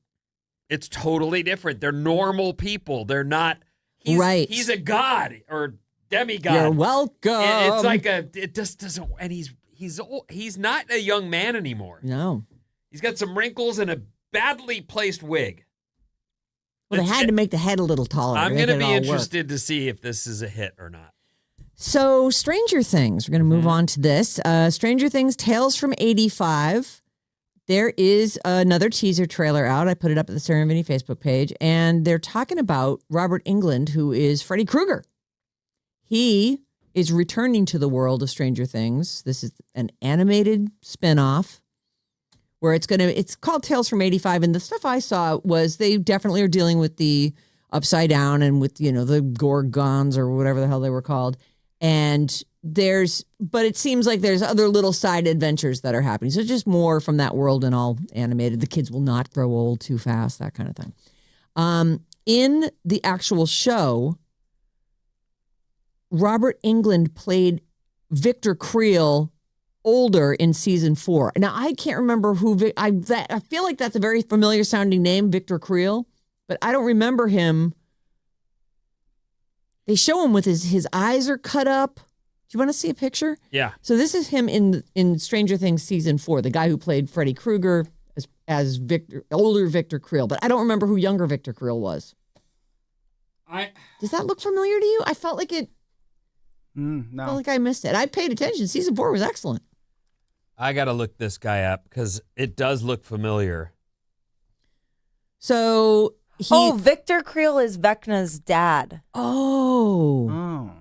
It's totally different. They're normal people. They're not. Right. He's a god or demigod. You're welcome. It's like it just doesn't. And he's not a young man anymore. No. He's got some wrinkles and a badly placed wig. Well, they had to make the head a little taller. I'm going to be interested to see if this is a hit or not. So, Stranger Things. We're going to move on to this. Stranger Things Tales from 85. There is another teaser trailer out. I put it up at the Sarah Vinnie Facebook page. And they're talking about Robert Englund, who is Freddy Krueger. He is returning to the world of Stranger Things. This is an animated spinoff where it's called Tales from 85. And the stuff I saw was they definitely are dealing with the Upside Down and with, the Gorgons or whatever the hell they were called. And but it seems like there's other little side adventures that are happening. So just more from that world and all animated. The kids will not grow old too fast, that kind of thing. In the actual show, Robert Englund played Victor Creel older in season 4. Now, I can't remember I feel like that's a very familiar sounding name, Victor Creel, but I don't remember him. They show him with his eyes are cut up. Do you want to see a picture? Yeah. So this is him in Stranger Things season 4, the guy who played Freddy Krueger as older Victor Creel, but I don't remember who younger Victor Creel was. Does that look familiar to you? I felt like it. No. I felt like I missed it. I paid attention. Season 4 was excellent. I got to look this guy up because it does look familiar. So Victor Creel is Vecna's dad. Oh.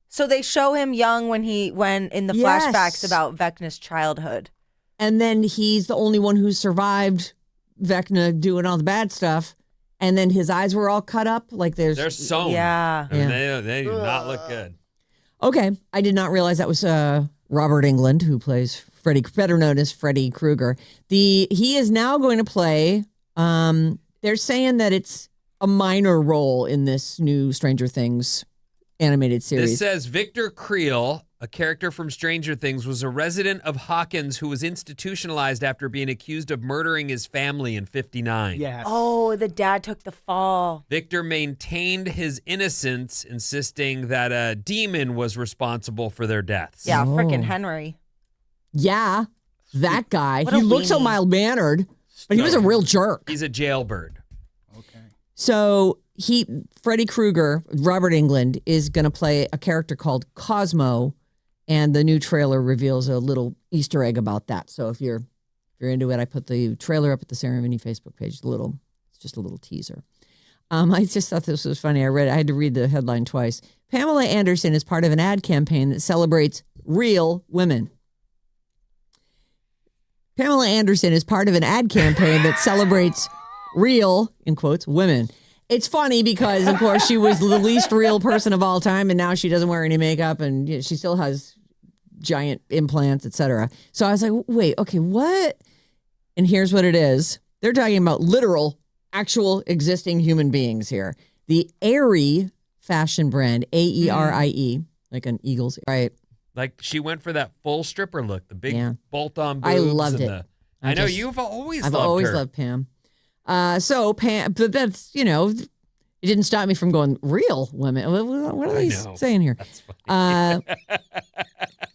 So they show him young when in the flashbacks about Vecna's childhood. And then he's the only one who survived Vecna doing all the bad stuff. And then his eyes were all cut up. Like they're sewn. Yeah. I mean, they do not look good. Okay. I did not realize that was Robert Englund, who plays Freddy, better known as Freddy Krueger. He is now going to play, they're saying that it's a minor role in this new Stranger Things animated series. This says Victor Creel, a character from Stranger Things, was a resident of Hawkins who was institutionalized after being accused of murdering his family in 1959. Yes. Oh, the dad took the fall. Victor maintained his innocence, insisting that a demon was responsible for their deaths. Yeah, frickin' Henry. Yeah, that guy. What He a looked so weenie. mild-mannered, but he was a real jerk. He's a jailbird. Okay. So Freddy Krueger, Robert Englund, is going to play a character called Cosmo, and the new trailer reveals a little Easter egg about that. So if you're into it, I put the trailer up at the Sarah Vinnie Facebook page. It's just a little teaser. I just thought this was funny. I had to read the headline twice. Pamela Anderson is part of an ad campaign that celebrates real women. Pamela Anderson is part of an ad campaign that celebrates real, in quotes, women. It's funny because, of course, she was the least real person of all time, and now she doesn't wear any makeup, and she still has giant implants, etc. So I was like, wait, okay, what? And here's what it is. They're talking about literal, actual, existing human beings here. The Aerie fashion brand, Aerie, like an eagle's, right? Like she went for that full stripper look, the big bolt-on boobs. I loved it. I know you've always I've loved always her. loved Pam. So Pam, but that's, it It didn't stop me from going, real women. What are they saying here? That's funny.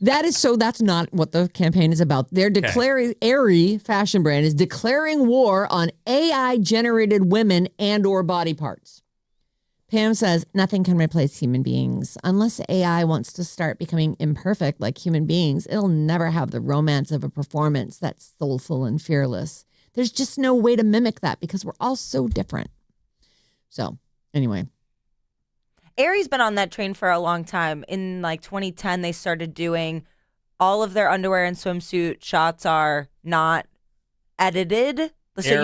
That's not what the campaign is about. They're declaring, Aerie fashion brand is declaring war on AI-generated women and or body parts. Pam says, nothing can replace human beings. Unless AI wants to start becoming imperfect like human beings, it'll never have the romance of a performance that's soulful and fearless. There's just no way to mimic that because we're all so different. So, anyway. Aerie's been on that train for a long time. In like 2010, they started doing all of their underwear and swimsuit shots are not edited. So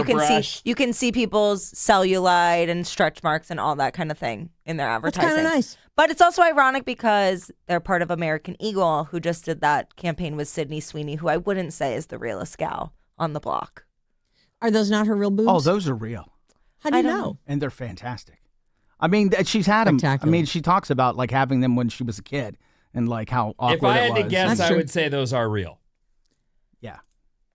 you can see people's cellulite and stretch marks and all that kind of thing in their advertising. That's kind of nice. But it's also ironic because they're part of American Eagle, who just did that campaign with Sydney Sweeney, who I wouldn't say is the realest gal on the block. Are those not her real boobs? Oh, those are real. How do you know? And they're fantastic. I mean, she's had them. I mean, she talks about like having them when she was a kid and like how awkward it was. If I had to guess, I would say those are real. Yeah.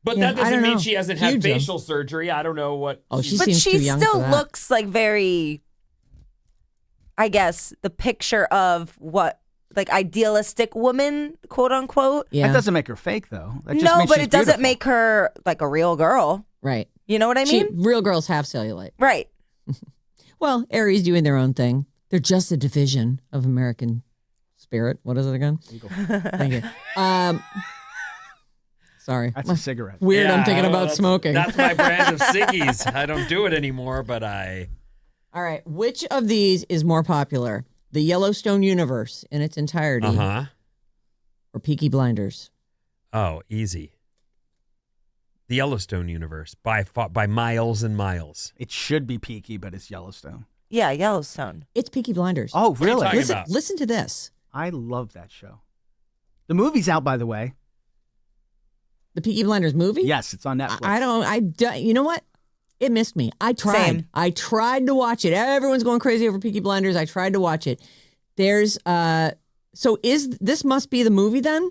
But that doesn't mean she hasn't had facial surgery. I don't know what. Oh, she but seems she too young still for that. looks like very, I guess, the picture of what, like, idealistic woman, quote unquote. Yeah. That doesn't make her fake, though. That just No, means but she's it doesn't beautiful. make her like a real girl. Right. You know what I mean? Real girls have cellulite. Right. Well, Aries doing their own thing. They're just a division of American Spirit. What is it again? Thank you. Sorry. That's a cigarette. Weird, Yeah, I'm thinking about that's- smoking. That's my brand of ciggies. I don't do it anymore, but I. All right. Which of these is more popular? The Yellowstone universe in its entirety or Peaky Blinders? Oh, easy. The Yellowstone universe by miles and miles. It should be Peaky, but it's Yellowstone. Yeah, Yellowstone. It's Peaky Blinders. Oh, really? talking listen, about? listen to this. I love that show. The movie's out, by the way. The Peaky Blinders movie? Yes, it's on Netflix. You know what? It missed me. I tried. Same. I tried to watch it. Everyone's going crazy over Peaky Blinders. I tried to watch it. There's so this must be the movie then?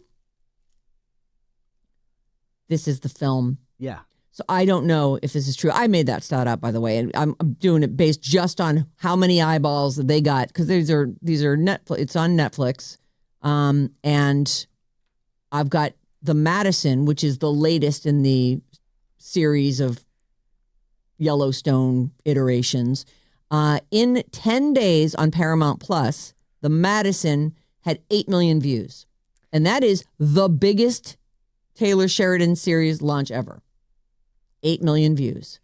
This is the film. Yeah. So I don't know if this is true. I made that stat up, by the way, and I'm doing it based just on how many eyeballs that they got because these are Netflix. It's on Netflix, and I've got the Madison, which is the latest in the series of Yellowstone iterations. In 10 days on Paramount Plus, the Madison had 8 million views, and that is the biggest Taylor Sheridan series launch ever. 8 million views.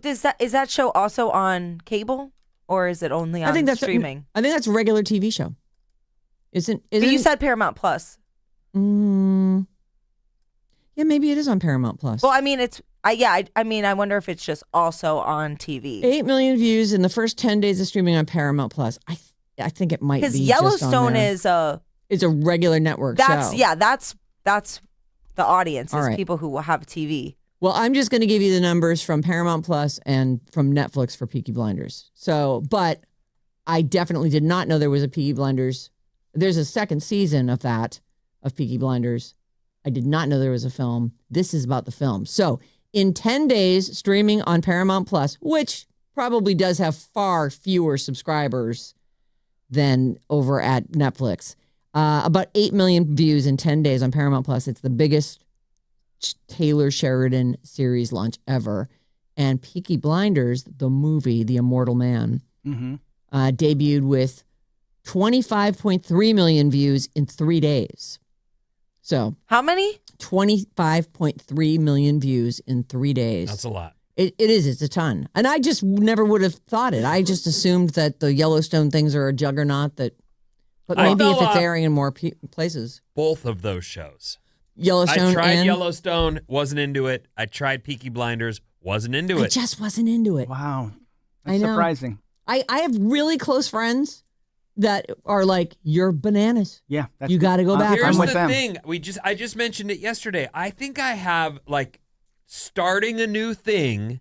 Is that show also on cable or is it only on streaming? I think that's a regular TV show. Isn't But you said Paramount Plus. Yeah, maybe it is on Paramount Plus. Well, I mean, I wonder if it's just also on TV. 8 million views in the first 10 days of streaming on Paramount Plus. I think it might be Because just Yellowstone on there. is a regular network show. That's the audience, All is right. people who will have TV. Well, I'm just going to give you the numbers from Paramount Plus and from Netflix for Peaky Blinders. So, but I definitely did not know there was a Peaky Blinders. There's a second season of Peaky Blinders. I did not know there was a film. This is about the film. So, in 10 days, streaming on Paramount Plus, which probably does have far fewer subscribers than over at Netflix, about 8 million views in 10 days on Paramount Plus. It's the biggest Taylor Sheridan series launch ever. And Peaky Blinders, the movie, The Immortal Man, debuted with 25.3 million views in 3 days. So How many? 25.3 million views in 3 days. That's a lot. It is. It's a ton. And I just never would have thought it. I just assumed that the Yellowstone things are a juggernaut but maybe if it's airing in more places. Both of those shows. Yellowstone I tried and Yellowstone, wasn't into it. I tried Peaky Blinders, wasn't into I it. just wasn't into it. Wow. I That's know. surprising. I have really close friends that are like, you're bananas. Yeah. You got to go back. Here's I'm with the them. thing. I just mentioned it yesterday. I think I have like starting a new thing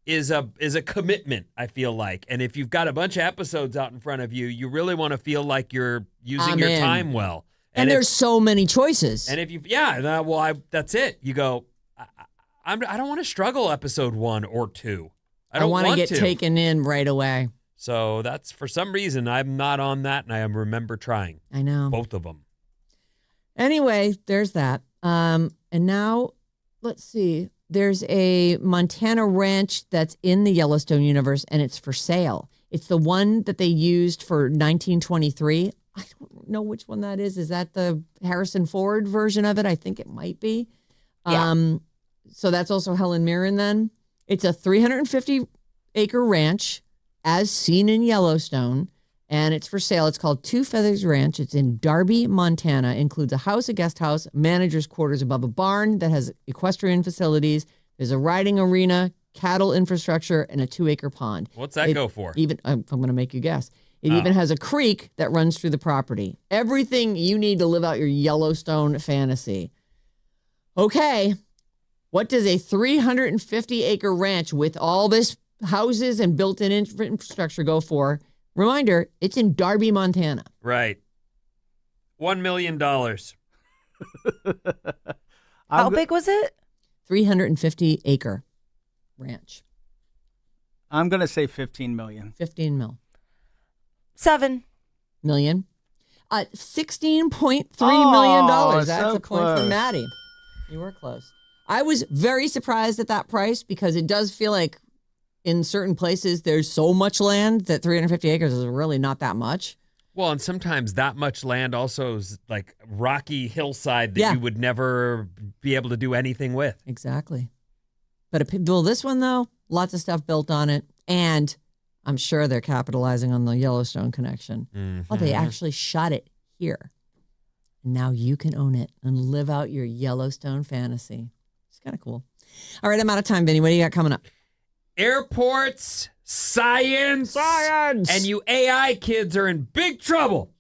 is a commitment, I feel like. And if you've got a bunch of episodes out in front of you, you really want to feel like you're using your time well. And there's so many choices. And if you, that's it. You go, I don't want to struggle episode 1 or 2. I don't want to want get taken in right away. So that's, for some reason, I'm not on that, and I remember trying I know. both of them. Anyway, there's that. And now, let's see. There's a Montana ranch that's in the Yellowstone universe, and it's for sale. It's the one that they used for 1923. I don't know which one that is. Is that the Harrison Ford version of it? I think it might be. Yeah. So that's also Helen Mirren then. It's a 350-acre ranch as seen in Yellowstone, and it's for sale. It's called Two Feathers Ranch. It's in Darby, Montana. Includes a house, a guest house, manager's quarters above a barn that has equestrian facilities. There's a riding arena, cattle infrastructure, and a 2-acre pond. What's that go for? Even I'm going to make you guess. It even has a creek that runs through the property. Everything you need to live out your Yellowstone fantasy. Okay, what does a 350-acre ranch with all this houses and built-in infrastructure go for? Reminder, it's in Darby, Montana. Right. $1 million. How big was it? 350-acre ranch. I'm going to say 15 million. 15 $7 million. $16.3 million. Oh, That's so a point for close. Maddie. You were close. I was very surprised at that price because it does feel like in certain places there's so much land that 350 acres is really not that much. Well, and sometimes that much land also is like rocky hillside that Yeah. you would never be able to do anything with. Exactly. But this one, though, lots of stuff built on it. And I'm sure they're capitalizing on the Yellowstone connection. Oh, they actually shot it here. Now you can own it and live out your Yellowstone fantasy. It's kind of cool. All right, I'm out of time, Vinny. What do you got coming up? Airports, science, Science! and you AI kids are in big trouble.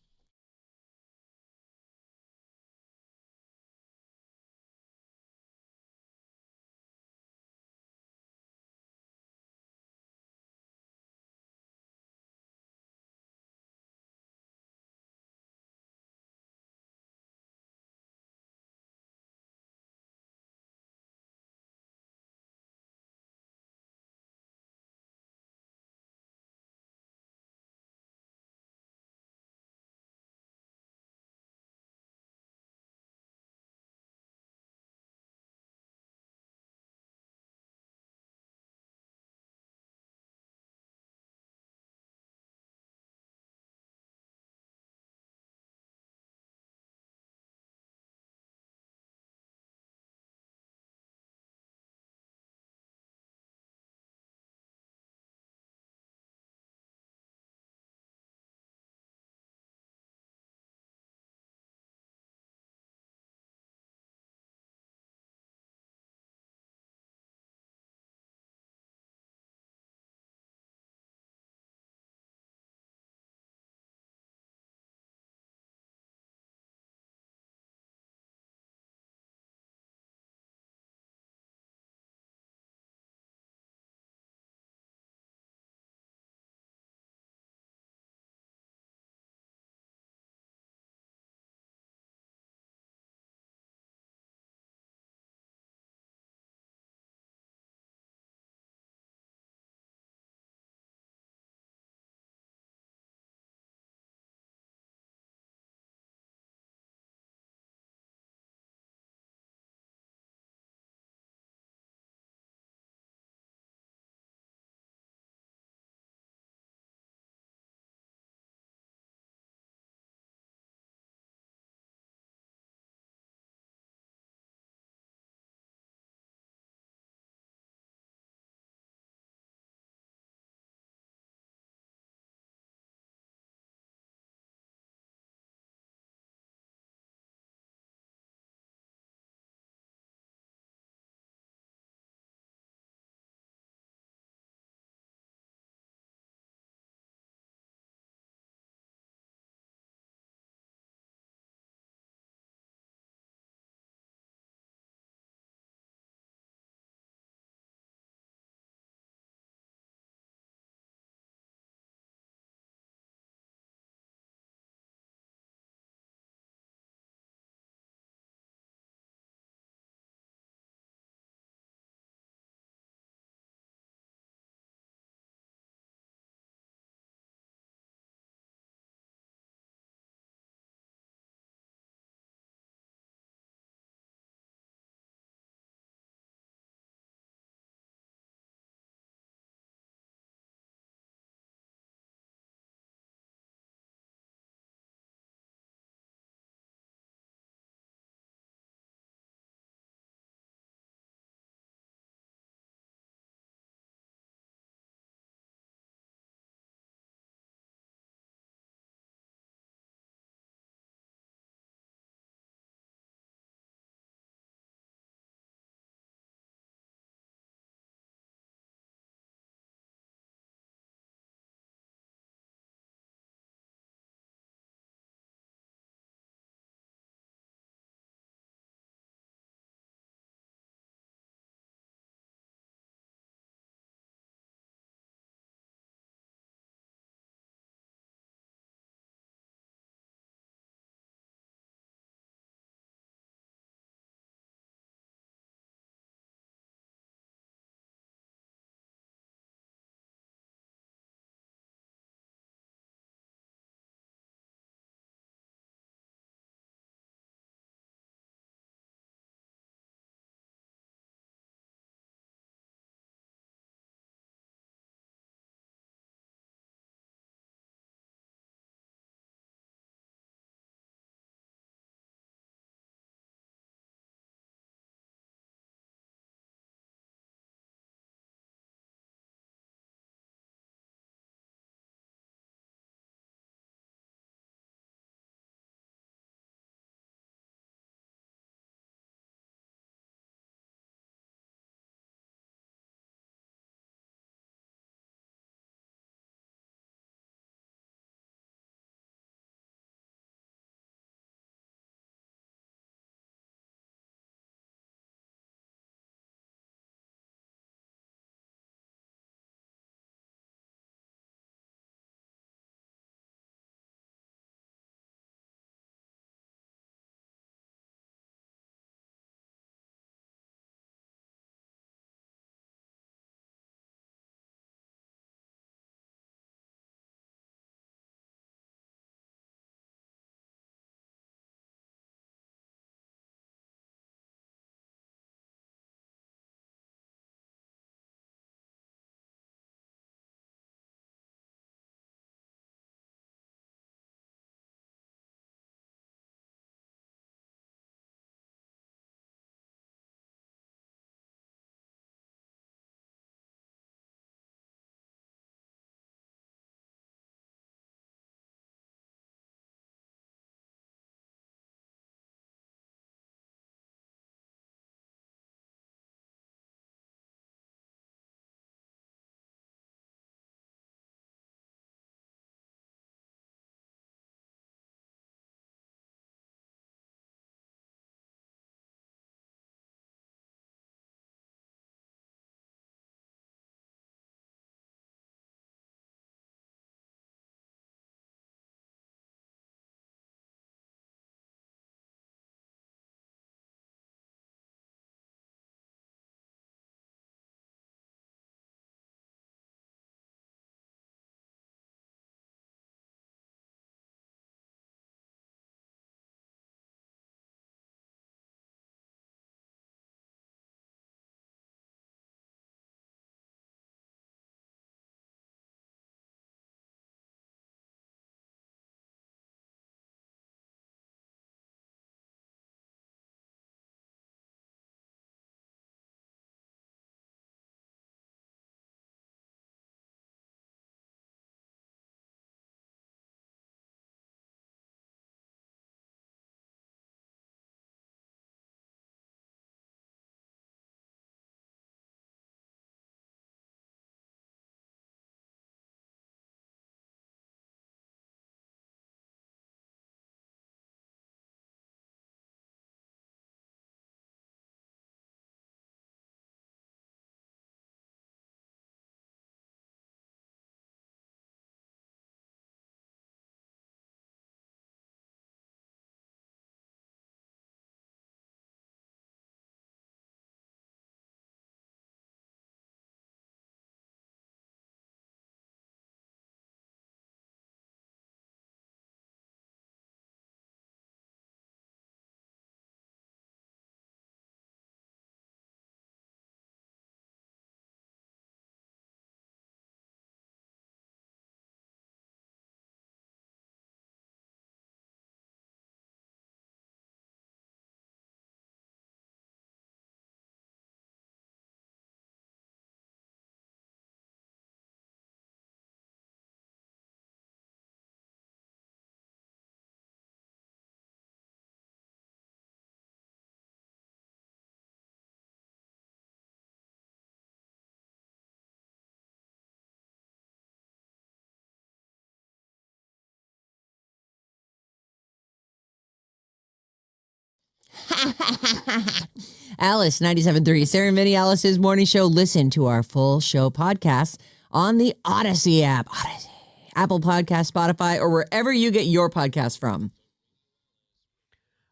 Alice, 97.3. Sarah Vinnie, Alice's morning show. Listen to our full show podcast on the Odyssey app. Odyssey, Apple Podcast, Spotify, or wherever you get your podcast from.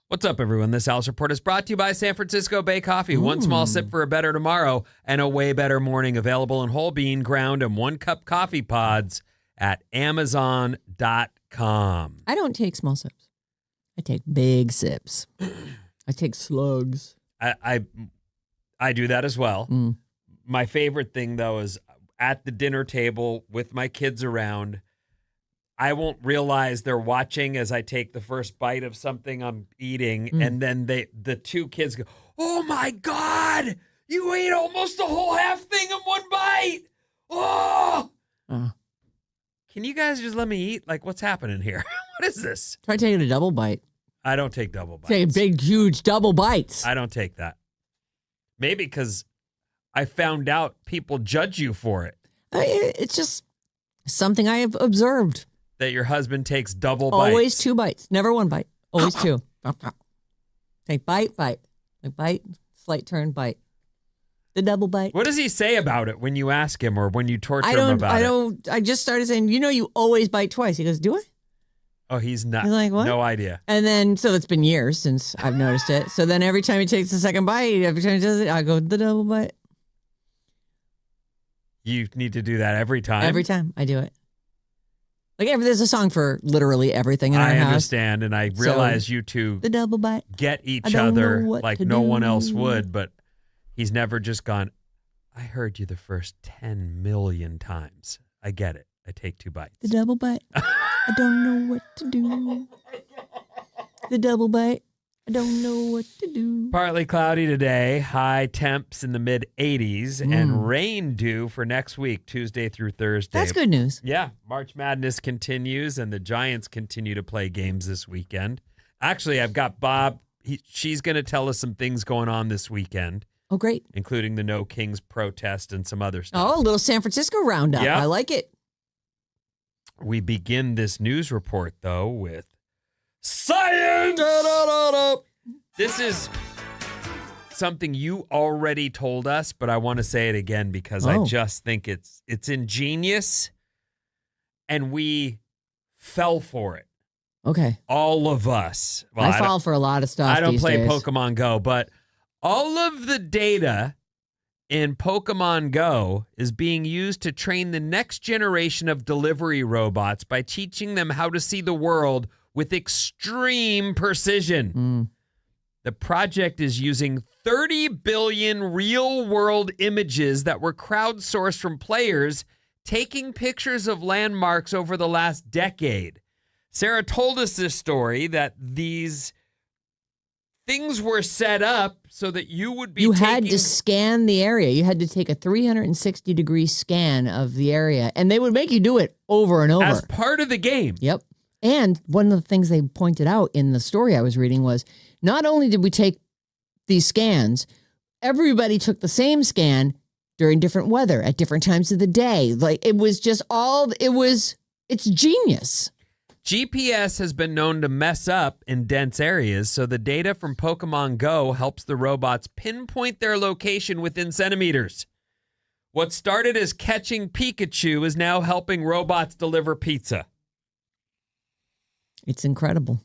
What's up, everyone? This Alice Report is brought to you by San Francisco Bay Coffee. One small sip for a better tomorrow and a way better morning. Available in whole bean, ground, and 1-cup coffee pods at Amazon.com. I don't take small sips. I take big sips. I take slugs. I do that as well. My favorite thing, though, is at the dinner table with my kids around, I won't realize they're watching as I take the first bite of something I'm eating, and then the two kids go, "Oh my God, you ate almost the whole half thing in one bite! Oh, can you guys just let me eat? Like, what's happening here? What is this?" Try taking a double bite. I don't take double bites. Take big, huge double bites. I don't take that. Maybe because I found out people judge you for it. It's just something I have observed. That your husband takes double bites. Always 2 bites. Never 1 bite. Always 2. Take bite, bite. Like bite, slight turn, bite. The double bite. What does he say about it when you ask him or when you torture him about it? I just started saying, you always bite twice. He goes, do I? Oh, he's not. He's like, what? No idea. And then, so it's been years since I've noticed it. So then every time he takes the second bite, every time he does it, I go, the double bite. You need to do that every time? Every time I do it. Like, there's a song for literally everything in our house. I understand, and I realize you two the double bite. Get each other like no one else would, but he's never just gone, I heard you the first 10 million times. I get it. I take 2 bites. The double bite. I don't know what to do. The double bite. I don't know what to do. Partly cloudy today, high temps in the mid 80s, and rain due for next week, Tuesday through Thursday. That's good news. Yeah, March Madness continues, and the Giants continue to play games this weekend. Actually, I've got Bob. She's going to tell us some things going on this weekend. Oh, great. Including the No Kings protest and some other stuff. Oh, a little San Francisco roundup. Yeah. I like it. We begin this news report, though, with science! This is something you already told us, but I want to say it again because I just think it's ingenious, and we fell for it. Okay. All of us. Well, I fall for a lot of stuff. I don't these play days. Pokemon Go, but all of the data in Pokemon Go is being used to train the next generation of delivery robots by teaching them how to see the world with extreme precision. The project is using 30 billion real-world images that were crowdsourced from players taking pictures of landmarks over the last decade. Sarah told us this story that these things were set up so that you would be had to scan the area. You had to take a 360-degree scan of the area, and they would make you do it over and over. As part of the game. Yep. And one of the things they pointed out in the story I was reading was not only did we take these scans, everybody took the same scan during different weather at different times of the day. Like, it was just it's genius. GPS has been known to mess up in dense areas, so the data from Pokemon Go helps the robots pinpoint their location within centimeters. What started as catching Pikachu is now helping robots deliver pizza. It's incredible.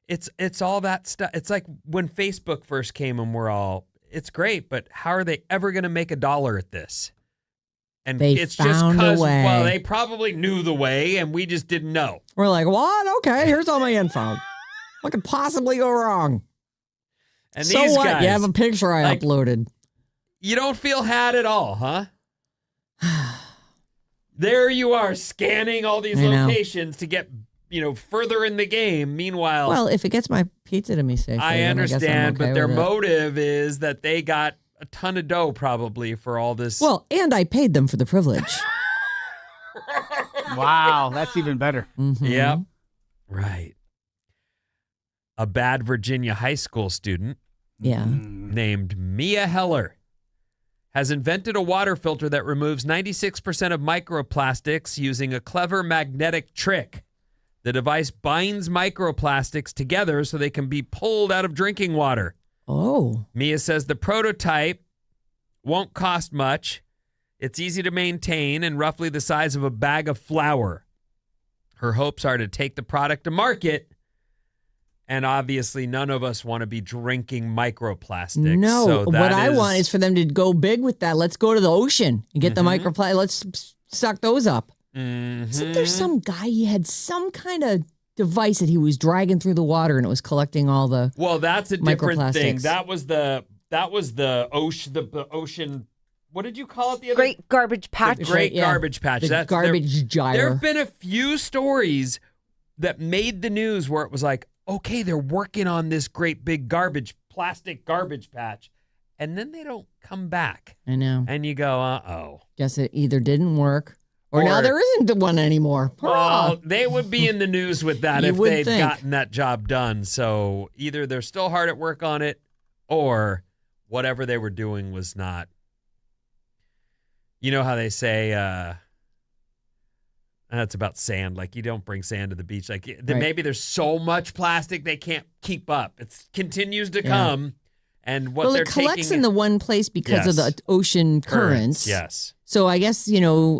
It's all that stuff. It's like when Facebook first came and it's great, but how are they ever going to make $1 at this? And it's just because, well, they probably knew the way and we just didn't know. We're like, what? Okay, here's all my info. What could possibly go wrong? And so these what? guys, You have a picture I uploaded. You don't feel had at all, huh? There you are scanning all these locations to get, further in the game. Meanwhile, well, if it gets my pizza to me safely, I understand, but their motive is that they got a ton of dough probably for all this. Well, and I paid them for the privilege. Wow, that's even better. Mm-hmm. Yep. Right. A bad Virginia high school student named Mia Heller has invented a water filter that removes 96% of microplastics using a clever magnetic trick. The device binds microplastics together so they can be pulled out of drinking water. Oh. Mia says the prototype won't cost much. It's easy to maintain and roughly the size of a bag of flour. Her hopes are to take the product to market. And obviously, none of us want to be drinking microplastics. No, so what I want is for them to go big with that. Let's go to the ocean and get the microplastic. Let's suck those up. Isn't there some guy, he had some kind of device that he was dragging through the water and it was collecting all the Well, that's a different thing. microplastics. That was the ocean. What did you call it the other? Great garbage patch. The Great Yeah. Garbage Patch. The garbage gyre. There have been a few stories that made the news where it was like, okay, they're working on this great big plastic garbage patch, and then they don't come back. I know. And you go, uh-oh. Guess it either didn't work or now Or- there isn't the one anymore. Well, they would be in the news with that You if would they'd think. gotten that job done. So either they're still hard at work on it or whatever they were doing was not. You know how they say that's about sand. Like you don't bring sand to the beach. Like Right. maybe there's so much plastic they can't keep up. It continues to Yeah. come. And what well, they're it collects taking in the one place because of Yes. the ocean currents. Yes. So I guess,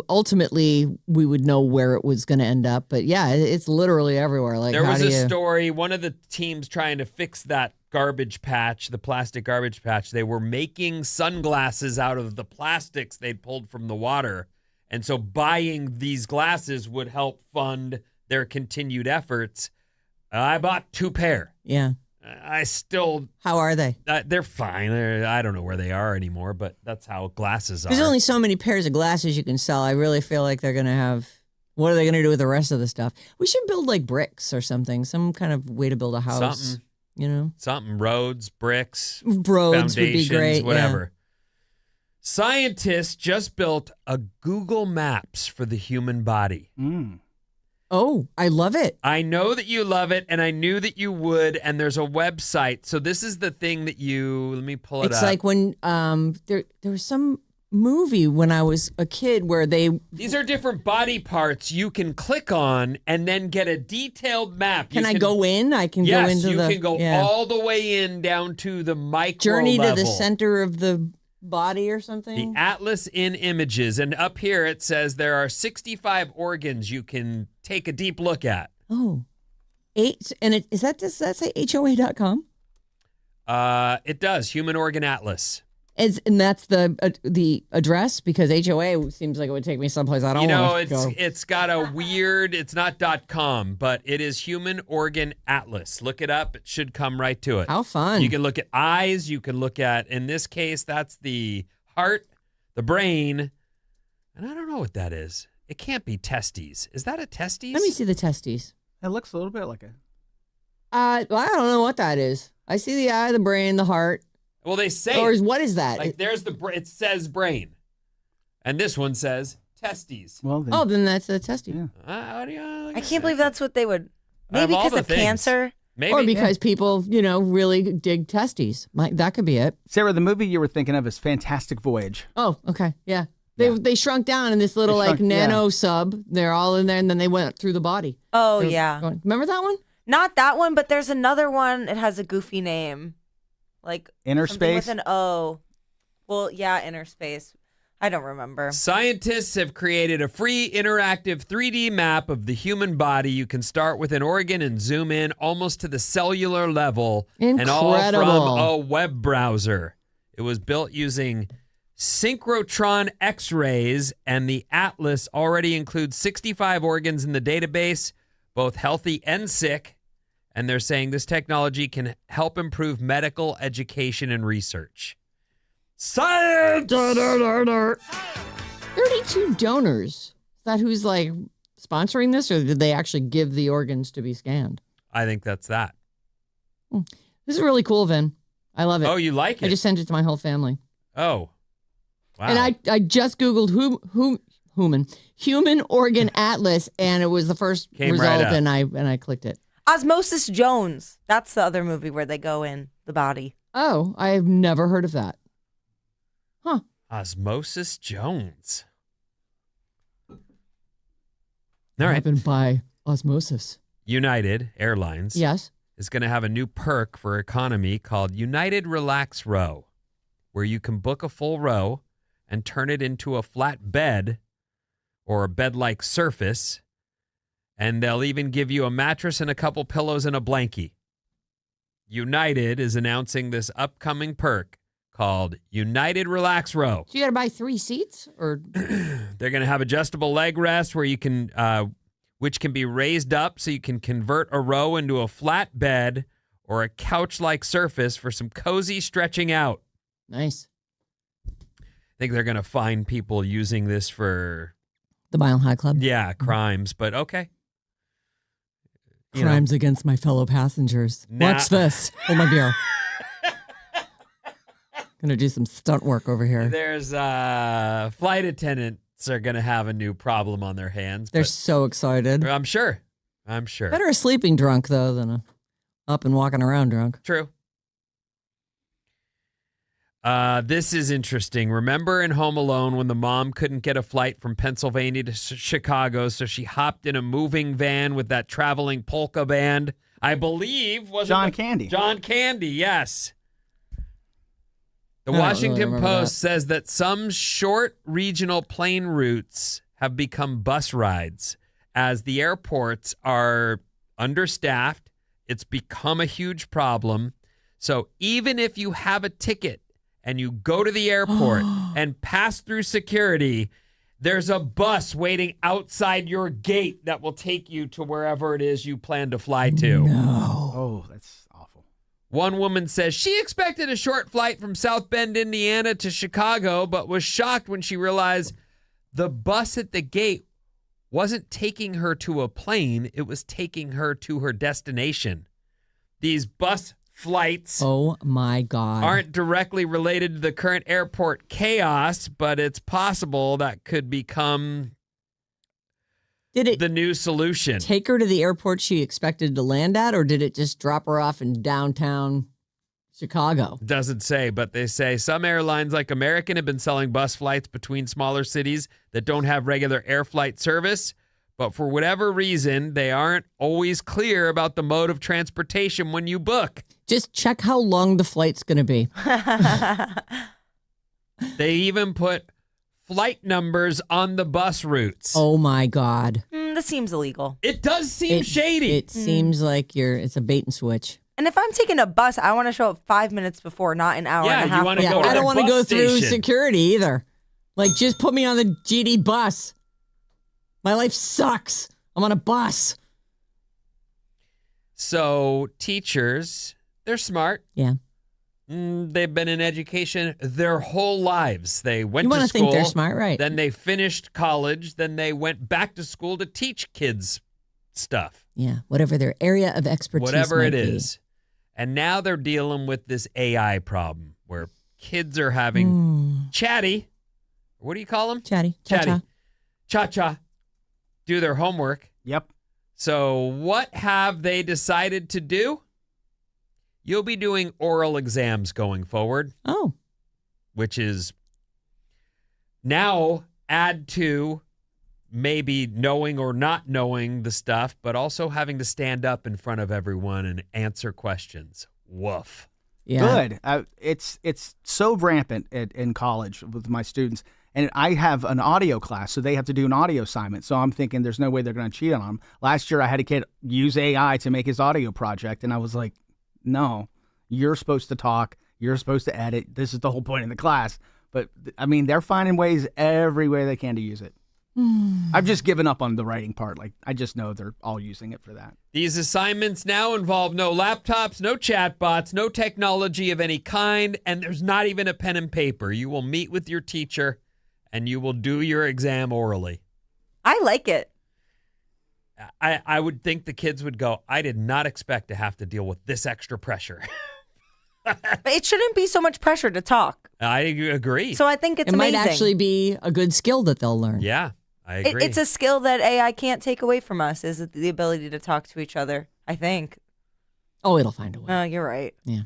ultimately we would know where it was going to end up. But yeah, it's literally everywhere. Like There how was do a you... story, one of the teams trying to fix that garbage patch, the plastic garbage patch, they were making sunglasses out of the plastics they'd pulled from the water. And so buying these glasses would help fund their continued efforts. I bought 2 pair. Yeah. I still, How are they? they're fine. I don't know where they are anymore, but that's how glasses are. There's only so many pairs of glasses you can sell. I really feel like they're going to have... What are they going to do with the rest of the stuff? We should build like bricks or something. Some kind of way to build a house. Something, roads, bricks, Roads would be foundations, great. Yeah. whatever. Scientists just built a Google Maps for the human body. Oh, I love it. I know that you love it, and I knew that you would, and there's a website. So this is the thing that let me pull it up. It's like when there was some movie when I was a kid where These are different body parts you can click on and then get a detailed map. Can I go in? I can Yes, go into you the can go all the way in down to the micro journey level. to the center of the body or The something. Atlas in Images. And up here it says there are 65 organs you can take a deep look at. Oh, 8 and does that say HOA.com? It does. Human Organ Atlas. And that's the address because HOA seems like it would take me someplace I don't want to go. It's got a weird, it's not .com, but it is Human Organ Atlas. Look it up. It should come right to it. How fun. You can look at eyes. You can look at, in this case, that's the heart, the brain, and I don't know what that is. It can't be testes. Is that a testes? Let me see the testes. It looks a little bit like a. Well, I don't know what that is. I see the eye, the brain, the heart. Well, they say Or it. what is that? Like there's it says brain, and this one says testes. Well, then. Oh, then that's the testes. Yeah. How do you- I can't believe that's what they would. Out of Maybe all because the of things. cancer. Maybe. Or because people, really dig testes. That could be it. Sarah, the movie you were thinking of is Fantastic Voyage. Oh, okay. Yeah. They shrunk down in this little They shrunk, nano sub. They're all in there and then they went through the body. Oh, They were yeah. Remember that one? Not that one, but there's another one. It has a goofy name. Like Inner something Space? with an O. Well, yeah, Inner Space. I don't remember. Scientists have created a free interactive 3D map of the human body. You can start with an organ and zoom in almost to the cellular level. And all from Incredible. a web browser. It was built using synchrotron X-rays, and the Atlas already includes 65 organs in the database, both healthy and sick. And they're saying this technology can help improve medical education and research. Science! 32 donors. Is that who's sponsoring this or did they actually give the organs to be scanned? I think that's that. This is really cool, Vin. I love it. Oh, you like it? I just sent it to my whole family. Oh. Wow. And I just Googled human organ atlas and it was the first Came result right up. and I clicked it. Osmosis Jones. That's the other movie where they go in the body. Oh, I've never heard of that. Huh. Osmosis Jones. All What right. happened by osmosis? United Airlines Yes. is going to have a new perk for economy called United Relax Row, where you can book a full row and turn it into a flat bed or a bed-like surface, and they'll even give you a mattress and a couple pillows and a blankie. United is announcing this upcoming perk called United Relax Row. So you got to buy 3 seats, or They're going to have adjustable leg rests where you can, which can be raised up so you can convert a row into a flat bed or a couch-like surface for some cozy stretching out. nice. I think they're going to find people using this for, The Mile High Club. crimes, but okay. You know, Crimes against my fellow passengers. Nah. Watch this. Hold my beer. Gonna do some stunt work over here. there's flight attendants are going to have a new problem on their hands. They're but so excited. I'm sure. Better a sleeping drunk, though, than a up and walking around drunk. True. This is interesting. Remember in Home Alone when the mom couldn't get a flight from Pennsylvania to Chicago, so she hopped in a moving van with that traveling polka band? I believe was John Candy. John Candy, yes. The I don't really Washington remember Post that. says that some short regional plane routes have become bus rides as the airports are understaffed. It's become a huge problem. So even if you have a ticket and you go to the airport and pass through security, there's a bus waiting outside your gate that will take you to wherever it is you plan to fly to. No. Oh, that's awful. One woman says she expected a short flight from South Bend, Indiana to Chicago, but was shocked when she realized the bus at the gate wasn't taking her to a plane. It was taking her to her destination. These bus flights Oh my God. aren't directly related to the current airport chaos, but it's possible that could become Did it the new solution. take her to the airport she expected to land at, or did it just drop her off in downtown Chicago? Doesn't say, but they say some airlines like American have been selling bus flights between smaller cities that don't have regular air flight service. But for whatever reason, they aren't always clear about the mode of transportation when you book. Just check how long the flight's going to be. They even put flight numbers on the bus routes. Oh my God. This seems illegal. It does seem It- shady. It seems like it's a bait and switch. And if I'm taking a bus, I want to show up 5 minutes before, not an hour Yeah, and a you half wanna Yeah, before. go to I don't the want to bus go through station. security either. Like, just put me on the GD bus. My life sucks. I'm on a bus. So teachers, they're smart. Yeah. They've been in education their whole lives. They went You to want to school. think they're smart, right? Then they finished college. Then they went back to school to teach kids stuff, Yeah, whatever their area of expertise whatever might it be. is. And now they're dealing with this AI problem where kids are having chatty, what do you call them? Chatty. Chatty. Cha-cha. Cha-cha. Do their homework. Yep. So what have they decided to do? You'll be doing oral exams going forward, Oh, which is now add to maybe knowing or not knowing the stuff, but also having to stand up in front of everyone and answer questions. Woof. yeah. Good. It's so rampant in college with my students. And I have an audio class, so they have to do an audio assignment. So I'm thinking there's no way they're going to cheat on them. Last year, I had a kid use AI to make his audio project, and I was like, no, you're supposed to talk. You're supposed to edit. This is the whole point of the class. But, I mean, they're finding ways every way they can to use it. I've just given up on the writing part. Like, I just know they're all using it for that. These assignments now involve no laptops, no chatbots, no technology of any kind, and there's not even a pen and paper. You will meet with your teacher, and you will do your exam orally. I like it. I would think the kids would go, I did not expect to have to deal with this extra pressure. But it shouldn't be so much pressure to talk. I agree. So I think it's It might amazing. actually be a good skill that they'll learn. Yeah, I agree. It's a skill that AI can't take away from us, is the ability to talk to each other, I think. Oh, it'll find a way. Oh, you're right. Yeah.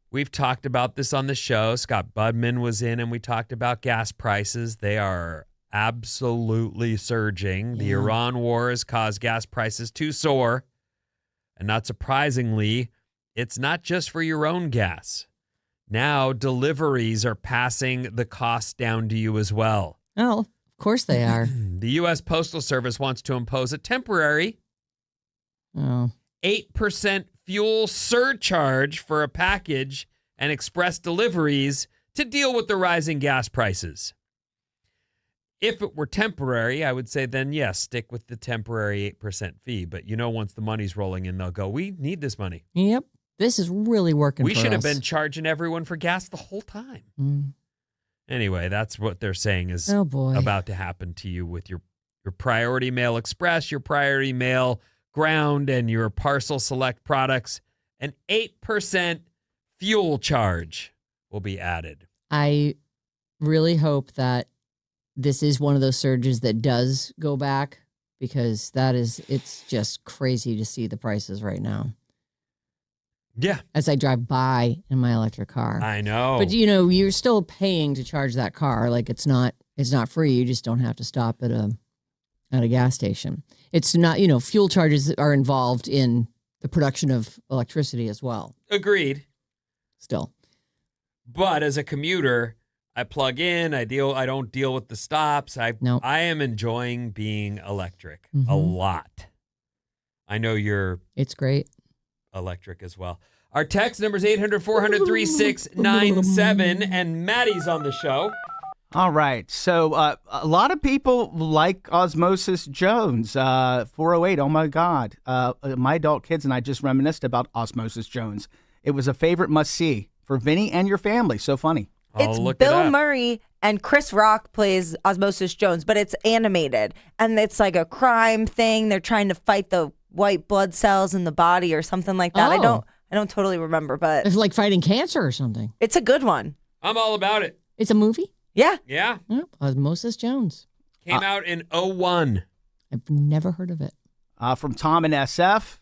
We've talked about this on the show. Scott Budman was in, and we talked about gas prices. They are absolutely surging. The Yeah. Iran war has caused gas prices to soar. And not surprisingly, it's not just for your own gas. Now deliveries are passing the cost down to you as well. Oh, of course they are. The U.S. Postal Service wants to impose a temporary 8% fuel surcharge for a package and express deliveries to deal with the rising gas prices. If it were temporary, I would say then, yes, stick with the temporary 8% fee. But once the money's rolling in, they'll go, we need this money. Yep. This is really working We for should have us. been charging everyone for gas the whole time. Anyway, that's what they're saying is about to happen to you with your Priority Mail Express, your Priority Mail Ground, and your Parcel Select products. An 8% fuel charge will be added. I really hope that this is one of those surges that does go back, because it's just crazy to see the prices right now. Yeah. As I drive by in my electric car. I know. But you're still paying to charge that car. Like it's not free. You just don't have to stop at a gas station. It's not, fuel charges are involved in the production of electricity as well. Agreed. Still. But as a commuter, I plug in, I don't deal with the stops. I am enjoying being electric a lot. I know it's great. Electric as well. Our text number is 800-400-3697, and Maddie's on the show. All right. So a lot of people like Osmosis Jones. 408, oh my God. My adult kids and I just reminisced about Osmosis Jones. It was a favorite must-see for Vinnie and your family. So funny. It's Bill Murray and Chris Rock plays Osmosis Jones, but it's animated. And it's like a crime thing. They're trying to fight the white blood cells in the body or something like that. Oh. I don't totally remember, but It's like fighting cancer or something. it's a good one. I'm all about it. It's a movie? Yeah. Yeah. Yep. Osmosis Jones. Came out in 2001. I've never heard of it. From Tom and SF,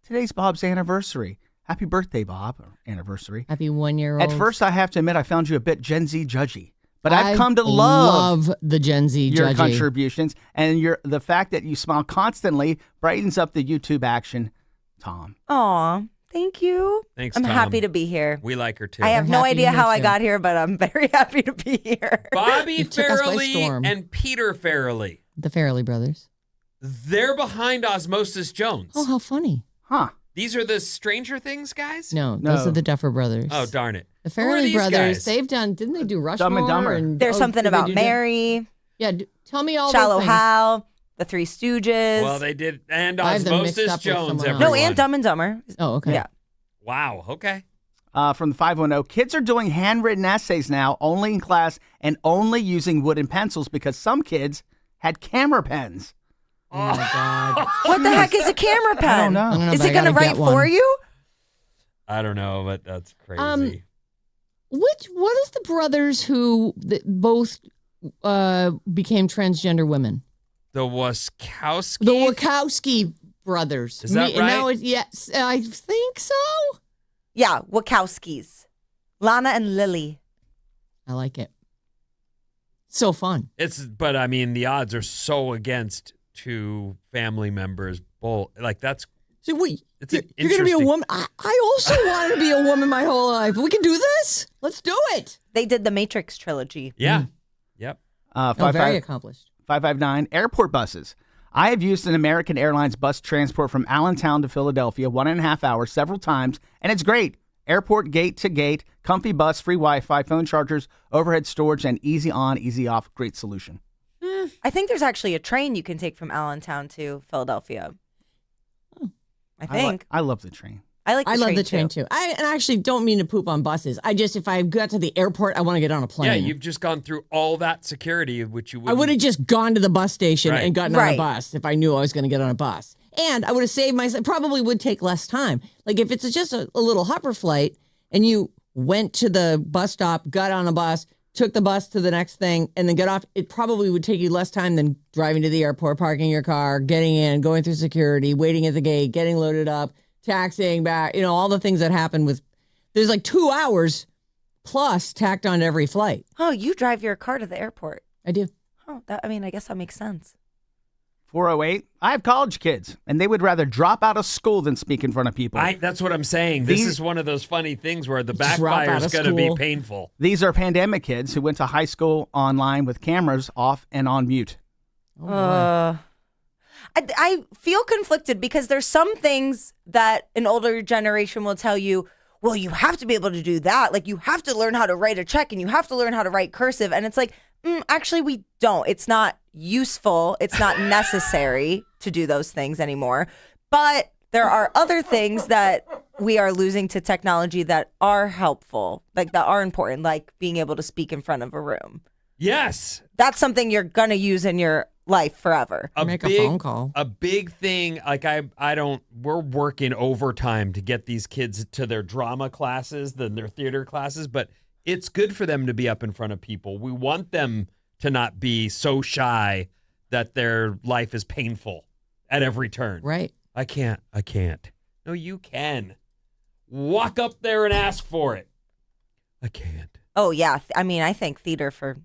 today's Bob's anniversary. Happy birthday, Bob. Or anniversary. Happy 1 year old. At first, I have to admit, I found you a bit Gen Z judgy. But I've come to love the Gen Z your judgy. contributions, and the fact that you smile constantly brightens up the YouTube action, Tom. Aw, thank you. Thanks, I'm Tom. happy to be here. We like her too. I have We're no happy idea you're how I here. got here, but I'm very happy to be here. Bobby took us by Farrelly storm. and Peter Farrelly. The Farrelly brothers. They're behind Osmosis Jones. Oh, how funny. Huh. These are the Stranger Things guys? No, those No. are the Duffer brothers. Oh, darn it. The Who are Farrelly these brothers, guys? didn't they do Rushmore? Dumb and Dumber. There's something did they about do Mary, Yeah, tell me all Shallow those things. Hal, The Three Stooges. Well, they did. And I have them mixed Osmosis up with Jones, someone else. everyone. no, and Dumb and Dumber. Oh, okay. Yeah. Wow. Okay. From the 510, kids are doing handwritten essays now, only in class and only using wooden pencils because some kids had camera pens. Oh, my God. What the heck is a camera pen? I don't know. I don't know, Is but it I going to gotta write get one. for you? I don't know, but that's crazy. What is the brothers who both became transgender women? The Waskowski? The Wachowski brothers. Is that right? Now yes, I think so. Yeah, Wachowskis. Lana and Lily. I like it. So fun. But I mean, the odds are so against two family members. Both. Like, that's. So wait, It's you're going to be a interesting. woman? I also wanted to be a woman my whole life. We can do this. Let's do it. They did the Matrix trilogy. Yeah. Yep. Very accomplished. 559, airport buses. I have used an American Airlines bus transport from Allentown to Philadelphia, 1.5 hours, several times, and it's great. Airport gate to gate, comfy bus, free Wi-Fi, phone chargers, overhead storage, and easy on, easy off. Great solution. I think there's actually a train you can take from Allentown to Philadelphia. I think. I love the train. I love the train too. I actually don't mean to poop on buses. If I got to the airport, I want to get on a plane. Yeah, you've just gone through all that security, which you would. I would have just gone to the bus station Right. and gotten on a Right. bus if I knew I was going to get on a bus. And I would have saved myself, probably would take less time. Like if it's just a little hopper flight and you went to the bus stop, got on a bus, took the bus to the next thing, and then get off, it probably would take you less time than driving to the airport, parking your car, getting in, going through security, waiting at the gate, getting loaded up, taxiing back, all the things that happen with, there's like 2 hours plus tacked on to every flight. Oh, you drive your car to the airport. I do. Oh, I guess that makes sense. 408. I have college kids, and they would rather drop out of school than speak in front of people. That's what I'm saying. This is one of those funny things where the backfire is going to be painful. These are pandemic kids who went to high school online with cameras off and on mute. I feel conflicted because there's some things that an older generation will tell you, well, you have to be able to do that. Like, you have to learn how to write a check and you have to learn how to write cursive. And it's like, actually, we don't. It's not useful. It's not necessary to do those things anymore. But there are other things that we are losing to technology that are helpful, like that are important, like being able to speak in front of a room. Yes. That's something you're going to use in your life forever. Make a phone call. A big thing, like we're working overtime to get these kids to their drama classes, their theater classes, but it's good for them to be up in front of people. We want them to not be so shy that their life is painful at every turn. Right. I can't. No, you can. Walk up there and ask for it. I can't. Oh, yeah. I mean, I think theater for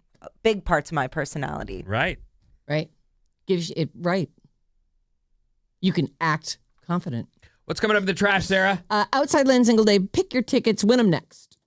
big parts of my personality. Right. Right. Gives you it right. You can act confident. What's coming up in the trash, Sarah? Outside Land Single Day. Pick your tickets. Win them next.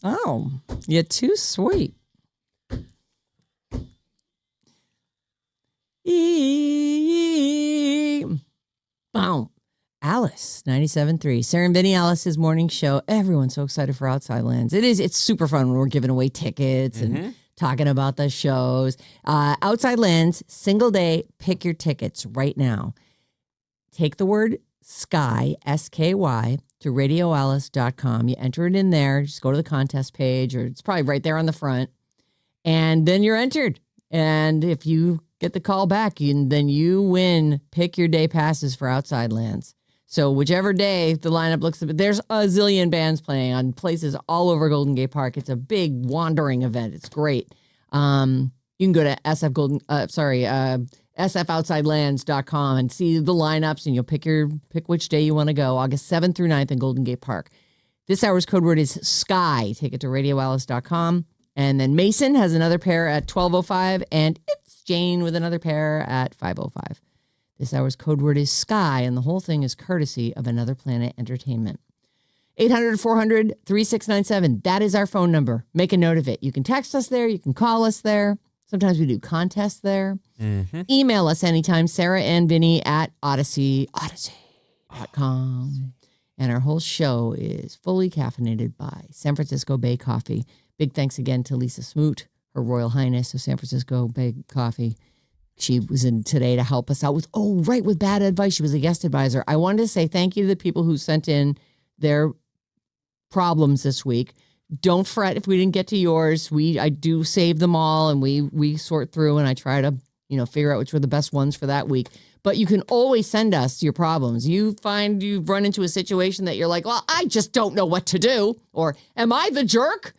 Oh, you're too sweet. Boom. Alice, 97.3. Sarah Vinnie, Alice's morning show. Everyone's so excited for Outside Lands. It's super fun when we're giving away tickets and talking about the shows. Outside Lands, single day, pick your tickets right now. Take the word SKY, S-K-Y, to radioalice.com. You enter it in there. Just go to the contest page, or it's probably right there on the front. And then you're entered. And if you get the call back, then you win pick your day passes for Outside Lands. So whichever day the lineup looks, there's a zillion bands playing on places all over Golden Gate Park. It's a big wandering event. It's great. You can go to sfoutsidelands.com and see the lineups, and you'll pick which day you want to go, August 7th through 9th in Golden Gate Park. This hour's code word is SKY. Take it to radioalice.com. And then Mason has another pair at 12:05, and it's Jane with another pair at 5:05. This hour's code word is SKY, and the whole thing is courtesy of Another Planet Entertainment. 800-400-3697. That is our phone number. Make a note of it. You can text us there. You can call us there. Sometimes we do contests there. Email us anytime, Sarah and Vinnie at odyssey.com. And our whole show is fully caffeinated by San Francisco Bay Coffee. Big thanks again to Lisa Smoot, Her Royal Highness of San Francisco Bay Coffee. She was in today to help us out with bad advice. She was a guest advisor. I wanted to say thank you to the people who sent in their problems this week. Don't fret if we didn't get to yours. I do save them all, and we sort through, and I try to, figure out which were the best ones for that week. But you can always send us your problems. You find you've run into a situation that you're like, well, I just don't know what to do. Or am I the jerk?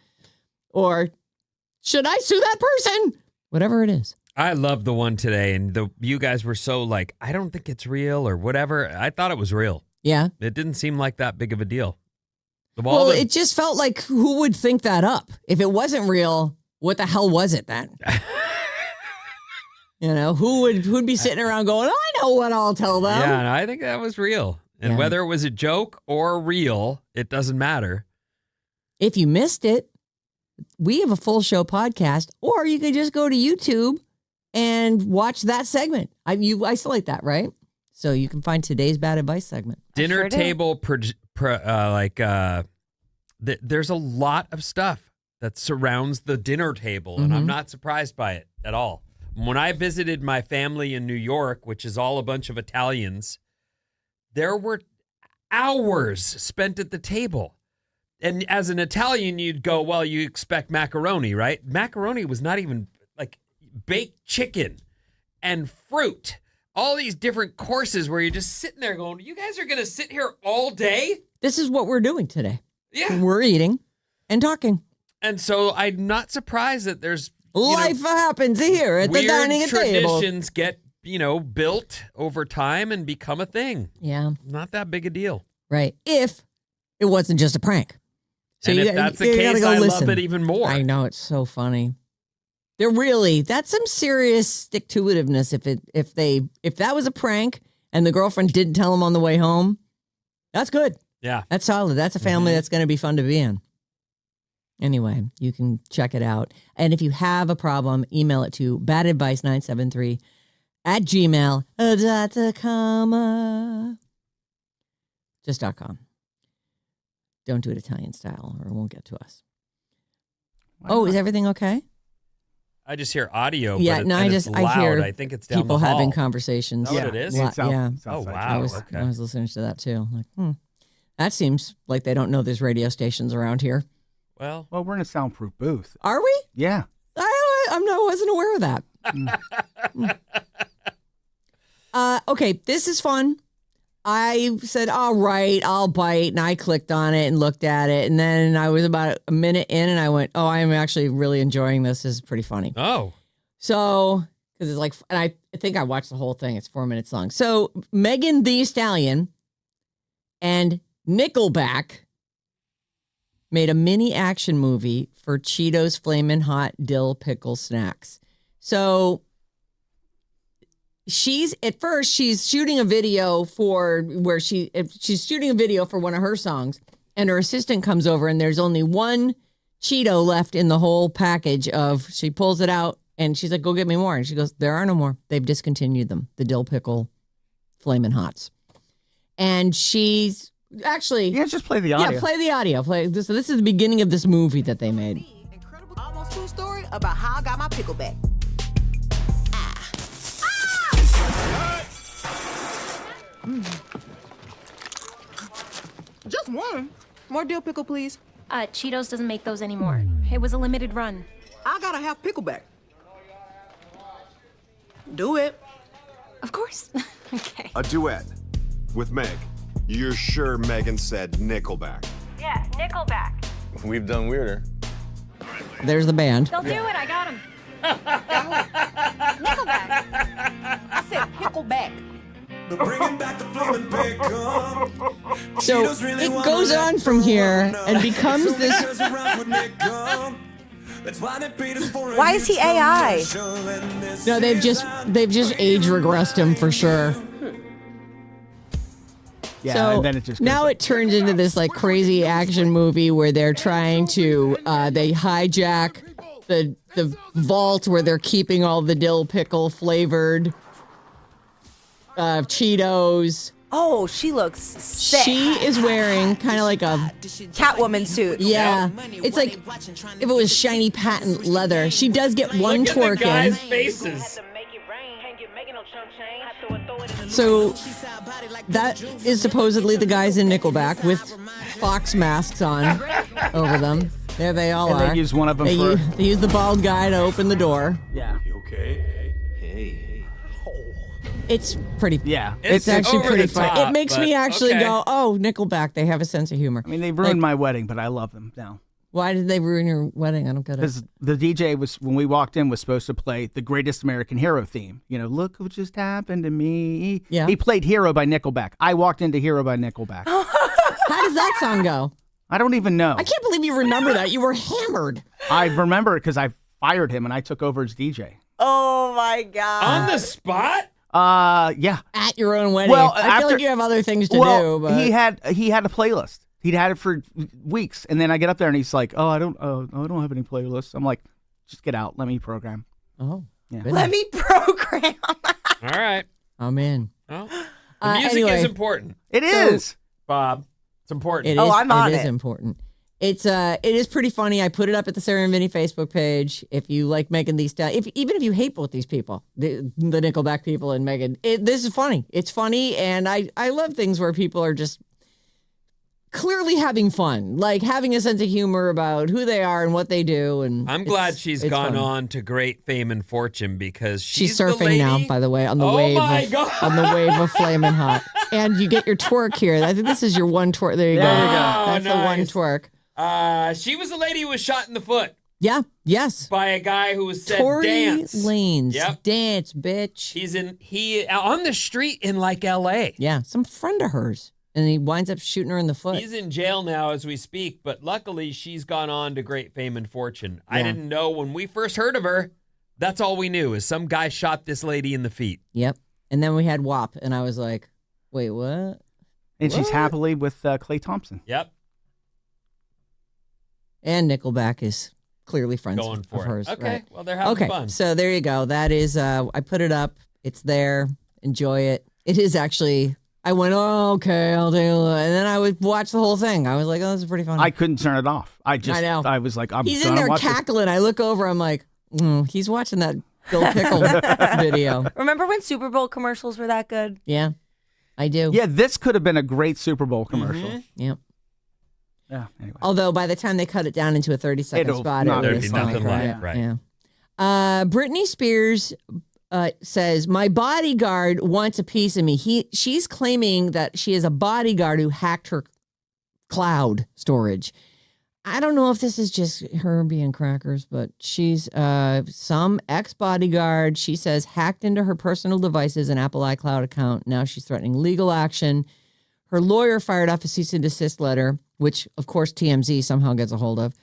Or should I sue that person? Whatever it is. I love the one today, and you guys were so like, I don't think it's real or whatever. I thought it was real. Yeah. It didn't seem like that big of a deal. It just felt like, who would think that up? If it wasn't real, what the hell was it then? Who'd be sitting around going, I know what I'll tell them. Yeah, and I think that was real. And whether it was a joke or real, it doesn't matter. If you missed it, we have a full show podcast, or you can just go to YouTube and watch that segment. You isolate that, right? So you can find today's bad advice segment. Dinner table, there's a lot of stuff that surrounds the dinner table, and I'm not surprised by it at all. When I visited my family in New York, which is all a bunch of Italians, there were hours spent at the table. And as an Italian, you'd go, well, you expect macaroni, right? Macaroni was not even like baked chicken and fruit. All these different courses where you're just sitting there going, you guys are going to sit here all day? This is what we're doing today. Yeah. We're eating and talking. And so I'm not surprised that there's life happens here at the dining table. Traditions get, built over time and become a thing. Yeah. Not that big a deal. Right. If it wasn't just a prank. So and if that's the case, I love it even more. I know, it's so funny. That's some serious stick-to-itiveness. If that was a prank and the girlfriend didn't tell him on the way home, that's good. Yeah. That's solid. That's a family that's going to be fun to be in. Anyway, you can check it out. And if you have a problem, email it to badadvice973@gmail.com. Just .com. Don't do it Italian style or it won't get to us. Is everything okay? I just hear audio. Yeah, but I hear. I think it's down people the hall. having conversations. Is that what it is? Yeah. Oh, wow. I was listening to that too. Like, that seems like they don't know there's radio stations around here. Well, we're in a soundproof booth. Are we? Yeah. I wasn't aware of that. Okay, this is fun. I said, all right, I'll bite. And I clicked on it and looked at it. And then I was about a minute in and I went, I'm actually really enjoying this. This is pretty funny. Oh. So, because it's like, and I think I watched the whole thing. It's 4 minutes long. So Megan Thee Stallion and Nickelback made a mini action movie for Cheetos Flamin' Hot Dill Pickle Snacks. So she's shooting a video for she's shooting a video for one of her songs, and her assistant comes over and there's only one Cheeto left in the whole package of, she pulls it out and she's like, go get me more. And she goes, there are no more. They've discontinued them. The dill pickle Flamin' Hots. And she's actually. Yeah, just play the audio. Yeah, play the audio. So this is the beginning of this movie that they made. Incredible, almost true story about how I got my pickle back. Just one. More dill pickle, please. Cheetos doesn't make those anymore. It was a limited run. I gotta have pickle back. Do it. Of course. Okay. A duet with Meg. You're sure Megan said Nickelback? Yeah, Nickelback. We've done weirder. There's the band. They'll do it. I got him. Nickelback. I said pickle back. So it goes on from here and becomes this. Why is he AI? No, they've just age regressed him for sure. Yeah, So and then it just now goes it turns into this like crazy action movie where they're trying to they hijack the vault where they're keeping all the dill pickle flavored Cheetos. Oh, she looks sick. She is wearing kind of like a Catwoman suit. yeah. It's like if it was shiny patent leather. She does get one Look at twerk the guys' in. faces. So that is supposedly the guys in Nickelback with fox masks on over them. There they all And are. they use one of them They use the bald guy to open the door. Yeah. It's pretty. Yeah. It's actually over pretty the funny. top, It makes me but actually okay. go, oh, Nickelback. They have a sense of humor. I mean, they ruined my wedding, but I love them now. Why did they ruin your wedding? I don't get it. Because the DJ was, when we walked in, was supposed to play the Greatest American Hero theme. You know, look what just happened to me. Yeah. He played Hero by Nickelback. I walked into Hero by Nickelback. How does that song go? I don't even know. I can't believe you remember that. You were hammered. I remember it because I fired him and I took over as DJ. Oh my god. On the spot? Yeah. At your own wedding. Well, I feel after- like you have other things to Well, do. But he had a playlist. He'd had it for weeks, and then I get up there and he's like, "Oh, I don't have any playlists." I'm like, "Just get out. Let me program." Oh, Yeah. goodness. Let me program. All right. I'm in. Well, the music anyway. is important, It is. Bob. It's important. It Oh, is- I'm on It is it. important. It is pretty funny. I put it up at the Sarah Vinnie Facebook page. If you like Megan Thee Stallion, even if you hate both these people, the Nickelback people and Megan, this is funny. It's funny, and I love things where people are just clearly having fun, like having a sense of humor about who they are and what they do. And I'm glad she's it's gone fun. on to great fame and fortune because She's the surfing lady- now, by the way, on the Oh wave. my of, God. On the wave of Flamin' Hot, and you get your twerk here. I think this is your one twerk. There you go. That's the one nice. twerk. She was the lady who was shot in the foot Yeah. Yes. by a guy who said Tory dance. Lanez. Yep. Dance, bitch. He on the street in like L.A. Yeah, some friend of hers. And he winds up shooting her in the foot. He's in jail now as we speak, but luckily she's gone on to great fame and fortune. I Yeah. didn't know when we first heard of her. That's all we knew is some guy shot this lady in the feet. Yep. And then we had WAP, and I was like, wait, what? And she's What? happily with Clay Thompson. Yep, And Nickelback is clearly friends going of for hers. it. Okay, Right. well they're having Okay, fun. so there you go. That is, I put it up. It's there. Enjoy it. It is actually, I went, oh, okay, I'll take a look. And then I would watch the whole thing. I was like, oh, this is pretty funny. I couldn't turn it off. I know. I was like, I'm He's gonna in there watch this. cackling. I look over. I'm like, he's watching that Bill Pickle video. Remember when Super Bowl commercials were that good? Yeah, I do. Yeah, this could have been a great Super Bowl commercial. Mm-hmm. Yep. Yeah. Anyway. Although by the time they cut it down into a 30-second It'll spot, not it There'd was be like, nothing left, right. Yeah. Britney Spears says, my bodyguard wants a piece of me. She's claiming that she is a bodyguard who hacked her cloud storage. I don't know if this is just her being crackers, but she's some ex-bodyguard, she says, hacked into her personal devices and Apple iCloud account. Now she's threatening legal action. Her lawyer fired off a cease and desist letter, which, of course, TMZ somehow gets a hold of,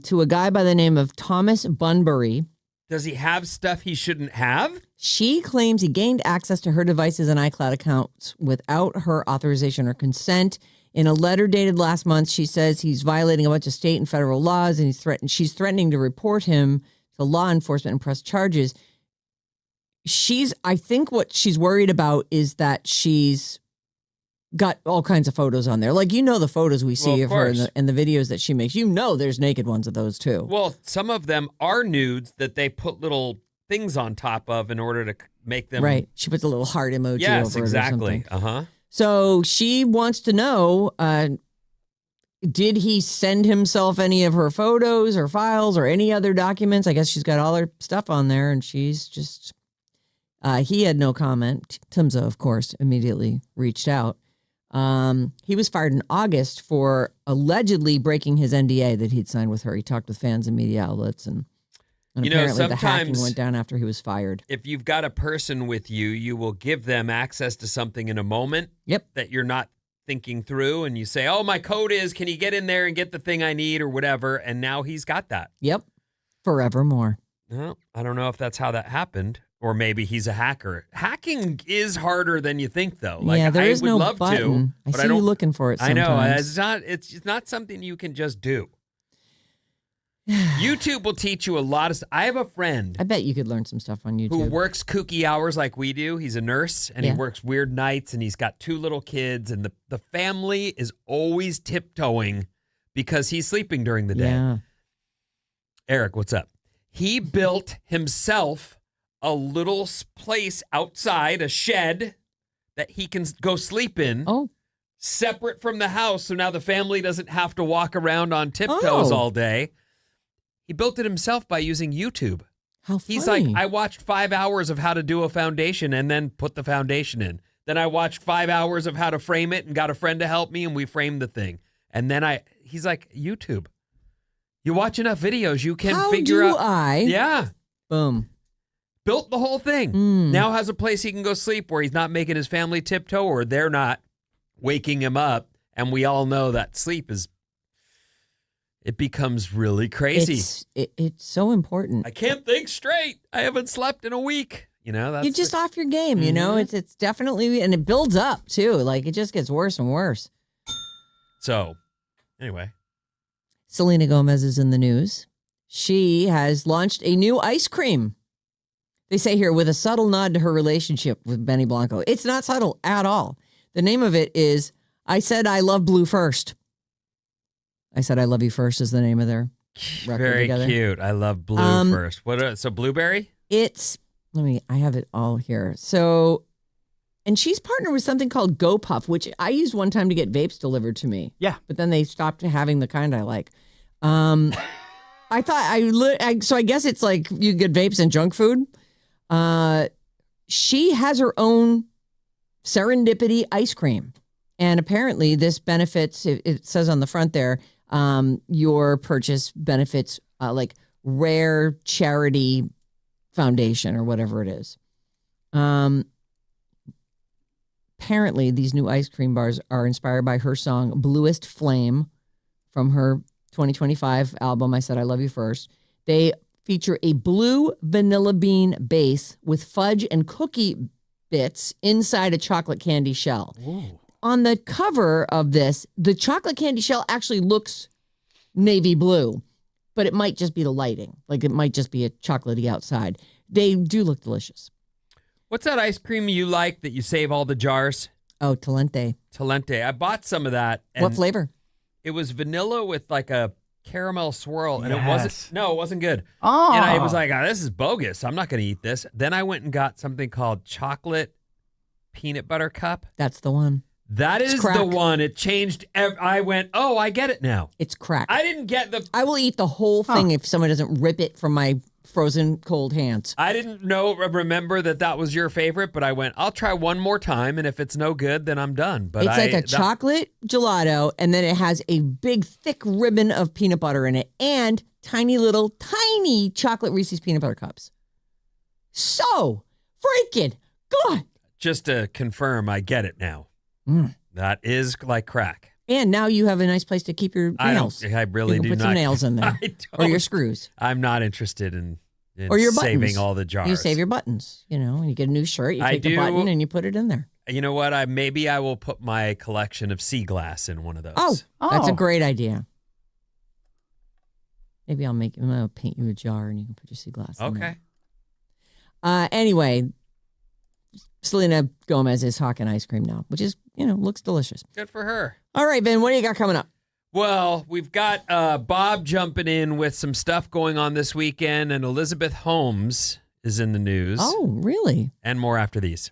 to a guy by the name of Thomas Bunbury. Does he have stuff he shouldn't have? She claims he gained access to her devices and iCloud accounts without her authorization or consent. In a letter dated last month, she says he's violating a bunch of state and federal laws, and she's threatening to report him to law enforcement and press charges. I think what she's worried about is that she's got all kinds of photos on there. Like, the photos we see of her and the videos that she makes. There's naked ones of those too. Well, some of them are nudes that they put little things on top of in order to make them. Right. She puts a little heart emoji Yes, over exactly. it or something. So she wants to know, did he send himself any of her photos or files or any other documents? I guess she's got all her stuff on there, and she's just... he had no comment. Timza, of course, immediately reached out. He was fired in August for allegedly breaking his NDA that he'd signed with her. He talked with fans and media outlets, and apparently the hacking went down after he was fired. If you've got a person with you, you will give them access to something in a moment that you're not thinking through, and you say, oh, my code is, can you get in there and get the thing I need or whatever? And now he's got that. Yep. Forevermore. Well, I don't know if that's how that happened. Or maybe he's a hacker. Hacking is harder than you think, though. Like, there is I would no love button. to, I but see I don't, you looking for it sometimes. I know. It's not something you can just do. YouTube will teach you a lot of stuff. I have a friend. I bet you could learn some stuff on YouTube. Who works kooky hours like we do. He's a nurse, and he works weird nights, and he's got 2 little kids, and the family is always tiptoeing because he's sleeping during the day. Yeah. Eric, what's up? He built himself a little place outside, a shed that he can go sleep in. Oh. Separate from the house, so now the family doesn't have to walk around on tiptoes all day. He built it himself by using YouTube. How funny. He's like, I watched 5 hours of how to do a foundation and then put the foundation in. Then I watched 5 hours of how to frame it and got a friend to help me, and we framed the thing. And then he's like, YouTube. You watch enough videos, you can figure out. Yeah. Boom. Built the whole thing. Now has a place he can go sleep where he's not making his family tiptoe or they're not waking him up. And we all know that sleep it becomes really crazy. It's so important. I can't think straight. I haven't slept in a week. That's You're just off your game, It's definitely, and it builds up too. Like, it just gets worse and worse. So, anyway. Selena Gomez is in the news. She has launched a new ice cream. They say here, with a subtle nod to her relationship with Benny Blanco. It's not subtle at all. The name of it is I Said I Love Blue First. I Said I Love You First is the name of their record Very together. cute. I love blue first. So blueberry? I have it all here. So, and she's partnered with something called Go Puff, which I used one time to get vapes delivered to me. Yeah. But then they stopped having the kind I like. I thought so I guess it's like you get vapes and junk food. She has her own serendipity ice cream. And apparently this benefits, it says on the front there, your purchase benefits like Rare Charity Foundation or whatever it is. Apparently these new ice cream bars are inspired by her song Bluest Flame from her 2025 album, I Said I Love You First. They feature a blue vanilla bean base with fudge and cookie bits inside a chocolate candy shell. Ooh. On the cover of this, the chocolate candy shell actually looks navy blue, but it might just be the lighting. Like, it might just be a chocolatey outside. They do look delicious. What's that ice cream you like that you save all the jars? Oh, Talente. Talente. I bought some of that. And What flavor? It was vanilla with like a caramel swirl, and it wasn't good. Oh. And I was like, this is bogus. I'm not going to eat this. Then I went and got something called chocolate peanut butter cup. That's the one. That is the one. It changed. I went, oh, I get it now. It's crack. I didn't get the... I will eat the whole thing if someone doesn't rip it from my frozen cold hands. I didn't remember that was your favorite, but I went, I'll try one more time, and if it's no good, then I'm done. But it's like a chocolate gelato, and then it has a big, thick ribbon of peanut butter in it, and tiny chocolate Reese's peanut butter cups. So freaking good. Just to confirm, I get it now. That is like crack. And now you have a nice place to keep your nails. I really you can do put not. some nails in there. Or your screws. I'm not interested in And Or your buttons. saving all the jars. You save your buttons, and you get a new shirt, you I take the do. button and you put it in there. You know what? Maybe I will put my collection of sea glass in one of those. Oh, that's a Oh. great idea. Maybe I'll paint you a jar and you can put your sea glass in Okay. there. Anyway, Selena Gomez is hawking ice cream now, which is, looks delicious. Good for her. All right, Ben, what do you got coming up? Well, we've got Bob jumping in with some stuff going on this weekend, and Elizabeth Holmes is in the news. Oh, really? And more after these.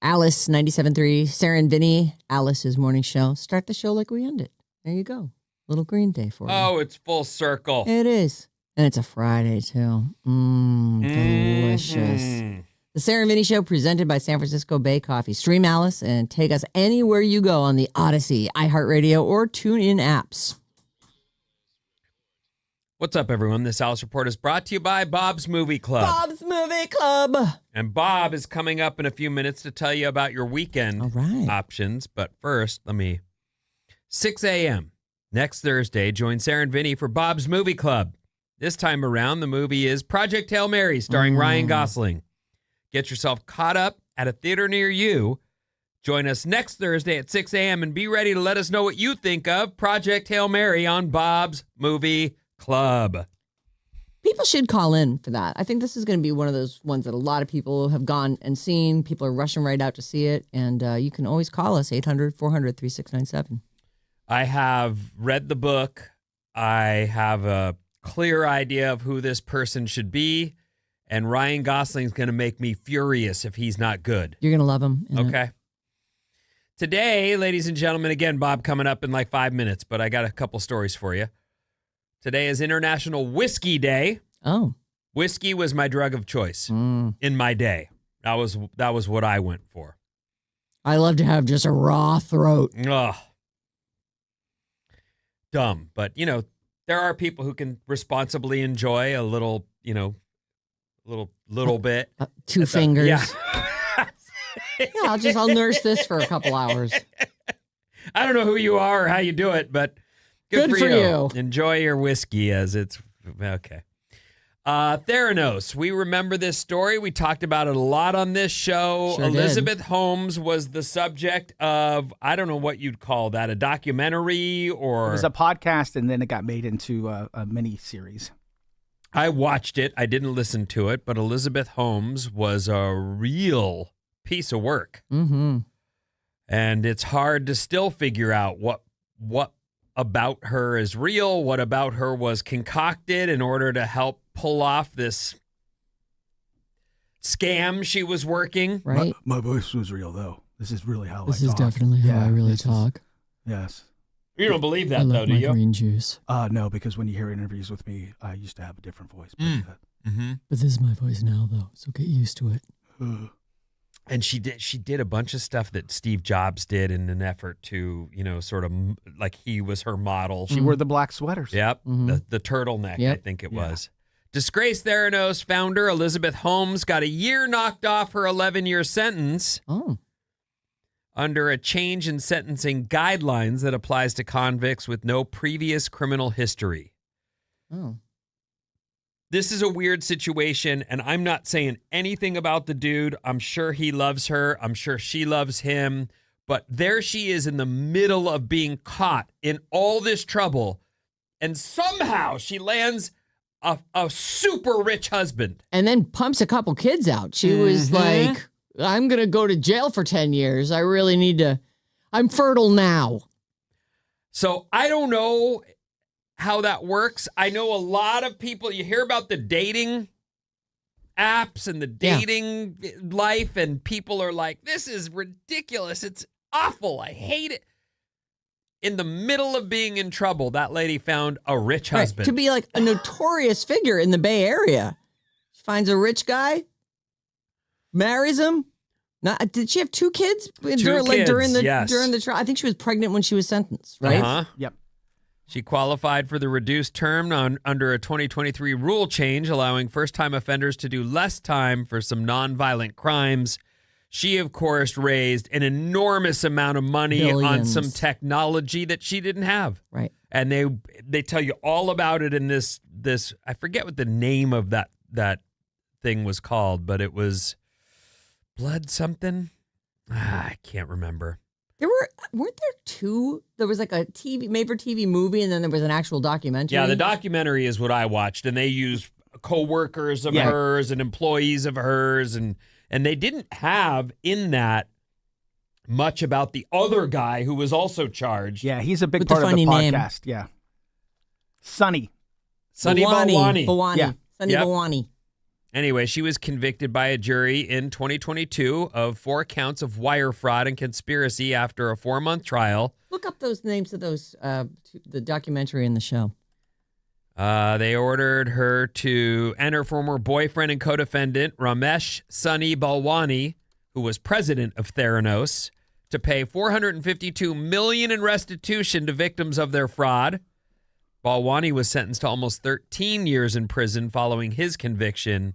Alice 97.3, Sarah and Vinnie, Alice's morning show. Start the show like we end it. There you go. Little Green Day for you. Oh, it's full circle. It is. And it's a Friday, too. Delicious. The Sarah and Vinnie Show, presented by San Francisco Bay Coffee. Stream Alice and take us anywhere you go on the Odyssey, iHeartRadio, or TuneIn apps. What's up, everyone? This Alice Report is brought to you by Bob's Movie Club. Bob's Movie Club. And Bob is coming up in a few minutes to tell you about your weekend options. But first, 6 a.m. next Thursday, join Sarah and Vinnie for Bob's Movie Club. This time around, the movie is Project Hail Mary, starring Ryan Gosling. Get yourself caught up at a theater near you. Join us next Thursday at 6 a.m. and be ready to let us know what you think of Project Hail Mary on Bob's Movie Club. People should call in for that. I think this is going to be one of those ones that a lot of people have gone and seen. People are rushing right out to see it. And you can always call us, 800-400-3697. I have read the book. I have a clear idea of who this person should be. And Ryan Gosling's going to make me furious if he's not good. You're going to love him. Okay. Today, ladies and gentlemen, again, Bob coming up in like 5 minutes, but I got a couple stories for you. Today is International Whiskey Day. Oh. Whiskey was my drug of choice in my day. That was what I went for. I love to have just a raw throat. Ugh. Dumb. But, there are people who can responsibly enjoy a little, little bit. 2 fingers. Yeah. I'll nurse this for a couple hours. I don't know who you are or how you do it, but good for you. Enjoy your whiskey as it's okay. Theranos. We remember this story. We talked about it a lot on this show. Sure Elizabeth Holmes was the subject of, I don't know what you'd call that, a documentary or... It was a podcast, and then it got made into a mini-series. I watched it. I didn't listen to it, but Elizabeth Holmes was a real piece of work. Mm-hmm. And it's hard to still figure out what about her is real, what about her was concocted in order to help pull off this scam she was working. Right. My voice was real, though. This is really how I talk. This is definitely how I really talk. Yes. You don't believe that, I though, love do my you? green juice. No, because when you hear interviews with me, I used to have a different voice. But, But this is my voice now, though, so get used to it. And she did a bunch of stuff that Steve Jobs did in an effort to, sort of like he was her model. She wore the black sweaters. Yep, the turtleneck, I think it was. Disgraced Theranos founder Elizabeth Holmes got a year knocked off her 11-year sentence under a change in sentencing guidelines that applies to convicts with no previous criminal history. Oh. This is a weird situation, and I'm not saying anything about the dude. I'm sure he loves her. I'm sure she loves him. But there she is in the middle of being caught in all this trouble, and somehow she lands a super rich husband. And then pumps a couple kids out. She was like, I'm going to go to jail for 10 years. I really need to. I'm fertile now. So I don't know how that works. I know a lot of people, you hear about the dating apps and the dating life, and people are like, this is ridiculous. It's awful. I hate it. In the middle of being in trouble, that lady found a rich husband. To be like a notorious figure in the Bay Area. She finds a rich guy, marries him. Did she have 2 kids? During the trial? I think she was pregnant when she was sentenced, right? Uh-huh. Yep. She qualified for the reduced term under a 2023 rule change, allowing first-time offenders to do less time for some nonviolent crimes. She, of course, raised an enormous amount of money on some technology that she didn't have. Right. And they tell you all about it in this I forget what the name of that thing was called, but it was Blood something. I can't remember. Weren't there 2? There was like a made-for-TV movie, and then there was an actual documentary. Yeah, the documentary is what I watched, and they used co-workers of hers and employees of hers, and they didn't have in that much about the other guy who was also charged. Yeah, he's a big With part the of the funny podcast. Yeah. Sonny Bawani. Bawani. Yeah. Sonny Bawani. Anyway, she was convicted by a jury in 2022 of 4 counts of wire fraud and conspiracy after a 4-month trial. Look up those names of those, the documentary and the show. They ordered her and her former boyfriend and co-defendant, Ramesh Sunny Balwani, who was president of Theranos, to pay $452 million in restitution to victims of their fraud. Balwani was sentenced to almost 13 years in prison following his conviction.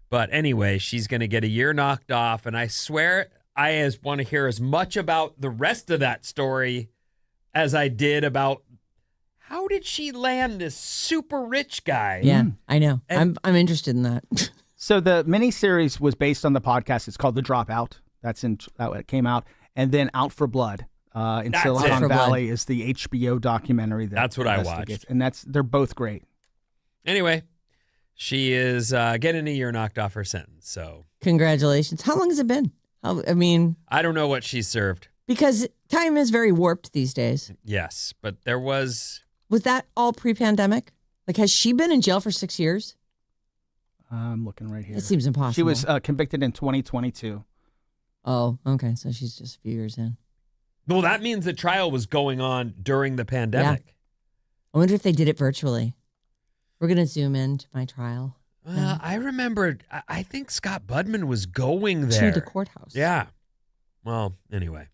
But anyway, she's going to get a year knocked off. And I swear I want to hear as much about the rest of that story as I did about how did she land this super rich guy? Yeah, I know. I'm interested in that. So the miniseries was based on the podcast. It's called The Dropout. That came out. And then Out for Blood in Silicon Valley is the HBO documentary. That's what I watched. And they're both great. Anyway, she is getting a year knocked off her sentence. So congratulations. How long has it been? I don't know what she served. Because time is very warped these days. Yes, but there was... Was that all pre-pandemic? Like, has she been in jail for 6 years? I'm looking right here. It seems impossible. She was convicted in 2022. Oh, okay. So she's just a few years in. Well, that means the trial was going on during the pandemic. Yeah. I wonder if they did it virtually. We're going to zoom into my trial. I remember, I think Scott Budman was going there. To the courthouse. Yeah. Well, anyway.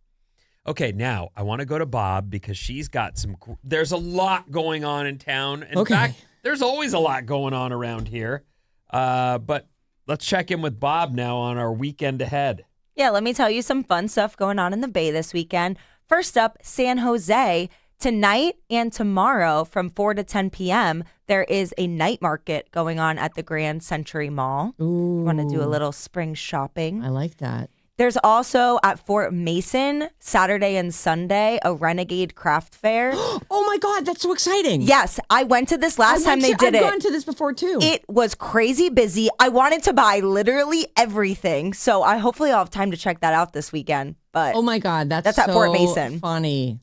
Okay, now I want to go to Bob because she's got there's a lot going on in town. In fact, there's always a lot going on around here. But let's check in with Bob now on our weekend ahead. Yeah, let me tell you some fun stuff going on in the Bay this weekend. First up, San Jose. Tonight and tomorrow from 4 to 10 p.m., there is a night market going on at the Grand Century Mall. Ooh. Want to do a little spring shopping. I like that. There's also at Fort Mason, Saturday and Sunday, a Renegade Craft Fair. Oh my God, that's so exciting. Yes, I went to this last time they did it. I've gone to this before too. It was crazy busy. I wanted to buy literally everything. So hopefully I'll have time to check that out this weekend. But oh my God, that's at Fort Mason. Funny.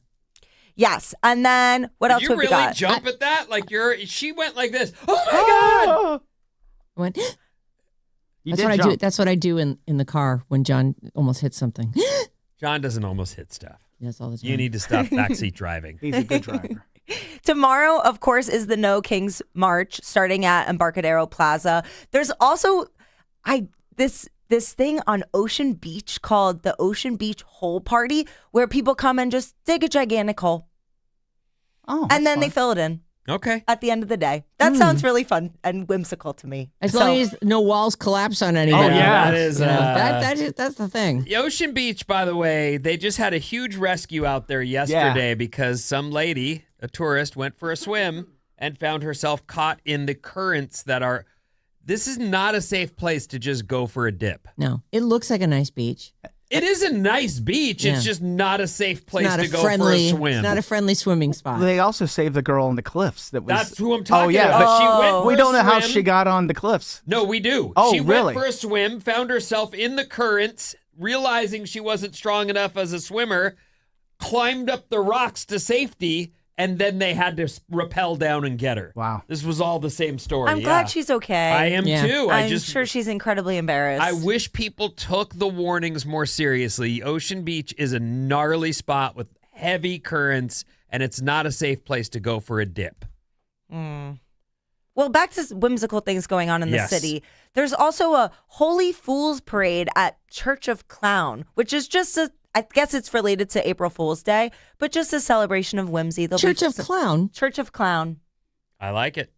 Yes, and then what else have we got? Did you really jump at that? Like she went like this. Oh my God! I went. That's what I do in the car when John almost hits something. John doesn't almost hit stuff. Yes, all the time. You need to stop backseat driving. He's a good driver. Tomorrow, of course, is the No Kings March starting at Embarcadero Plaza. There's also this thing on Ocean Beach called the Ocean Beach Hole Party, where people come and just dig a gigantic hole. Oh, and then they fill it in. Okay. At the end of the day. That sounds really fun and whimsical to me. As long as no walls collapse on anybody. Oh, yeah. That is, that's the thing. The Ocean Beach, by the way, they just had a huge rescue out there yesterday because some lady, a tourist, went for a swim and found herself caught in the currents that are... This is not a safe place to just go for a dip. No. It looks like a nice beach. It is a nice beach. Yeah. It's just not a safe place to go for a swim. It's not a friendly swimming spot. They also saved the girl on the cliffs. That's who I'm talking about. But she went for we don't a know how swim. she got on the cliffs. No, we do. Oh, she really? went for a swim, found herself in the currents, realizing she wasn't strong enough as a swimmer, climbed up the rocks to safety, and then they had to rappel down and get her. Wow. This was all the same story. I'm glad she's okay. I am too. I'm sure she's incredibly embarrassed. I wish people took the warnings more seriously. Ocean Beach is a gnarly spot with heavy currents, and it's not a safe place to go for a dip. Well, back to whimsical things going on in the city. There's also a Holy Fool's Parade at Church of Clown, which is just I guess it's related to April Fool's Day, but just a celebration of whimsy. Church of Clown? Church of Clown. I like it.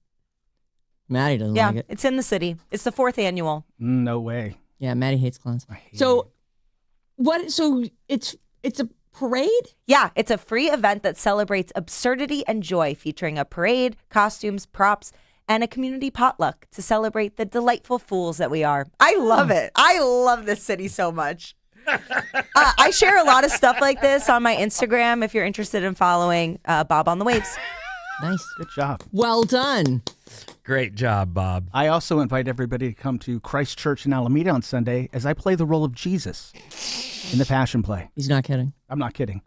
Maddie doesn't like it. It's in the city. It's the 4th annual. No way. Yeah, Maddie hates clowns. So it's a parade? Yeah, it's a free event that celebrates absurdity and joy, featuring a parade, costumes, props, and a community potluck to celebrate the delightful fools that we are. I love it. I love this city so much. I share a lot of stuff like this on my Instagram if you're interested in following Bob on the Waves. Nice. Good job. Well done. Great job, Bob. I also invite everybody to come to Christ Church in Alameda on Sunday as I play the role of Jesus in the Passion Play. He's not kidding. I'm not kidding.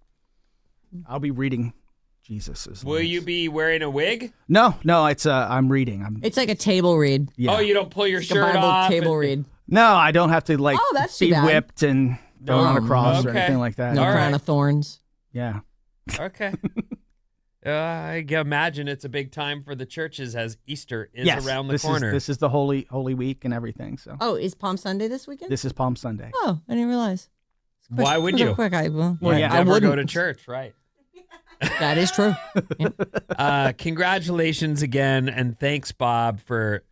I'll be reading Jesus is. Will you be wearing a wig? No, it's I'm reading. It's like a table read. Yeah. Oh, you don't pull your It's a shirt Bible off? table and- read. No, I don't have to that's too be bad. whipped and thrown on a cross or okay. anything like that. No All crown right. of thorns. Yeah. Okay. I can imagine it's a big time for the churches as Easter is Yes, around the this corner. This is the Holy Week and everything. So Oh, is Palm Sunday this weekend? this is Palm Sunday. Oh, I didn't realize. It's quick- Why would so you? Quick, Well, yeah. I Never wouldn't. go to church, right? That is true. Yeah. Congratulations again, and thanks, Bob, for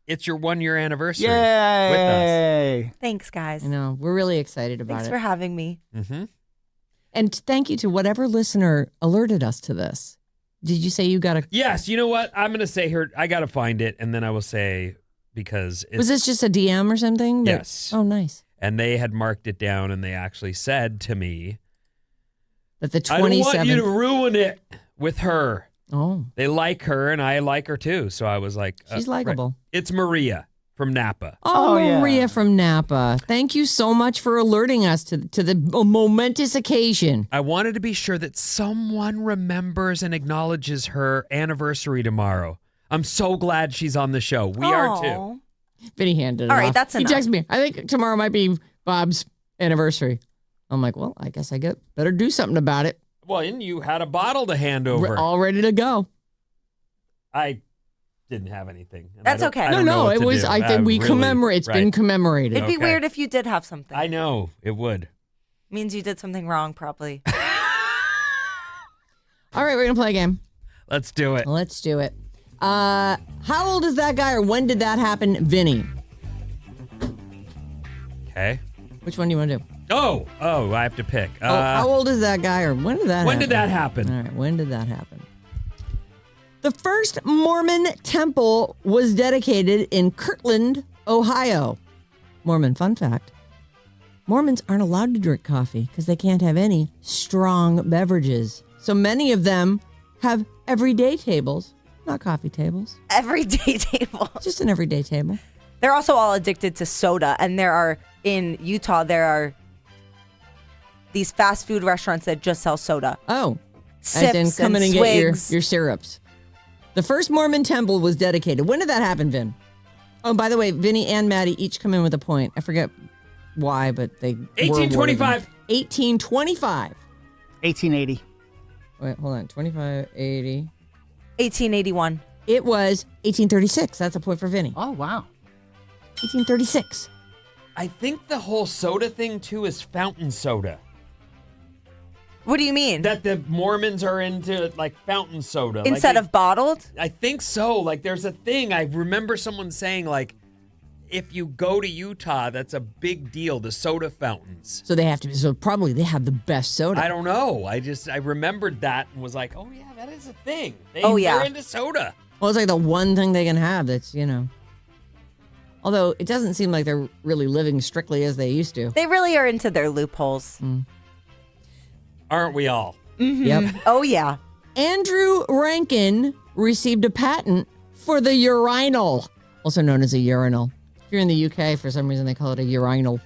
it's your 1-year anniversary Yay! Thanks, guys. I know. We're really excited about Thanks it. for having me. with us. Mm-hmm. And thank you to whatever listener alerted us to this. Did you say you got a... Yes, you know what? I'm going to say here, I got to find it, and then I will say, because it's... Was this just a DM or something? that- Yes. Oh, nice. And they had marked it down, and they actually said to me, That the 27th... I don't want you to ruin it with her. Oh, They like her, and I like her too. So I was like... she's right. likable. It's Maria from Napa. Oh, yeah. Maria from Napa. Thank you so much for alerting us to the momentous occasion. I wanted to be sure that someone remembers and acknowledges her anniversary tomorrow. I'm so glad she's on the show. We are too. Aw. Vinny handed it All right, off. that's He enough. texted me. I think tomorrow might be Bob's anniversary. I'm like, well, I guess I better do something about it. Well, and you had a bottle to hand We're over. all ready to go. I didn't have anything. And That's I don't- okay. I don't know No, what it to was. do. I think we really- commemorate. It's been right. commemorated. It'd be Okay. weird if you did have something. I know it would. Means you did something wrong, probably. All right, we're gonna play a game. Let's do it. Let's do it. How old is that guy, or when did that happen, Vinny? Okay. Which one do you want to do? Oh, I have to pick. How old is that guy, or when did that? when happen? did that happen? All right, when did that happen? The first Mormon temple was dedicated in Kirtland, Ohio. Mormon fun fact. Mormons aren't allowed to drink coffee because they can't have any strong beverages. So many of them have everyday tables, not coffee tables, Everyday table. just an everyday table. They're also all addicted to soda, and in Utah there are these fast food restaurants that just sell soda. Oh, Sips as in come in and and get swigs. your syrups. The first Mormon temple was dedicated. When did that happen, Vin? Oh, by the way, Vinny and Maddie each come in with a point. I forget why, but they were awarded 1825. them. 1825. 1880. Wait, hold on. 2580. 1881. It was 1836. That's a point for Vinny. Oh wow. 1836. I think the whole soda thing too is fountain soda. What do you mean? That the Mormons are into like fountain soda. Instead like of bottled? I think so. Like there's a thing. I remember someone saying like, if you go to Utah, that's a big deal. The soda fountains. So they have to. So probably they have the best soda. I don't know. I remembered that and was like, oh yeah, that is a thing. Yeah. They're into soda. Well, it's like the one thing they can have that's, Although it doesn't seem like they're really living strictly as they used to. They really are into their loopholes. Aren't we all? Yep. Oh, yeah. Andrew Rankin received a patent for the urinal, also known as a urinal. If you're in the UK, for some reason they call it a urinal.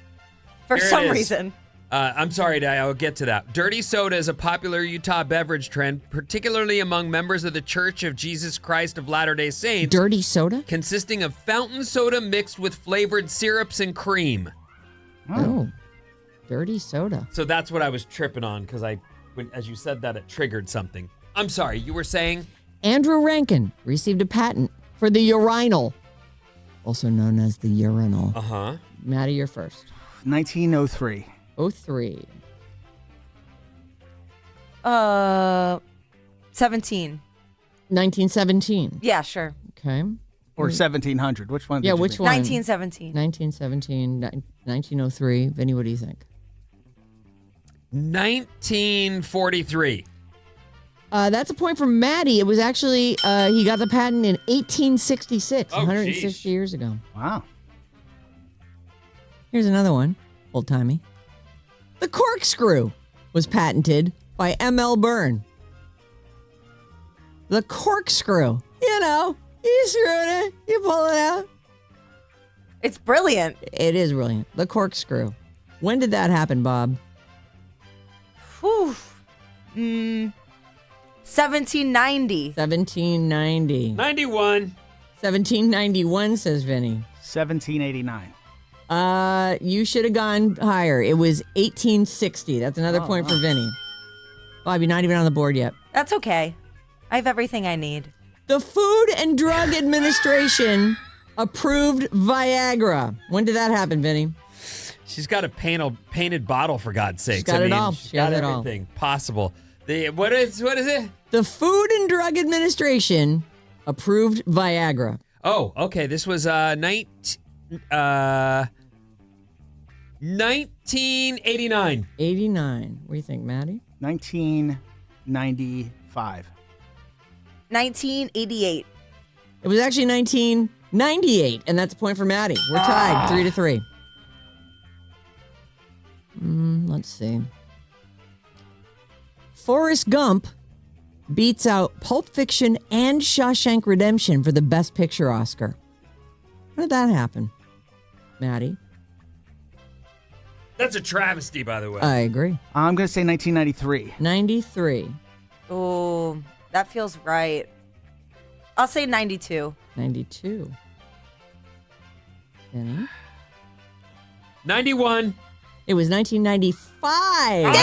For Here it some is. reason. I'm sorry, I'll get to that. Dirty soda is a popular Utah beverage trend, particularly among members of the Church of Jesus Christ of Latter-day Saints, Dirty soda? consisting of fountain soda mixed with flavored syrups and cream. Oh, dirty soda. So that's what I was tripping on because as you said that, it triggered something. I'm sorry, you were saying? Andrew Rankin received a patent for the urinal, also known as the urinal. Uh-huh. Maddie, you're first. 1903. 03. 17. 1917. Yeah, sure. Okay. Or 1700. Which one? Yeah, did you which think? one? 1917. 1917, 1903. Vinny, what do you think? 1943. That's a point for Maddie. It was actually, he got the patent in 1866, Oh, 160 geez. years ago. Wow. Here's another one, old-timey. The corkscrew was patented by M.L. Byrne. The corkscrew. You screw it, you pull it out. It's brilliant. It is brilliant. The corkscrew. When did that happen, Bob? Whew. 1790. 1790. 91. 1791, says Vinny. 1789. You should have gone higher. It was 1860. That's another point for Vinny. Bobby, not even on the board yet. That's okay. I have everything I need. The Food and Drug Administration approved Viagra. When did that happen, Vinny? She's got a painted bottle, for God's sakes. She's got it all. She's got everything possible. What is it? The Food and Drug Administration approved Viagra. Oh, okay. This was 1989. 89. What do you think, Maddie? 1995. 1988. It was actually 1998, and that's a point for Maddie. We're tied 3-3. Let's see. Forrest Gump beats out Pulp Fiction and Shawshank Redemption for the Best Picture Oscar. When did that happen, Maddie? That's a travesty, by the way. I agree. I'm going to say 1993. 93. Oh, that feels right. I'll say 92. 92. Vinny? 91. It was 1995. Dang it!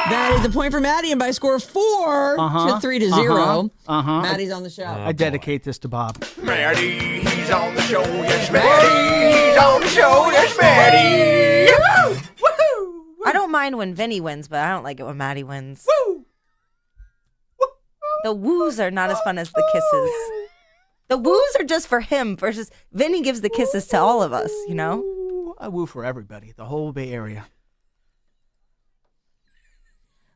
That is a point for Maddie, and by a score of 4 to 3-0. Maddie's on the show. I dedicate this to Bob. Maddie, he's on the show. Yes, Maddie, he's on the show. Yes, Maddie. Woohoo! I don't mind when Vinny wins, but I don't like it when Maddie wins. Woo! The woos are not as fun as the kisses. The woos are just for him versus Vinny gives the kisses to all of us, you know? I woo for everybody, the whole Bay Area.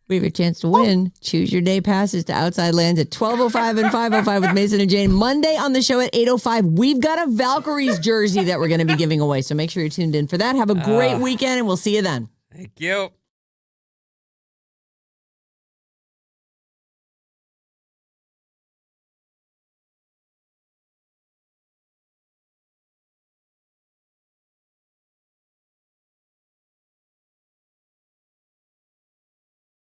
We have a chance to win. Choose your day passes to Outside Lands at 12:05 and 5:05 with Mason and Jane. Monday on the show at 8:05. We've got a Valkyries jersey that we're going to be giving away, so make sure you're tuned in for that. Have a great weekend, and we'll see you then. Thank you.